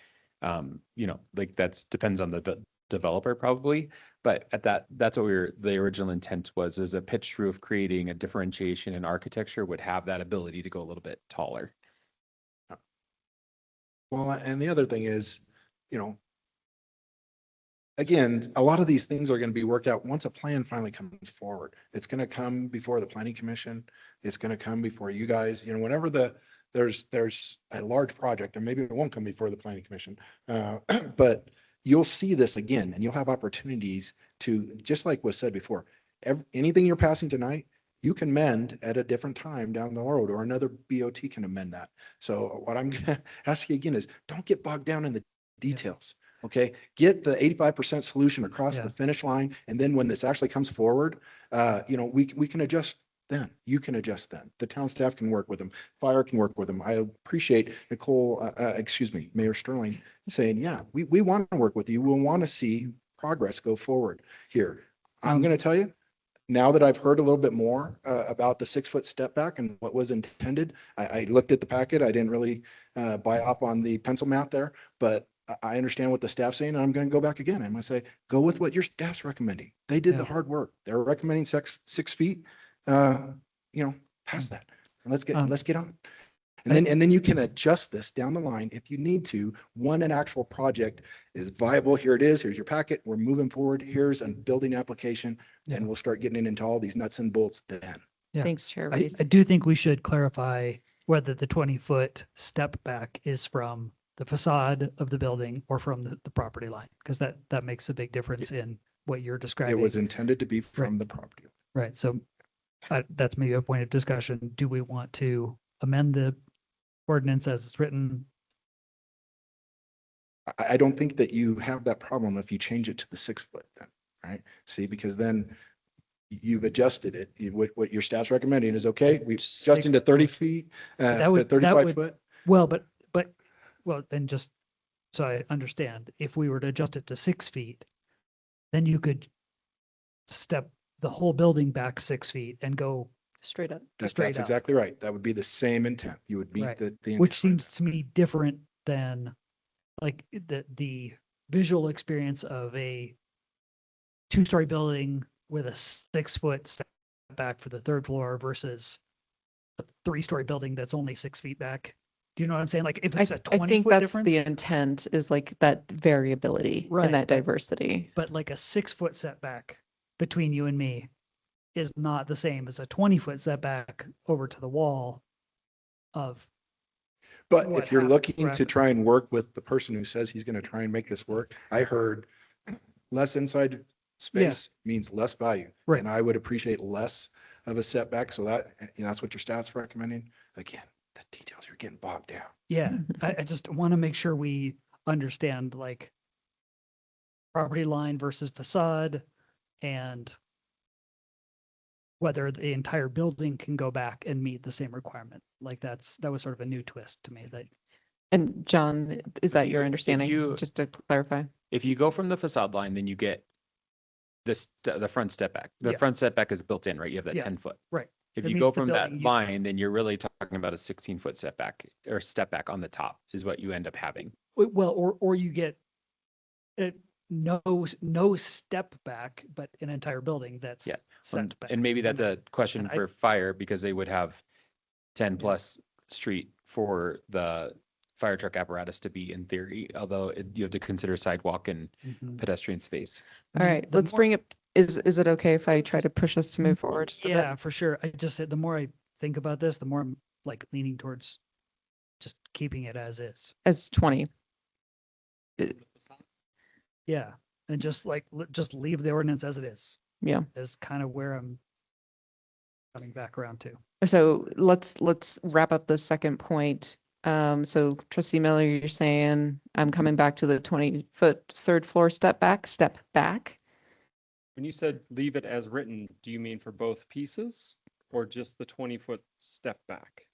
you know, like that's depends on the developer probably, but at that's what the original intent was, is a pitched roof creating a differentiation in architecture would have that ability to go a little bit taller. Well, and the other thing is, you know, again, a lot of these things are going to be worked out once a plan finally comes forward. It's going to come before the planning commission. It's going to come before you guys, you know, whenever there's a large project, and maybe it won't come before the planning commission. But you'll see this again, and you'll have opportunities to, just like was said before, anything you're passing tonight, you can mend at a different time down the road, or another BOT can amend that. So what I'm going to ask you again is, don't get bogged down in the details. Okay, get the 85% solution across the finish line, and then when this actually comes forward, you know, we can adjust then. You can adjust then. The town staff can work with them. Fire can work with them. I appreciate Nicole, Mayor Sterling saying, yeah, we want to work with you. We'll want to see progress go forward here. I'm going to tell you, now that I've heard a little bit more about the 6-foot step back and what was intended, I looked at the packet. I didn't really buy off on the pencil math there, but I understand what the staff's saying, and I'm going to go back again. I'm going to say, go with what your staff's recommending. They did the hard work. They're recommending 6 feet. You know, pass that. And let's get on. And then you can adjust this down the line if you need to. When an actual project is viable, here it is. Here's your packet. We're moving forward. Here's a building application, and we'll start getting into all these nuts and bolts then. Yeah. Thanks, Chair. I do think we should clarify whether the 20-foot step back is from the facade of the building or from the property line, because that makes a big difference in what you're describing. It was intended to be from the property. Right. So that's maybe a point of discussion. Do we want to amend the ordinance as it's written? I don't think that you have that problem if you change it to the 6-foot then, right? See, because then you've adjusted it. What your staff's recommending is, okay, we've adjusted to 30 feet, to 35 foot. Well, then just so I understand, if we were to adjust it to 6 feet, then you could step the whole building back 6 feet and go straight up. That's exactly right. That would be the same intent. You would meet the intent. Which seems to me different than like the visual experience of a 2-story building with a 6-foot step back for the 3rd floor versus a 3-story building that's only 6 feet back. Do you know what I'm saying? Like if it's a 20-foot I think that's difference, the intent, is like that variability and that diversity. but like a 6-foot setback between you and me is not the same as a 20-foot setback over to the wall of. But if you're looking to try and work with the person who says he's going to try and make this work, I heard less inside space means less value. Right. And I would appreciate less of a setback. So that, you know, that's what your staff's recommending. Again, the details, you're getting bogged down. Yeah, I just want to make sure we understand like property line versus facade and whether the entire building can go back and meet the same requirement. Like that was sort of a new twist to me. And John, is that your understanding? Just to clarify. If you go from the facade line, then you get the front step back. The front setback is built in, right? You have that 10-foot. Right. If you go from that line, then you're really talking about a 16-foot setback or step back on the top is what you end up having. Well, or you get no step back, but an entire building that's set back. And maybe that's a question for fire, because they would have 10 plus street for the fire truck apparatus to be in theory, although you have to consider sidewalk and pedestrian space. All right, let's bring it. Is it okay if I try to push us to move forward just a bit? Yeah, for sure. I just said the more I think about this, the more I'm like leaning towards just keeping it as is. As 20. Yeah, and just leave the ordinance as it is. Yeah, is kind of where I'm coming back around to. So let's wrap up the second point. So Trustee Miller, you're saying I'm coming back to the 20-foot 3rd floor step back. When you said leave it as written, do you mean for both pieces or just the 20-foot step back?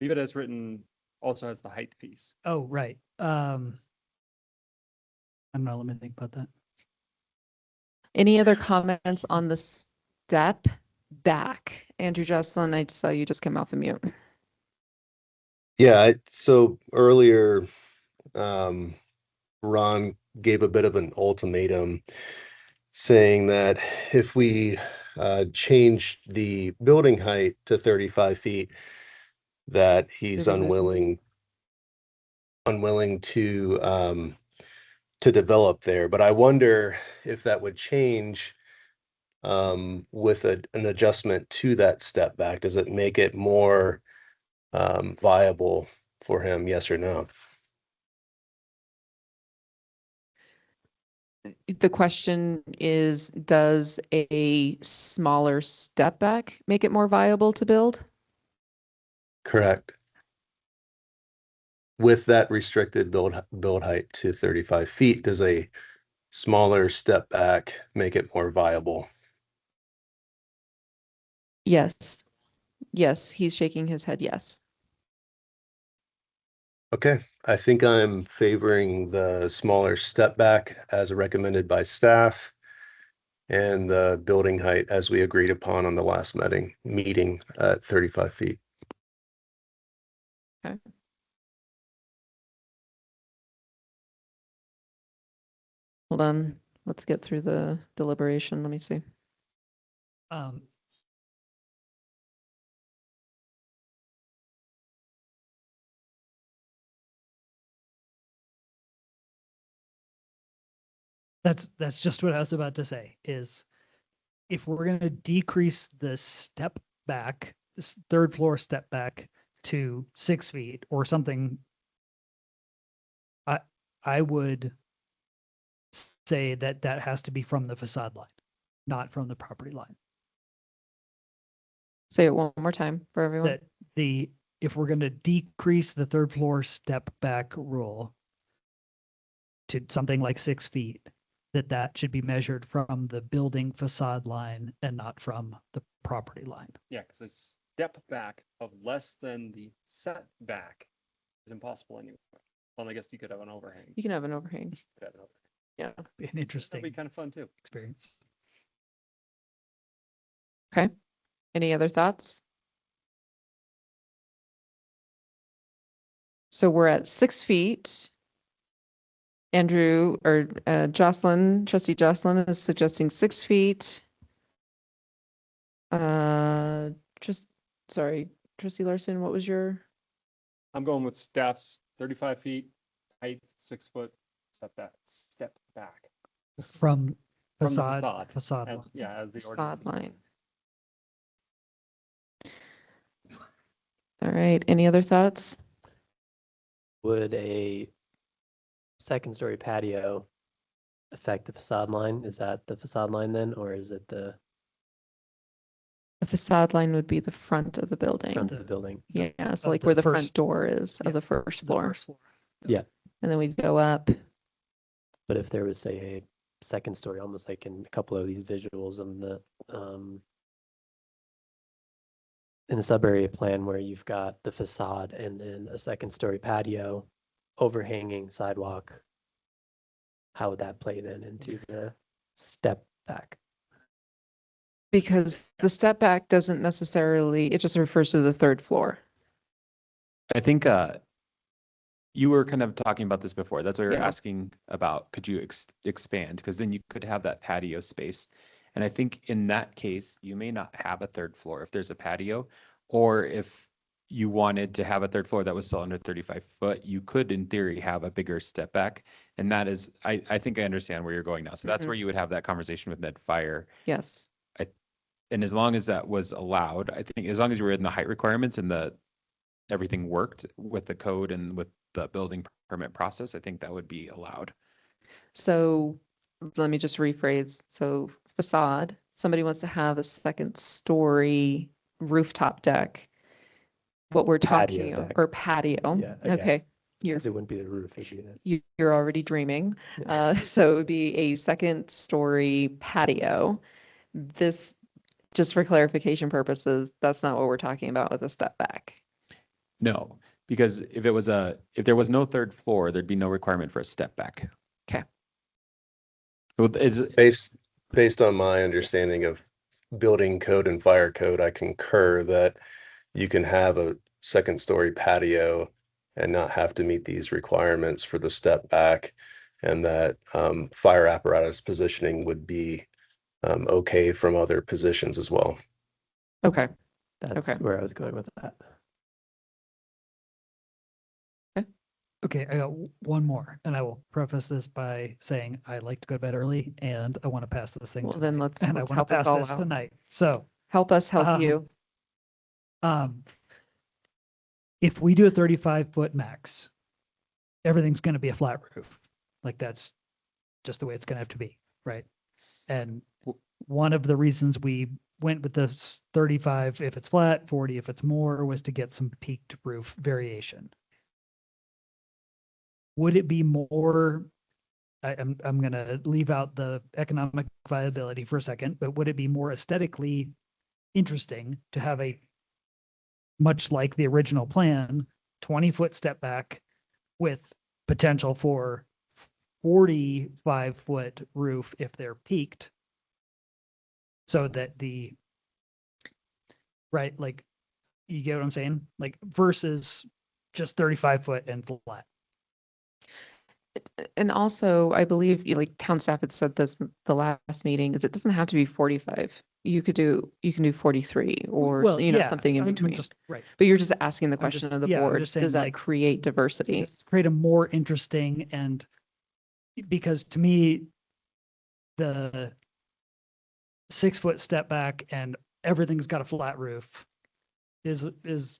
Leave it as written also has the height piece. Oh, right. I don't know. Let me think about that. Any other comments on the step back? Andrew Jocelyn, I saw you just came off of mute. Yeah, so earlier, Ron gave a bit of an ultimatum saying that if we changed the building height to 35 feet, that he's unwilling to develop there. But I wonder if that would change with an adjustment to that step back. Does it make it more viable for him? Yes or no? The question is, does a smaller step back make it more viable to build? Correct. With that restricted build height to 35 feet, does a smaller step back make it more viable? Yes. Yes, he's shaking his head yes. Okay, I think I'm favoring the smaller step back as recommended by staff and the building height as we agreed upon on the last meeting at 35 feet. Okay. Hold on. Let's get through the deliberation. Let me see. That's just what I was about to say is if we're going to decrease the step back, this third floor step back to 6 feet or something, I would say that that has to be from the facade line, not from the property line. Say it one more time for everyone. That if we're going to decrease the third floor step back rule to something like 6 feet, that should be measured from the building facade line and not from the property line. Yeah, because a step back of less than the setback is impossible anyway. Well, I guess you could have an overhang. You can have an overhang. Yeah. Be an interesting That'd be kind of fun too. experience. Okay. Any other thoughts? So we're at 6 feet. Andrew or Jocelyn, Trustee Jocelyn is suggesting 6 feet. Sorry, Trustee Larson, what was your? I'm going with staff's 35 feet, height 6 foot, step back. From the facade facade. line. Yeah, as the Facade ordinance. line. All right, any other thoughts? Would a second story patio affect the facade line? Is that the facade line then, or is it the The facade line would be the front of the building. front of the building? Yeah, so like where the front door is of the first floor. Yeah. And then we'd go up. But if there was, say, a second story, almost like in a couple of these visuals in the sub area plan where you've got the facade and then a second story patio, overhanging sidewalk, how would that play then into the step back? Because the step back doesn't necessarily, it just refers to the third floor. I think you were kind of talking about this before. That's what you're Yeah. asking about. Could you expand? Because then you could have that patio space. And I think in that case, you may not have a third floor if there's a patio, or if you wanted to have a third floor that was still under 35 foot, you could in theory have a bigger step back. And that is, I think I understand where you're going now. So that's where you would have that conversation with Ned Fire. Yes. And as long as that was allowed, I think as long as you were in the height requirements and everything worked with the code and with the building permit process, I think that would be allowed. So let me just rephrase. So facade, somebody wants to have a second story rooftop deck. What we're Patio talking, deck. or patio. Yeah, okay. Okay. Because it wouldn't be the roof, it'd be the. You're already dreaming. So it would be a second story patio. This, just for clarification purposes, that's not what we're talking about with a step back. No, because if there was no third floor, there'd be no requirement for a step back. Okay. It's Based on my understanding of building code and fire code, I concur that you can have a second story patio and not have to meet these requirements for the step back, and that fire apparatus positioning would be okay from other positions as well. Okay. That's Okay. where I was going with that. Okay, I got one more, and I will preface this by saying I like to go to bed early, and I want to pass this thing. Well, then tonight, let's and I help want to us pass all this out. tonight. So Help us help you. If we do a 35-foot max, everything's going to be a flat roof. Like that's just the way it's going to have to be, right? And one of the reasons we went with the 35 if it's flat, 40 if it's more, was to get some peaked roof variation. Would it be more, I'm going to leave out the economic viability for a second, but would it be more aesthetically interesting to have a, much like the original plan, 20-foot step back with potential for 45-foot roof if they're peaked, so that right, like, you get what I'm saying? Like, versus just 35 foot and flat. And also, I believe like town staff had said this the last meeting, is it doesn't have to be 45. You can do 43 or, Well, yeah, something in I'm between. just right. But you're just asking the I'm just- question of the yeah, I'm board, just saying, does that like, create diversity? Just create a more interesting, and because to me, the 6-foot step back and everything's got a flat roof is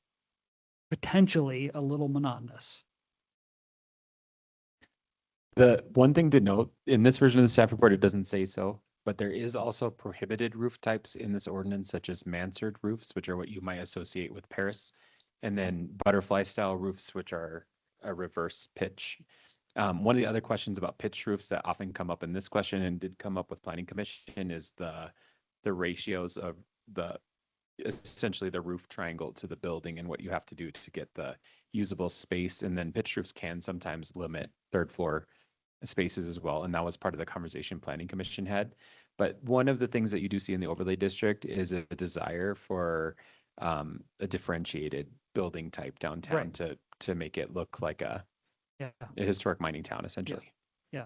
potentially a little monotonous. The one thing to note, in this version of the staff report, it doesn't say so, but there is also prohibited roof types in this ordinance, such as mansard roofs, which are what you might associate with Paris, and then butterfly style roofs, which are a reverse pitch. One of the other questions about pitched roofs that often come up in this question and did come up with planning commission is the ratios of essentially the roof triangle to the building and what you have to do to get the usable space. And then pitched roofs can sometimes limit third floor spaces as well. And that was part of the conversation planning commission had. But one of the things that you do see in the overlay district is a desire for a differentiated building type downtown to make it look like a historic mining town, essentially. Yeah.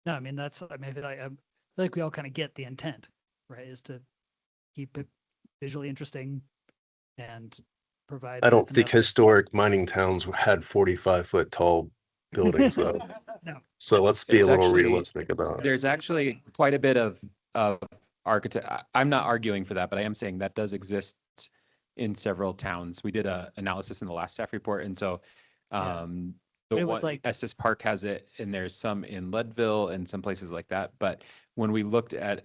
No, I mean, I feel like we all kind of get the intent, right? Is to keep it visually interesting and provide. I don't think enough- historic mining towns had 45-foot tall buildings though. No. So let's be a It's little actually- realistic about it. There's actually quite a bit of architect. I'm not arguing for that, but I am saying that does exist in several towns. We did a analysis in the last staff report, and so the It was one, like- Estes Park has it, and there's some in Leadville and some places like that. But when we looked at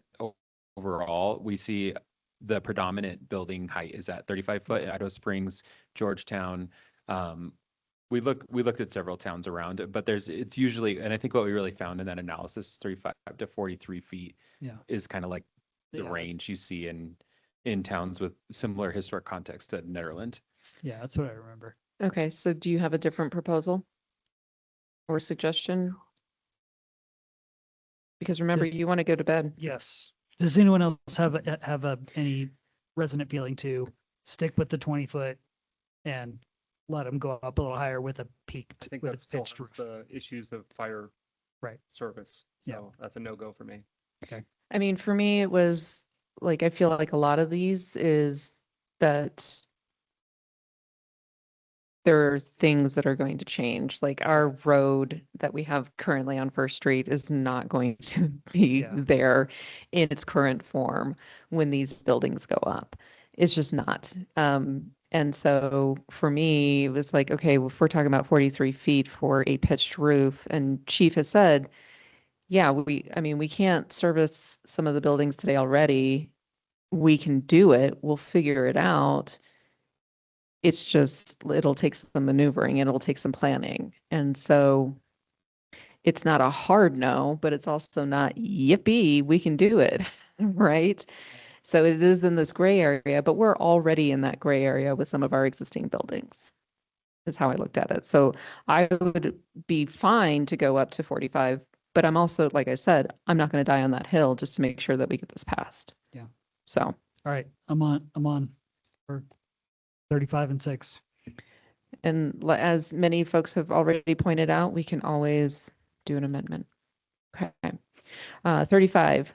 overall, we see the predominant building height is at 35 foot. Idaho Springs, Georgetown. We looked at several towns around it, but it's usually, and I think what we really found in that analysis, 35 to 43 feet is kind of like the range you see in towns with similar historic context to Netherland. Yeah, that's what I remember. Okay, so do you have a different proposal or suggestion? Because remember, you want to go to bed. Yes. Does anyone else have any resonant feeling to stick with the 20-foot and let them go up a little higher with a peaked, I think with that a still pitched has roof? the issues of fire service. So that's a no-go for me. Okay. I mean, for me, it was like, I feel like a lot of these is that there are things that are going to change. Like our road that we have currently on First Street is not going to be there in its current form when these buildings go up. It's just not. And so for me, it was like, okay, if we're talking about 43 feet for a pitched roof, and Chief has said, yeah, we can't service some of the buildings today already. We can do it. We'll figure it out. It's just, it'll take some maneuvering, it'll take some planning. And so it's not a hard no, but it's also not yippee, we can do it, right? So it is in this gray area, but we're already in that gray area with some of our existing buildings, is how I looked at it. So I would be fine to go up to 45, but I'm also, like I said, I'm not going to die on that hill just to make sure that we get this passed. Yeah. So. All right, I'm on for 35 and 6. And as many folks have already pointed out, we can always do an amendment. Okay. 35,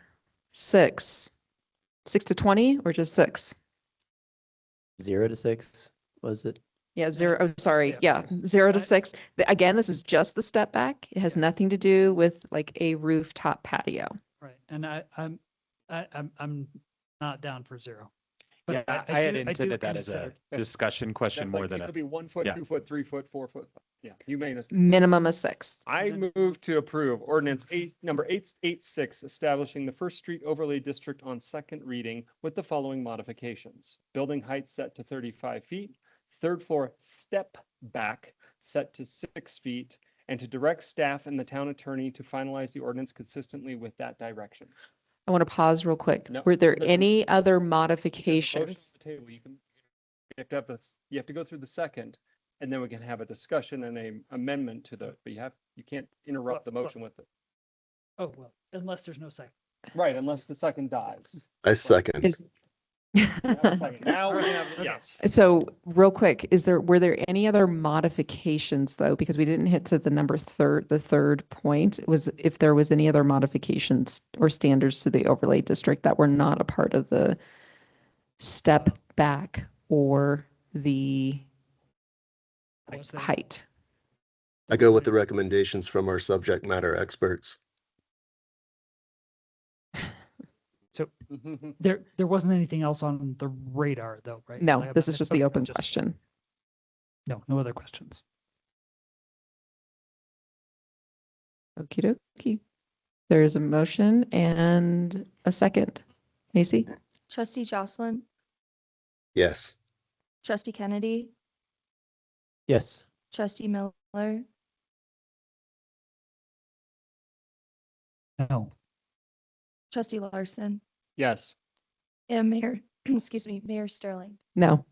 6, 6 to 20, or just 6? 0 to 6, was it? Yeah, 0. Oh, sorry. Yeah, 0 to 6. Again, this is just the step back. It has nothing to do with like a rooftop patio. Right, and I'm not down for 0. Yeah, But I had do intended that as a consider- discussion question That's more like, than it a. could be 1 foot, yeah. 2 foot, 3 foot, 4 foot. Yeah, you may. Minimum of 6. I move to approve ordinance number 886, establishing the First Street Overlay District on second reading with the following modifications. Building height set to 35 feet, third floor step back set to 6 feet, and to direct staff and the town attorney to finalize the ordinance consistently with that direction. I want to pause real quick. No, Were there there's- any other There's a motion on modifications? the table. You have to have you have to go through the second, and then we can have a discussion and a amendment to the, but you can't interrupt the motion with it. Oh, well, unless there's no second. Right, unless the second dies. I second. Now we have, yes. So real quick, were there any other modifications though? Because we didn't hit to the third point. It was if there was any other modifications or standards to the overlay district that were not a part of the step back or the height. I go with the recommendations from our subject matter experts. So there wasn't anything else on the radar though, right? No, Like, this is just the okay, open question. No other questions. Okie dokie. There is a motion and a second. Macy? Trustee Jocelyn, Yes. Trustee Kennedy, Yes. Trustee Miller, No. Trustee Larson, Yes. and Mayor, excuse me, Mayor Sterling. No.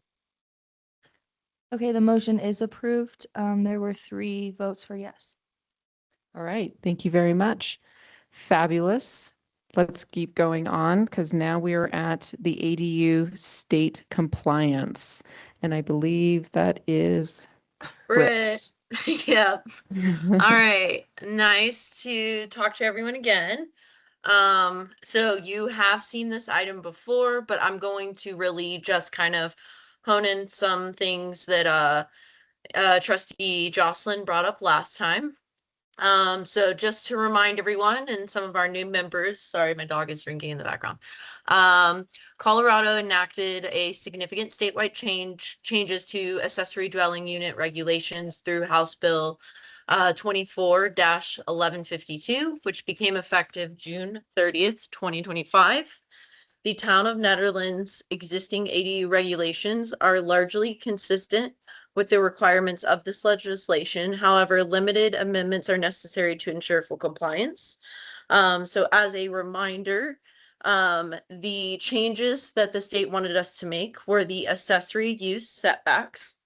Okay, the motion is approved. There were 3 votes for yes. All right. Thank you very much. Fabulous. Let's keep going on because now we are at the ADU state compliance. And I believe that is Britt. Britt. Yep. All right. Nice to talk to everyone again. So you have seen this item before, but I'm going to really just kind of hone in some things that Trustee Jocelyn brought up last time. So just to remind everyone and some of our new members, sorry, my dog is drinking in the background. Colorado enacted a significant statewide changes to accessory dwelling unit regulations through House Bill 24-1152, which became effective June 30th, 2025. The town of Netherlands' existing ADU regulations are largely consistent with the requirements of this legislation. However, limited amendments are necessary to ensure full compliance. So as a reminder, the changes that the state wanted us to make were the accessory use setbacks.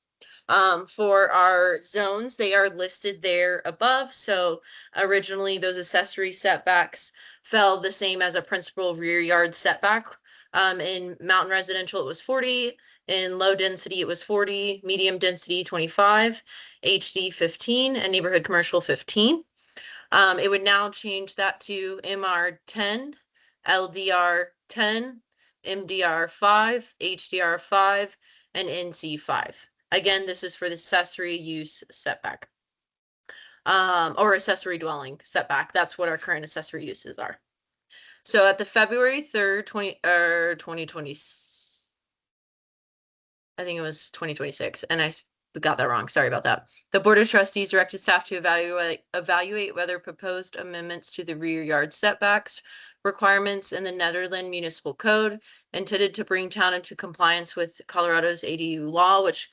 For our zones, they are listed there above. So originally those accessory setbacks fell the same as a principal rear yard setback. In mountain residential, it was 40. In low density, it was 40, medium density, 25, HD 15, and neighborhood commercial 15. It would now change that to MR 10, LDR 10, MDR 5, HDR 5, and NC 5. Again, this is for the accessory use setback. Or accessory dwelling setback. That's what our current accessory uses are. So at the February 3rd, 2020, I think it was 2026, and I got that wrong. Sorry about that. The Board of Trustees directed staff to evaluate whether proposed amendments to the rear yard setbacks requirements in the Netherlands Municipal Code intended to bring town into compliance with Colorado's ADU law, which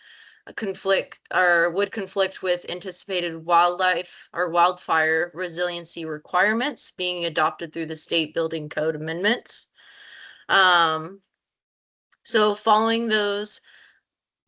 conflict or would conflict with anticipated wildlife or wildfire resiliency requirements being adopted through the state building code amendments. So following those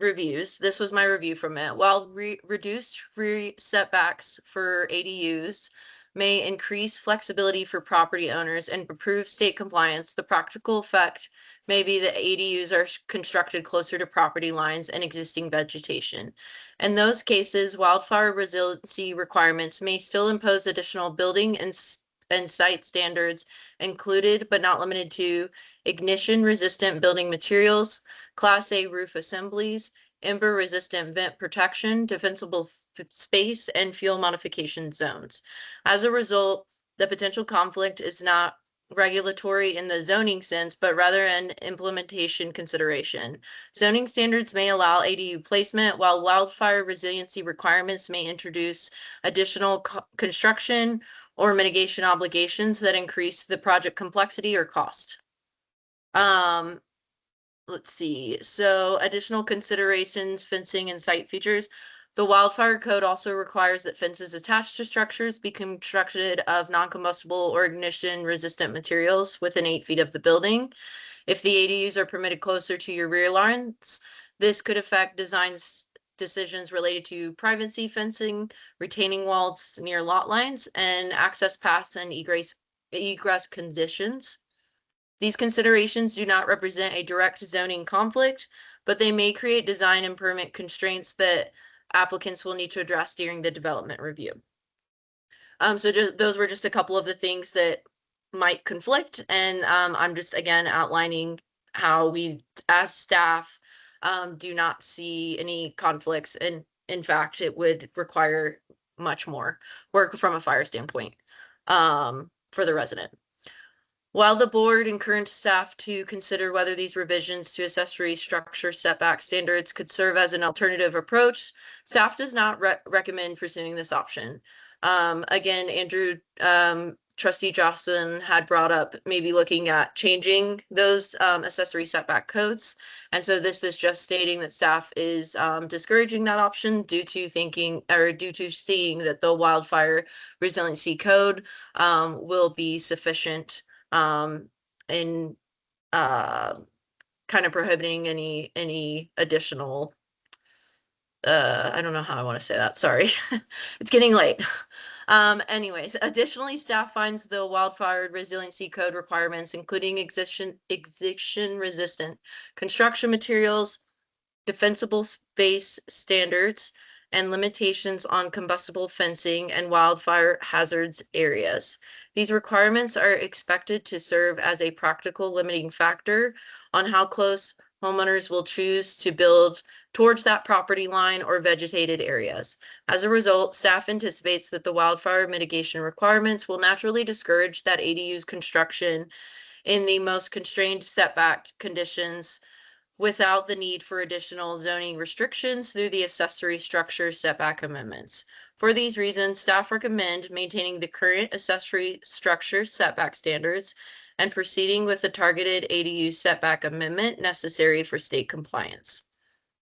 reviews, this was my review from it. While reduced free setbacks for ADUs may increase flexibility for property owners and improve state compliance, the practical effect may be that ADUs are constructed closer to property lines and existing vegetation. In those cases, wildfire resiliency requirements may still impose additional building and site standards, included but not limited to ignition resistant building materials, Class A roof assemblies, ember resistant vent protection, defensible space, and fuel modification zones. As a result, the potential conflict is not regulatory in the zoning sense, but rather an implementation consideration. Zoning standards may allow ADU placement, while wildfire resiliency requirements may introduce additional construction or mitigation obligations that increase the project complexity or cost. Let's see. So additional considerations, fencing and site features. The wildfire code also requires that fences attached to structures be constructed of non-combustible or ignition resistant materials within 8 feet of the building. If the ADUs are permitted closer to your rear lines, this could affect design decisions related to privacy fencing, retaining walls near lot lines, and access paths and egress conditions. These considerations do not represent a direct zoning conflict, but they may create design and permit constraints that applicants will need to address during the development review. So those were just a couple of the things that might conflict, and I'm just again outlining how we as staff do not see any conflicts, and in fact it would require much more work from a fire standpoint for the resident. While the board encouraged staff to consider whether these revisions to accessory structure setback standards could serve as an alternative approach, staff does not recommend pursuing this option. Again, Andrew, Trustee Jocelyn had brought up maybe looking at changing those accessory setback codes. And so this is just stating that staff is discouraging that option due to seeing that the wildfire resiliency code will be sufficient in kind of prohibiting any additional I don't know how I want to say that, sorry. It's getting late. Anyways, additionally, staff finds the wildfire resiliency code requirements, including ignition resistant construction materials, defensible space standards, and limitations on combustible fencing and wildfire hazards areas. These requirements are expected to serve as a practical limiting factor on how close homeowners will choose to build towards that property line or vegetated areas. As a result, staff anticipates that the wildfire mitigation requirements will naturally discourage that ADU's construction in the most constrained setback conditions without the need for additional zoning restrictions through the accessory structure setback amendments. For these reasons, staff recommend maintaining the current accessory structure setback standards and proceeding with the targeted ADU setback amendment necessary for state compliance.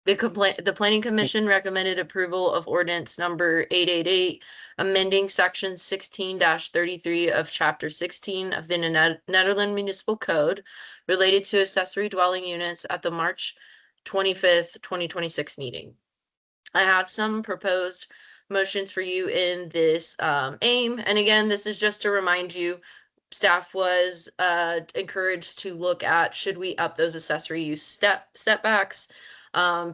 The Planning Commission recommended approval of ordinance number 888, amending section 16-33 of chapter 16 of the Netherlands Municipal Code related to accessory dwelling units at the March 25th, 2026 meeting. I have some proposed motions for you in this aim. And again, this is just to remind you, staff was encouraged to look at, should we up those accessory use setbacks?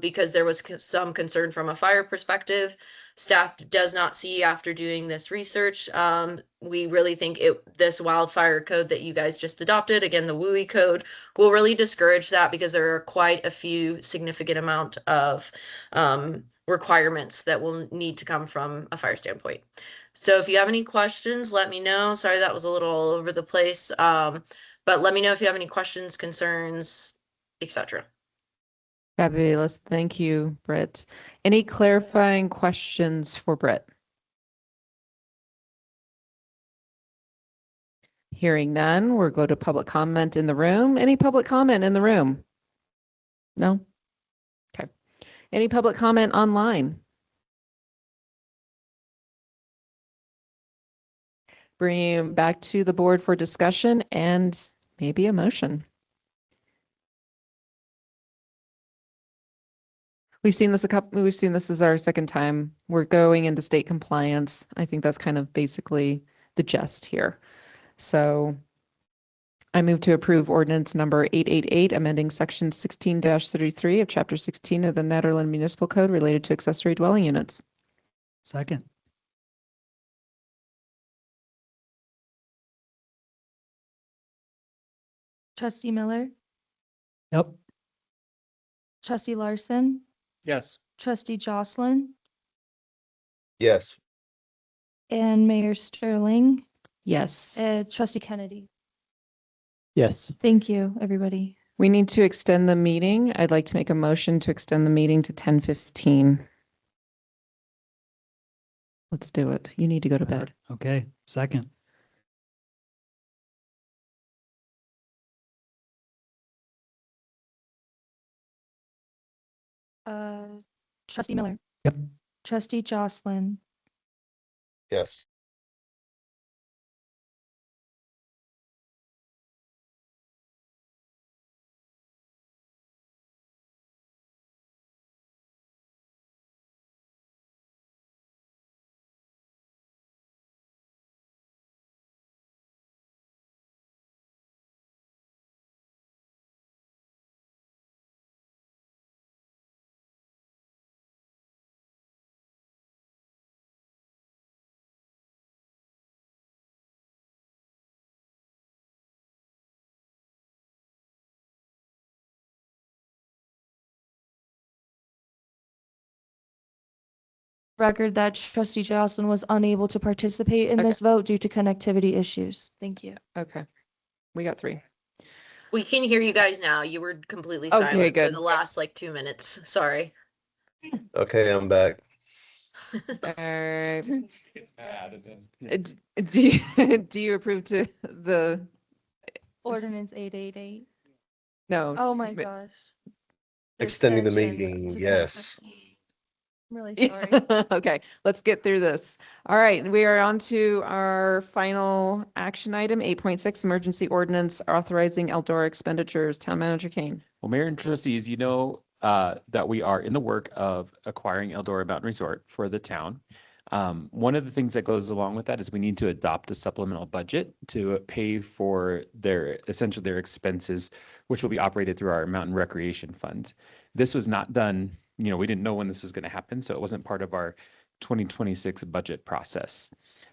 Because there was some concern from a fire perspective. Staff does not see, after doing this research, we really think this wildfire code that you guys just adopted, again, the WUI code, will really discourage that, because there are quite a few significant amount of requirements that will need to come from a fire standpoint. So if you have any questions, let me know. Sorry, that was a little all over the place. But let me know if you have any questions, concerns, etc. Fabulous. Thank you, Britt. Any clarifying questions for Britt? Hearing none, we'll go to public comment in the room. Any public comment in the room? No? Okay. Any public comment online? Bringing it back to the board for discussion and maybe a motion. We've seen this as our second time. We're going into state compliance. I think that's kind of basically the gist here. So I move to approve ordinance number 888, amending section 16-33 of chapter 16 of the Nederland Municipal Code related to accessory dwelling units. Second. Trustee Miller, Yep. Trustee Larson, Yes. Trustee Jocelyn, Yes. and Mayor Sterling, Yes. Trustee Kennedy. Yes. Thank you, everybody. We need to extend the meeting. I'd like to make a motion to extend the meeting to 10:15. Let's do it. You need to go to bed. Okay. Second. Trustee Miller. Yep. Trustee Jocelyn, Yes. record that Trustee Jocelyn was unable to participate in Okay. this vote due to connectivity issues. Thank you. Okay. We got 3. We can hear you guys now. You were completely Okay, silent for good. the last like 2 minutes. Sorry. Okay, I'm back. All right. It's bad. And then, Do you approve to the, Ordinance 888. no. Oh my gosh. Extending the Extension meeting, to yes. 10:15. I'm really sorry. Okay, let's get through this. All right, we are on to our final action item, 8.6, emergency ordinance authorizing Eldora expenditures. Town Manager Kane. Well, Mayor and trustees, you know that we are in the work of acquiring Eldora Mountain Resort for the town. One of the things that goes along with that is we need to adopt a supplemental budget to pay for essentially their expenses, which will be operated through our mountain recreation fund. This was not done, we didn't know when this was going to happen, so it wasn't part of our 2026 budget process.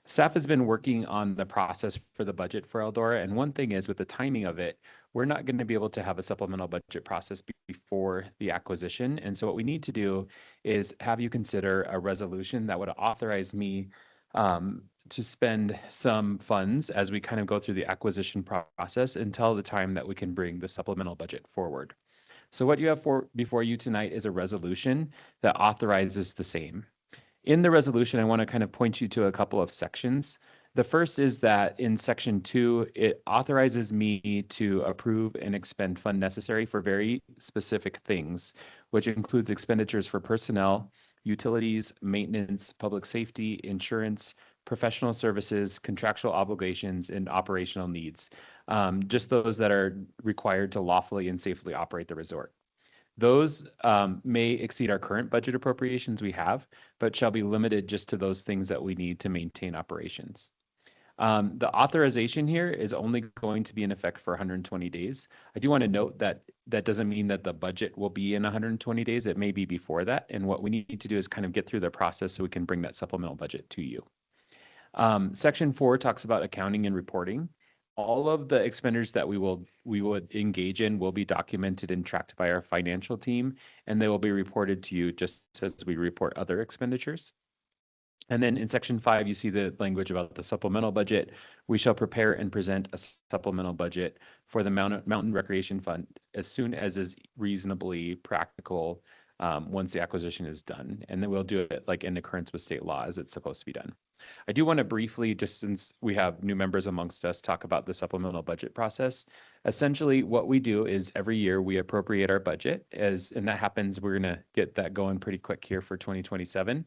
Staff has been working on the process for the budget for Eldora, and one thing is with the timing of it, we're not going to be able to have a supplemental budget process before the acquisition. And so what we need to do is have you consider a resolution that would authorize me to spend some funds as we kind of go through the acquisition process until the time that we can bring the supplemental budget forward. So what you have before you tonight is a resolution that authorizes the same. In the resolution, I want to kind of point you to a couple of sections. The first is that in section 2, it authorizes me to approve and expend fund necessary for very specific things, which includes expenditures for personnel, utilities, maintenance, public safety, insurance, professional services, contractual obligations, and operational needs. Just those that are required to lawfully and safely operate the resort. Those may exceed our current budget appropriations we have, but shall be limited just to those things that we need to maintain operations. The authorization here is only going to be in effect for 120 days. I do want to note that that doesn't mean that the budget will be in 120 days. It may be before that. And what we need to do is kind of get through the process so we can bring that supplemental budget to you. Section 4 talks about accounting and reporting. All of the expenditures that we would engage in will be documented and tracked by our financial team, and they will be reported to you just as we report other expenditures. And then in section 5, you see the language about the supplemental budget. We shall prepare and present a supplemental budget for the Mountain Recreation Fund as soon as is reasonably practical once the acquisition is done. And then we'll do it like in accordance with state law as it's supposed to be done. I do want to briefly, just since we have new members amongst us, talk about the supplemental budget process. Essentially, what we do is every year we appropriate our budget and that happens, we're going to get that going pretty quick here for 2027.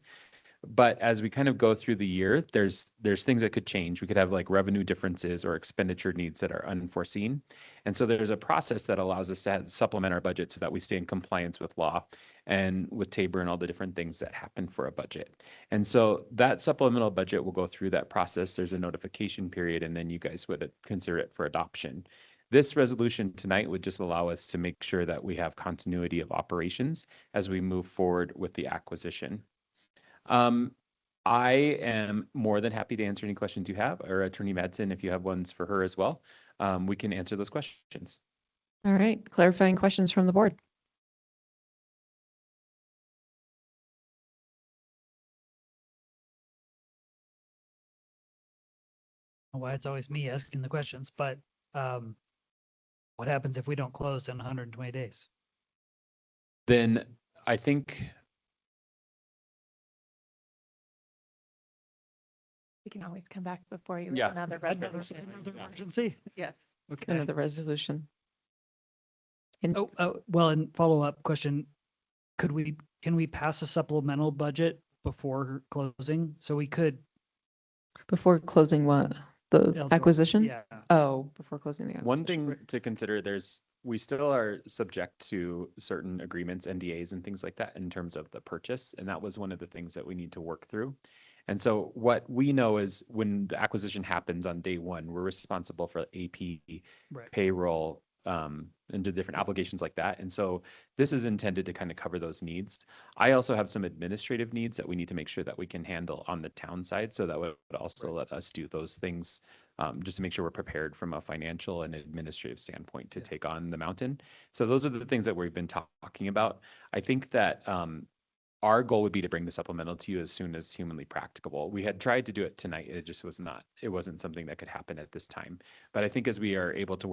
But as we kind of go through the year, there's things that could change. We could have like revenue differences or expenditure needs that are unforeseen. And so there's a process that allows us to supplement our budget so that we stay in compliance with law and with Tabor and all the different things that happen for a budget. And so that supplemental budget will go through that process. There's a notification period, and then you guys would consider it for adoption. This resolution tonight would just allow us to make sure that we have continuity of operations as we move forward with the acquisition. I am more than happy to answer any questions you have, or Attorney Madsen, if you have ones for her as well, we can answer those questions. All right, clarifying questions from the board. Why it's always me asking the questions, but what happens if we don't close in 120 days? Then I think We can always come back before you Yeah. with another resolution. Another emergency? Yes. Okay. Another resolution. Well, and follow-up question, can we pass a supplemental budget before closing? So we could. Before closing what? The acquisition? Yeah. Oh, before closing the one acquisition. thing to consider, we still are subject to certain agreements, NDAs and things like that in terms of the purchase. And that was one of the things that we need to work through. And so what we know is when the acquisition happens on day one, we're responsible for AP, payroll, and the different obligations like that. And so this is intended to kind of cover those needs. I also have some administrative needs that we need to make sure that we can handle on the town side. So that would also let us do those things just to make sure we're prepared from a financial and administrative standpoint to take on the mountain. So those are the things that we've been talking about. I think that our goal would be to bring the supplemental to you as soon as humanly practicable. We had tried to do it tonight. It just was not, it wasn't something that could happen at this time. But I think as we are able to work